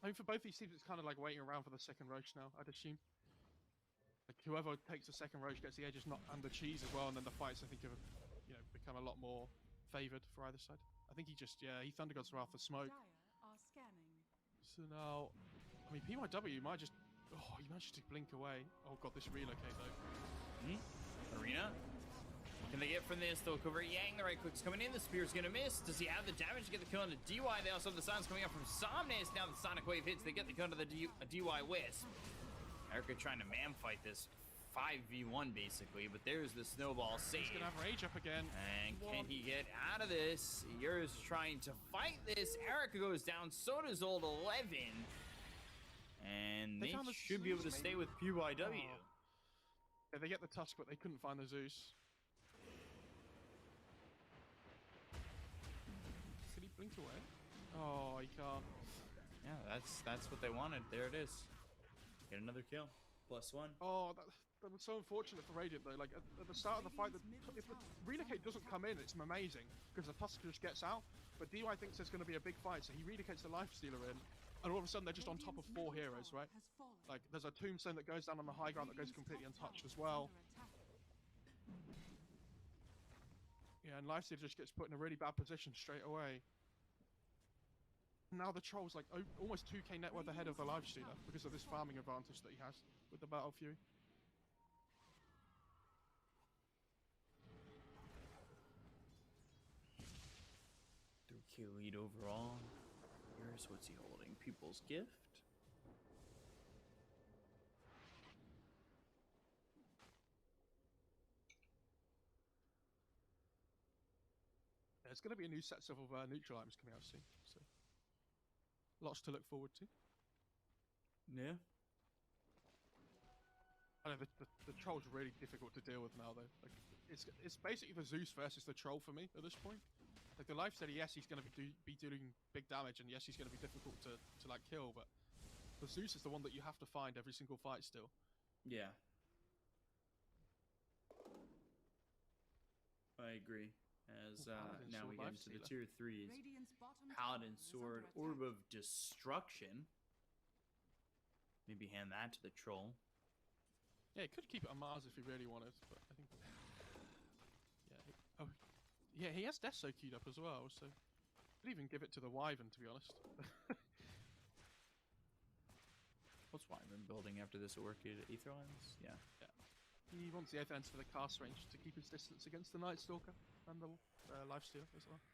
I mean, for both these teams, it's kind of like waiting around for the second Roach now, I'd assume. Like, whoever takes the second Roach gets the edges and the cheese as well, and then the fights, I think, have, become a lot more favoured for either side. I think he Thunder God's Wrath the smoke. Dire are scanning. So now, I mean, PYW might just, he managed to blink away. Oh god, this relocate though. Arena. What can they get from this? They'll cover Yang. The right click's coming in. The spear's gonna miss. Does he have the damage to get the kill on the DY? They also have the silence coming up from Somnus. Now the Sonic Wave hits. They get the kill to the DY Wisp. Erica trying to man fight this 5v1 basically, but there's the snowball save. He's gonna have Rage up again. And can he get out of this? Yours trying to fight this. Erica goes down. So does Old 11. And They they found the should be able to Zeus, stay maybe? with PYW. Oh. Yeah, they get the Tusk, but they couldn't find the Zeus. Did he blink away? Oh, he can't. Yeah, that's what they wanted. There it is. Get another kill. +1. Oh, that was so unfortunate for Radiant though. Like at the start of the fight, if the relocate doesn't come in, it's amazing because the Tusk just gets out. But DY thinks there's going to be a big fight, so he relocates the Lifestealer in, and all of a sudden they're just on top of 4 heroes, right? Has fallen. Like there's a Tombstone that goes down on the high ground that goes completely untouched as well. Under attack. Yeah, and Lifestealer just gets put in a really bad position straight away. Now the Troll's like almost 2k net worth ahead of the Lifestealer because of this farming advantage that he has with the Battle Fury. K lead overall. Here's what's he holding? People's Gift. There's going to be a new set of neutral items coming out soon, so lots to look forward to. Yeah. I know the Troll's really difficult to deal with now though. Like, it's basically the Zeus versus the Troll for me at this point. Like the Lifestealer, yes, he's going to be doing big damage, and yes, he's going to be difficult to like kill, but the Zeus is the one that you have to find every single fight still. Yeah. I agree. As Paladin now we Sword get into the Lifestealer. tier 3s. Radiant's bottom Paladin tower is Sword, under Orb attack. of Destruction. Maybe hand that to the Troll. Yeah, he could keep it on Mars if he really wanted, but I think. Yeah, he has Death So queued up as well, so could even give it to the Wyvern to be honest. What's Wyvern building after this Orchid? Aetherlands? Yeah. He wants the Aetherlands for the cast range to keep his distance against the Night Stalker and the Lifestealer as well.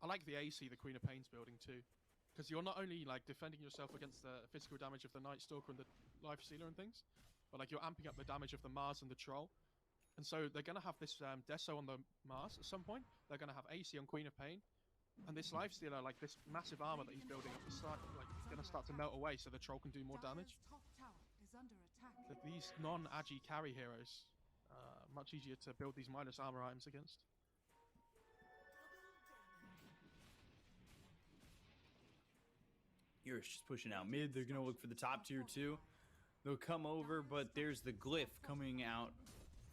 I like the AC the Queen of Pain's building too, because you're not only like defending yourself against the physical damage of the Night Stalker and the Lifestealer and things, but like you're amping up the damage of the Mars and the Troll. And so they're going to have this Deso on the Mars at some point. They're going to have AC on Queen of Pain. And this Lifestealer, like this massive armor that he's building up, is going to start to melt away so the Troll can do more damage. Dire's top tower is under attack. So these non-Agi carry heroes much easier to build these minus armor items against. You're just pushing out mid. They're gonna look for the top tier too. They'll come over, but there's the glyph coming out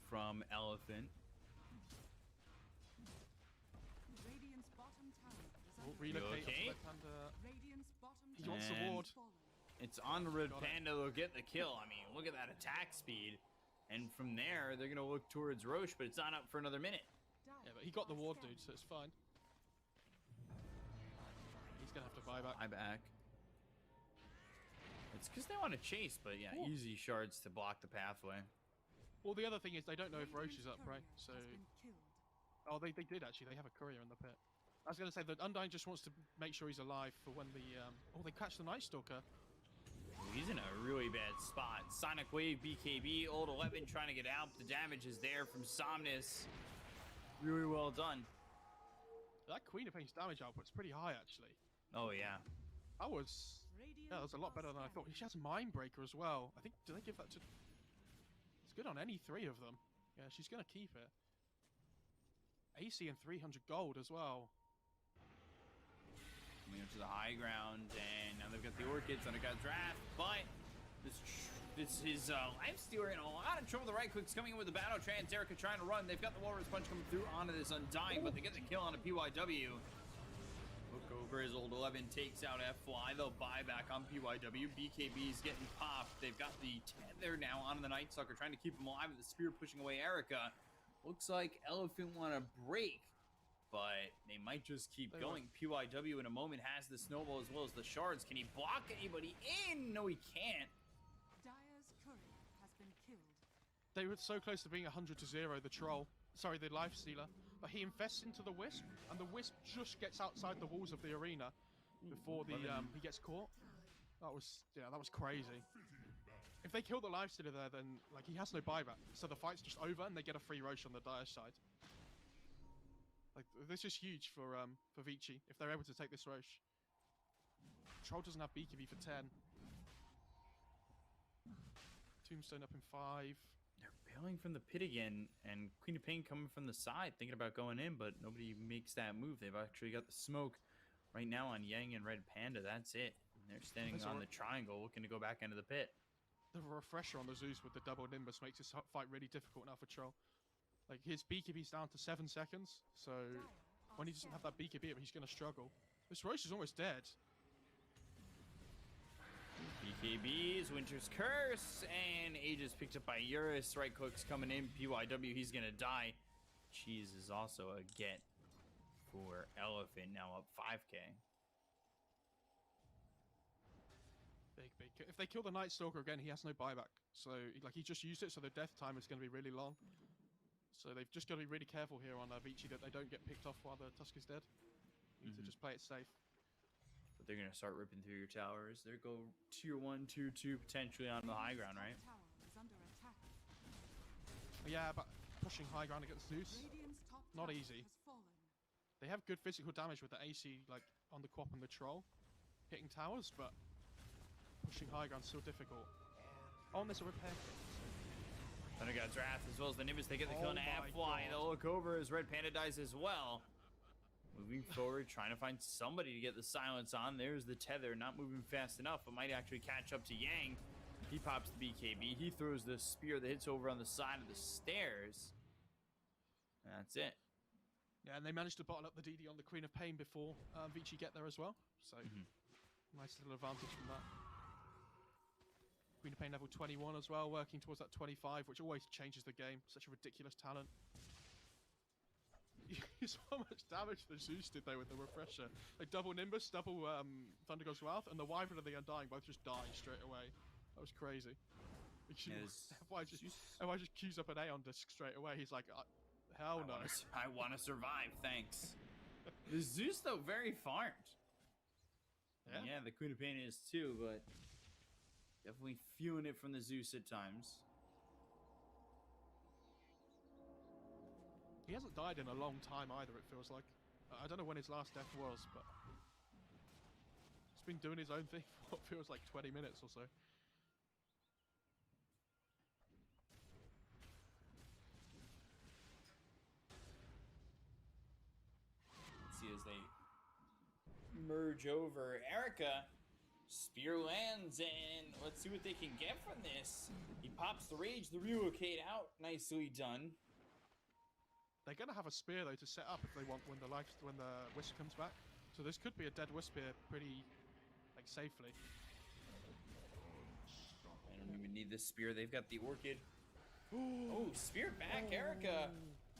from Elephant. Radiant's bottom tower is Oh, under relocate okay? Red Panda. Radiant's bottom He wants the And- ward. fallen. It's on the Red Got it. Panda. They'll get the kill. I mean, look at that attack speed. And from there, they're gonna look towards Roche, but it's not up for another minute. Yeah, but he got the ward, dude, so it's fine. He's gonna have to buy back. I back. It's because they want to chase, but yeah, Ooh. easy shards to block the pathway. Well, the other thing is they don't know if Roche is up, right? Radiant's So, courier has been killed. oh, they did actually. They have a courier in the pit. I was gonna say that Undyne just wants to make sure he's alive for when the oh, they catch the Night Stalker. Ooh, he's in a really bad spot. Sonic Wave, BKB, Old 11 trying to get out. The damage is there from Somnus. Really well done. That Queen of Pain's damage output's pretty high actually. Oh yeah. That was that was a lot better than I thought. She has Mindbreaker as well. I think do they give that to? It's good on any three of them. Yeah, she's gonna keep it. AC and 300 gold as well. Coming up to the high ground, and now they've got the Orchids under got draft, but this is Lifestealer in a lot of trouble. The right clicks coming in with the battle trans. Erica trying to run. They've got the Walrus Punch coming through onto this Undying, but they get the kill on a PYW. Look over as Old 11 takes out FY. They'll buy back on PYW. BKB's getting popped. They've got the tether now on the Night Stalker, trying to keep him alive with the spear pushing away Erica. Looks like Elephant want to break, but they might just keep They going. PYW in a moment has the snowball as well as the shards. Can he block anybody in? No, he can't. Dire's courier has been killed. They were so close to being 100 to 0. The troll, sorry, the Life Stealer, but he invests into the Wisp, and the Wisp just gets outside the walls of the arena before the he gets caught. That was crazy. If they kill the Life Stealer there, then like he has no buyback, so the fight's just over and they get a free Roche on the Dire side. Like this is huge for VICI if they're able to take this Roche. Troll doesn't have BKB for 10. Tombstone up in 5. They're bailing from the pit again, and Queen of Pain coming from the side, thinking about going in, but nobody makes that move. They've actually got the smoke right now on Yang and Red Panda. That's it. And they're standing That's on all- the triangle, looking to go back into the pit. The refresher on the Zeus with the double Nimbus makes this fight really difficult now for Troll. Like his BKB's down to 7 seconds, so when he doesn't have that BKB, he's going to struggle. This Roche is almost dead. BKBs, Winter's Curse, and Aegis picked up by Eurus. Right clicks coming in. PYW, he's gonna die. Cheese is also a get for Elephant, now up 5k. Big. If they kill the Night Stalker again, he has no buyback. So like he just used it, so the death time is going to be really long. So they've just got to be really careful here on VICI that they don't get picked off while the Tusk is dead. Need to just play it safe. But they're gonna start ripping through your towers. They go tier 1, tier 2, potentially on the high ground, right? Tower is under attack. Yeah, but pushing high ground against Zeus, Radiant's top not tower easy. has fallen. They have good physical damage with the AC, like on the Quap and the Troll, hitting towers, but pushing high ground's still difficult. Oh, and there's a repair kit. Then I got Draft as well as the Nimbus. They get the kill Oh on my Fly. God. They'll look over as Red Panda dies as well. Moving forward, trying to find somebody to get the silence on. There's the tether, not moving fast enough, but might actually catch up to Yang. He pops the BKB. He throws the spear that hits over on the side of the stairs. And that's it. Yeah, and they managed to bottle up the DD on the Queen of Pain before VICI get there as well. So, nice little advantage from that. Queen of Pain level 21 as well, working towards that 25, which always changes the game. Such a ridiculous talent. You saw how much damage the Zeus did though with the refresher. Like double Nimbus, double Thunder God's Wrath, and the Wyvern and the Undying both just died straight away. That was crazy. Yes. Why just queues up an Aeon disc straight away? He's like, hell no. I want to survive, thanks. The Zeus, though, very farmed. Yeah, the Queen of Pain is too, but definitely feeling it from the Zeus at times. He hasn't died in a long time either, it feels like. I don't know when his last death was, but he's been doing his own thing for what feels like 20 minutes or so. see as they merge over. Erica, spear lands, and let's see what they can get from this. He pops the rage, the relocate out. Nicely done. They're gonna have a spear though to set up if they want when the wisp comes back. So this could be a dead wisp here pretty like safely. I don't even need this spear. They've got the orchid. Oh, spear back, Erica.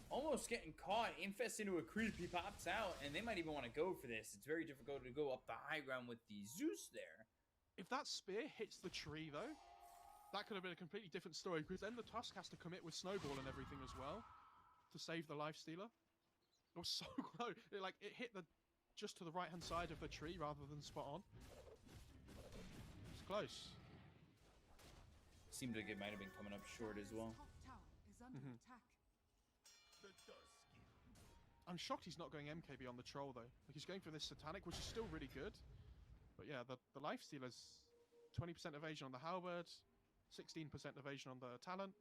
Almost getting caught. Infest into a creep. He pops out, and they might even want to go for this. It's very difficult to go up the high ground with the Zeus there. If that spear hits the tree though, that could have been a completely different story because then the Tusk has to commit with snowball and everything as well to save the lifestealer. It was so close. It hit just to the right hand side of the tree rather than spot on. It's close. Seemed like it might have been coming up short as well. Top tower is under attack. The dusk. I'm shocked he's not going MKB on the troll though. Like he's going for this satanic, which is still really good. But yeah, the lifestealer's 20% evasion on the halberd, 16% evasion on the talent.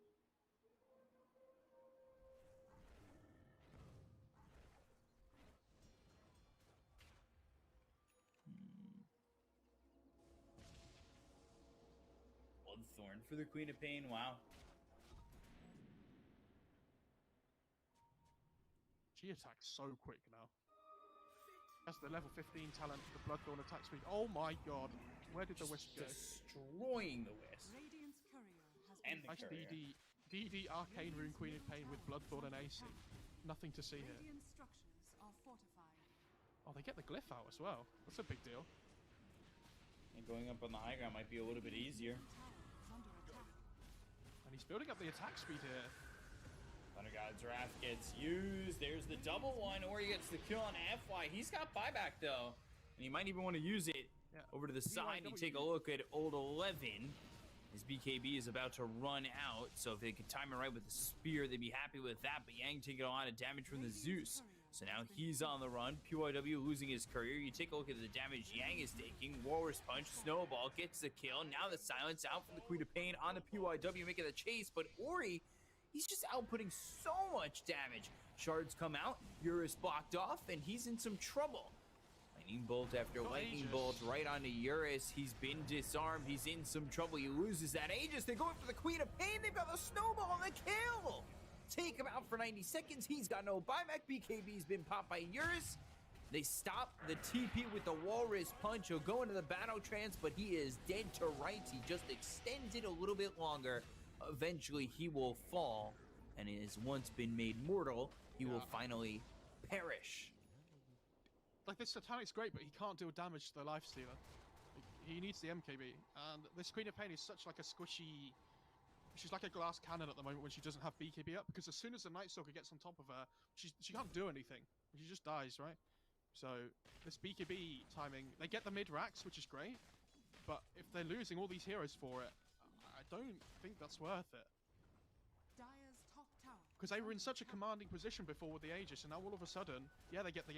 Bloodthorn for the Queen of Pain. Wow. She attacks so quick now. That's the level 15 talent, the Bloodthorn attack speed. Oh my god. Where did the wisp go? Destroying the wisp. Radiant's courier has And been the Nice courier. DD Arcane Rune Queen of Pain with Bloodthorn and AC. Nothing to see here. Radiant structures are fortified. Oh, they get the glyph out as well. That's a big deal. And going up on the high ground might be a little bit easier. Tower is under attack. And he's building up the attack speed here. Thunder God's Wrath gets used. There's the double one, or he gets the kill on FY. He's got buyback though, and he might even want to use it. Yeah. Over to the side, you take a look at old 11. His BKB is about to run out, so if they could time it right with the spear, they'd be happy with that. But Yang taking a lot of damage from the Zeus. So now he's on the run. PYW losing his courier. You take a look at the damage Yang is taking. Walrus Punch, Snowball gets the kill. Now the silence out from the Queen of Pain on the PYW, making the chase. But Ori, he's just outputting so much damage. Shards come out, Eurus blocked off, and he's in some trouble. Lightning Bolt after Lightning Aegis. Bolt right onto Eurus. He's been disarmed. He's in some trouble. He loses that Aegis. They're going for the Queen of Pain. They've got the Snowball and the kill. Take him out for 90 seconds. He's got no buyback. BKB's been popped by Eurus. They stop the TP with the Walrus Punch. He'll go into the battle trance, but he is dead to rights. He just extends it a little bit longer. Eventually, he will fall, and has once been made mortal. He will finally perish. Like, this Satanic's great, but he can't deal damage to the Lifestealer. Like, he needs the MKB. And this Queen of Pain is such like a squishy... She's like a glass cannon at the moment when she doesn't have BKB up, because as soon as the Night Stalker gets on top of her, she can't do anything. She just dies, right? So, this BKB timing... They get the mid-racks, which is great, but if they're losing all these heroes for it, I don't think that's worth it. Dire's top tower. Because they were in such a commanding position before with the Aegis, and now all of a sudden, yeah, they get the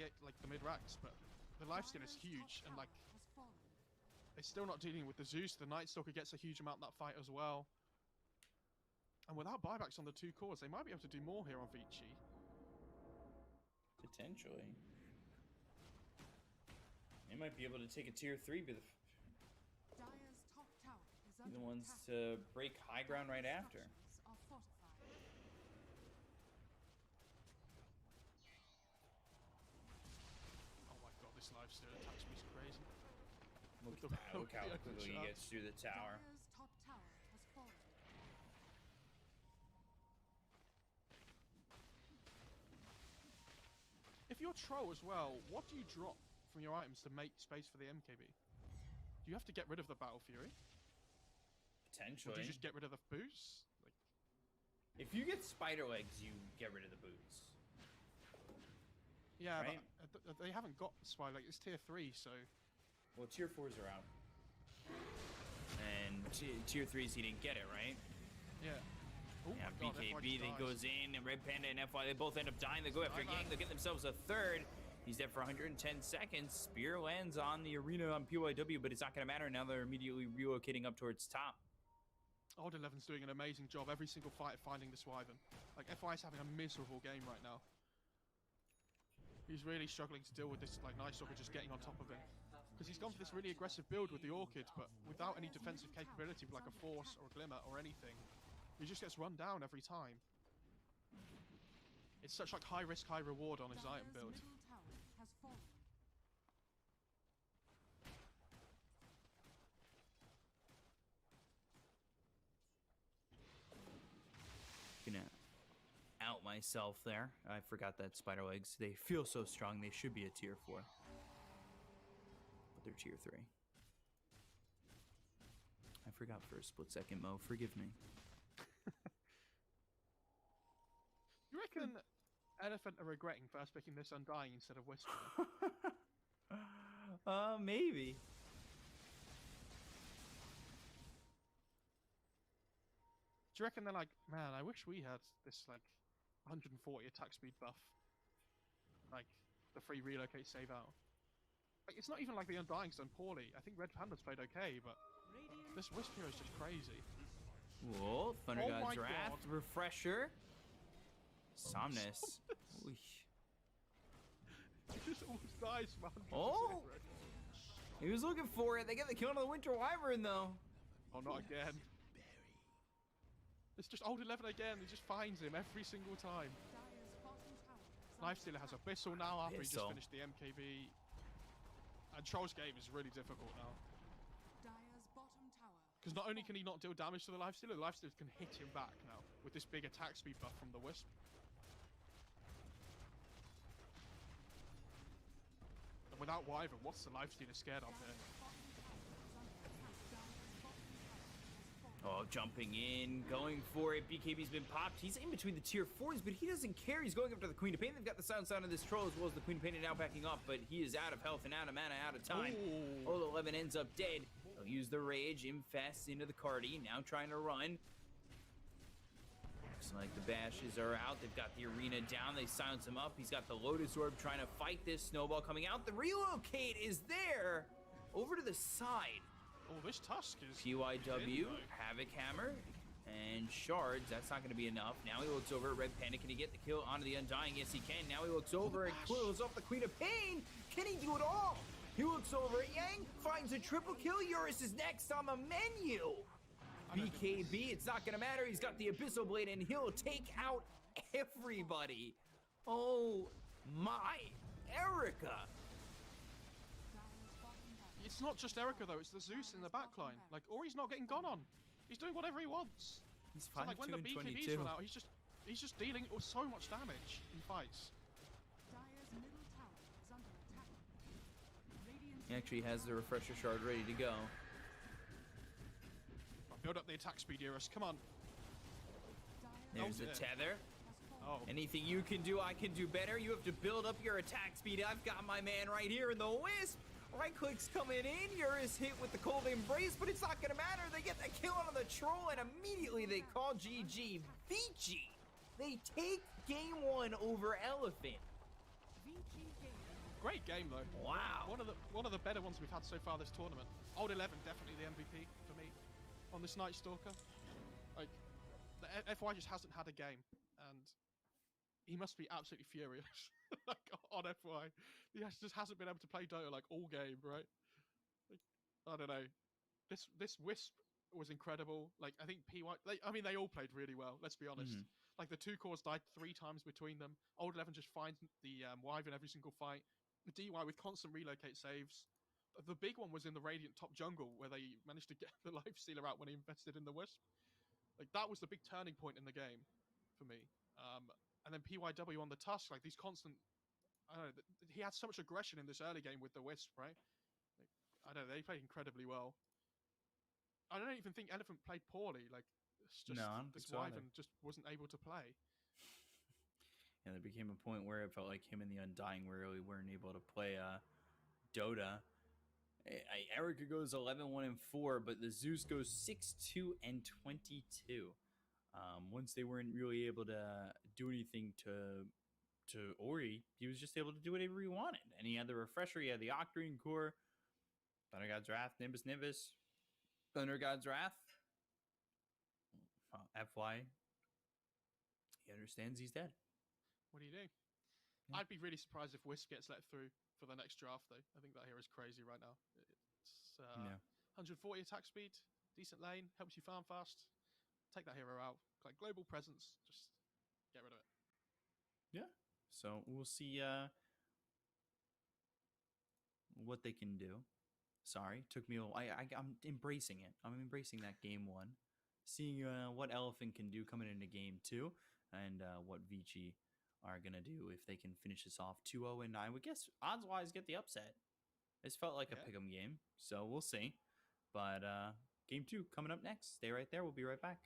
mid-racks, but the lifesteal is huge, and like, Has fallen. they're still not dealing with the Zeus. The Night Stalker gets a huge amount in that fight as well. And without buybacks on the two cores, they might be able to do more here on VICI. Potentially. They might be able to take a tier 3, but Dire's top tower is be under the ones attack. to break high ground right Dire's after. structures are fortified. Oh my god, this lifesteal attack speed is crazy. Look the- at that. Look how the quickly he shots. gets through the tower. Dire's top tower has fallen. If you're Troll as well, what do you drop from your items to make space for the MKB? Do you have to get rid of the Battle Fury? Or Potentially. do you just get rid of the boots? Like, If you get spider legs, you get rid of the boots. yeah, Right. but they haven't got Spy, like, it's tier 3, so... Well, tier 4s are out. And tier 3s, he didn't get it, right? Yeah. Oh Yeah, my god, FY BKB just then dies. goes in, and Red Panda and FY, they both end up dying. They go after Yang, they get themselves a third. He's dead for 110 seconds. Spear lands on the arena on PYW, but it's not going to matter. Now they're immediately relocating up towards top. Odd 11's doing an amazing job every single fight finding this Wyvern. Like, FI is having a miserable game right now. He's really struggling to deal with this like Night Stalker just getting on top of him. Because he's gone for this really aggressive build with the Orchid, but without any defensive capability, like a Force or a Glimmer or anything, he just gets run down every time. It's such like high risk, high reward on his item build. Middle tower has fallen. Gonna out myself there. I forgot that spider legs. They feel so strong. They should be a tier 4. But they're tier 3. I forgot for a split second, Mo. Forgive me. You reckon Elephant are regretting first picking this Undying instead of Whisper? Maybe. Do you reckon they're like, man, I wish we had this like 140 attack speed buff, like the free relocate save out? Like, it's not even like the Undying's done poorly. I think Red Panda's played okay, but this Wisp hero is just crazy. Whoa, Thunder Oh my God's Wrath, God. Refresher. Somnus. Oosh. He just almost dies from 100%. Oh! Red. He was looking for it. They get the kill on the Winter Wyvern, though. Oh, not again. It's just old 11 again. He just finds him every single time. Dire's bottom tower is Lifestealer has Abyssal now after he just Abyssal. finished the MKB. And Troll's game is really difficult now. Dire's bottom tower. Because not only can he not deal damage to the Lifestealer can hit him back now with this big attack speed buff from the Wisp. And without Wyvern, what's the Lifestealer scared of here? Oh, jumping in, going for it. BKB's been popped. He's in between the tier 4s, but he doesn't care. He's going after the Queen of Pain. They've got the sound of this troll as well as the Queen of Pain now backing up, but he is out of health and out of mana, out of time. Ooh. Oh, 11 ends up dead. He'll use the Rage, infest into the Cardi, now trying to run. Looks like the bashes are out. They've got the arena down. They silence him up. He's got the Lotus Orb trying to fight this Snowball coming out. The relocate is there. Over to the side. Oh, this Tusk is... PYW, though. Havoc Hammer, and Shards. That's not going to be enough. Now he looks over at Red Panda. Can he get the kill onto the Undying? Yes, he can. Now he looks over and closes off the Queen of Pain. Can he do it all? He looks over at Yang, finds a triple kill. Eurus is next on the menu. BKB, it's not going to matter. He's got the Abyssal Blade, and he'll take out everybody. Oh, my. Erica. It's not just Erica, though. It's the Zeus in the backline. Like, Ori's not getting gone on. He's doing whatever he wants. He's So, 5, like, when 2, the and BKBs 22. run out, he's just dealing with so much damage in fights. Dire's middle tower is under attack. Radiant He actually has the Refresher Shard ready to go. Build up the attack speed, Eurus. Come on. There's the dear. tether. Oh, Anything you can do, I can do better. You have to build up your attack speed. I've got my man right here in the Wisp. Right click's coming in. Eurus hit with the Cold Embrace, but it's not going to matter. They get the kill on the troll, and immediately they call GG. VICI. They take game 1 over Elephant. VICI game. great game though. Wow. One of the better ones we've had so far this tournament. Old 11 definitely the MVP for me on this Night Stalker. Like the FY just hasn't had a game, and he must be absolutely furious. Like on FY, he just hasn't been able to play Dota like all game, right? Like, I don't know. This Wisp was incredible. Like I think PY, I mean they all played really well. Let's be honest. Like the 2 cores died 3 times between them. Old 11 just finds the Wyvern every single fight. The DY with constant relocate saves. The big one was in the Radiant top jungle where they managed to get the Lifestealer out when he invested in the Wisp. Like that was the big turning point in the game for me. And then PYW on the Tusk, like these constant, I don't know, he had so much aggression in this early game with the Wisp, right? Like, I don't know, they played incredibly well. I don't even think Elephant played poorly. Like, it's just No, I don't this think so either. Wyvern just wasn't able to play. And there became a point where it felt like him and the Undying really weren't able to play Dota. Erica goes 11-1-4, but the Zeus goes 6-2-22. Once they weren't really able to do anything to Ori, he was just able to do whatever he wanted. And he had the Refresher, he had the Octarine Core, Thunder God's Wrath, Nimbus, Thunder God's Wrath. FY, he understands he's dead. What do you do? I'd be really surprised if Wisp gets let through for the next draft, though. I think that hero is crazy right now. It's Yeah. 140 attack speed, decent lane, helps you farm fast. Take that hero out. Like global presence, just get rid of it. Yeah. So we'll see what they can do. Sorry, took me a while. I'm embracing it. I'm embracing that game one, seeing what Elephant can do coming into game two, and what VICI are gonna do if they can finish this off 2-0 and 9. We guess odds wise get the upset. This felt like a Yeah. pick'em game, so we'll see. But game two coming up next. Stay right there. We'll be right back.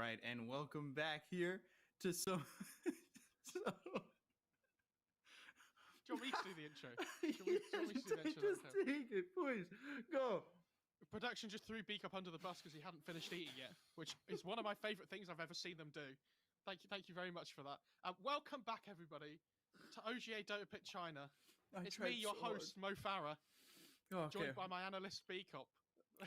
right, and welcome back here to some. so... Do you want me to do the intro? Do you want me to do the intro? Just take it, please. Go. Production just threw Beak up under the bus because he hadn't finished eating yet, which is one of my favourite things I've ever seen them do. Thank you very much for that. Welcome back, everybody, to OGA Dota Pit China. It's me, your host, Mo Farah, joined by my analyst, Beak-up.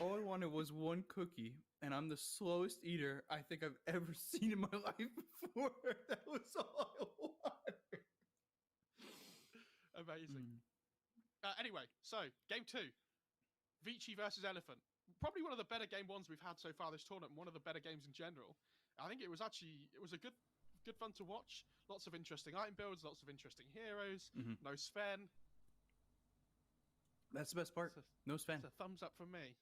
All I wanted was one cookie, and I'm the slowest eater I think I've ever seen in my life before. That was all I wanted. Amazing. Anyway, so game 2, VICI versus Elephant. Probably one of the better game ones we've had so far this tournament. One of the better games in general. I think it was a good fun to watch. Lots of interesting item builds, lots of interesting heroes. No Sven. That's the best part. No Sven. It's a thumbs up from me.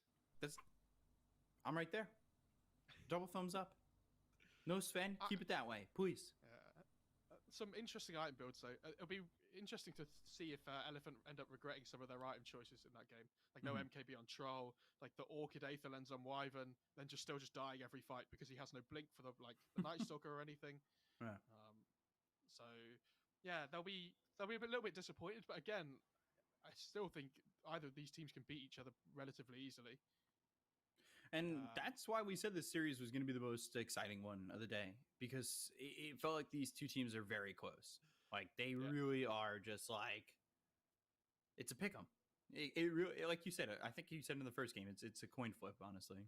I'm right there. Double thumbs up. No Sven. Keep it that way, please. Some interesting item builds, though. It'll be interesting to see if Elephant end up regretting some of their item choices in that game. Like no MKB on Troll, like the Orchid Aether Lens on Wyvern, then still just dying every fight because he has no blink for the Night Stalker or anything. Yeah. So yeah, they'll be a little bit disappointed, but again, I still think either of these teams can beat each other relatively easily. And that's why we said this series was going to be the most exciting one of the day, because it felt like these two teams are very close. Like they really are just like, it's a pick 'em. It really, like you said, I think you said in the first game, it's a coin flip, honestly.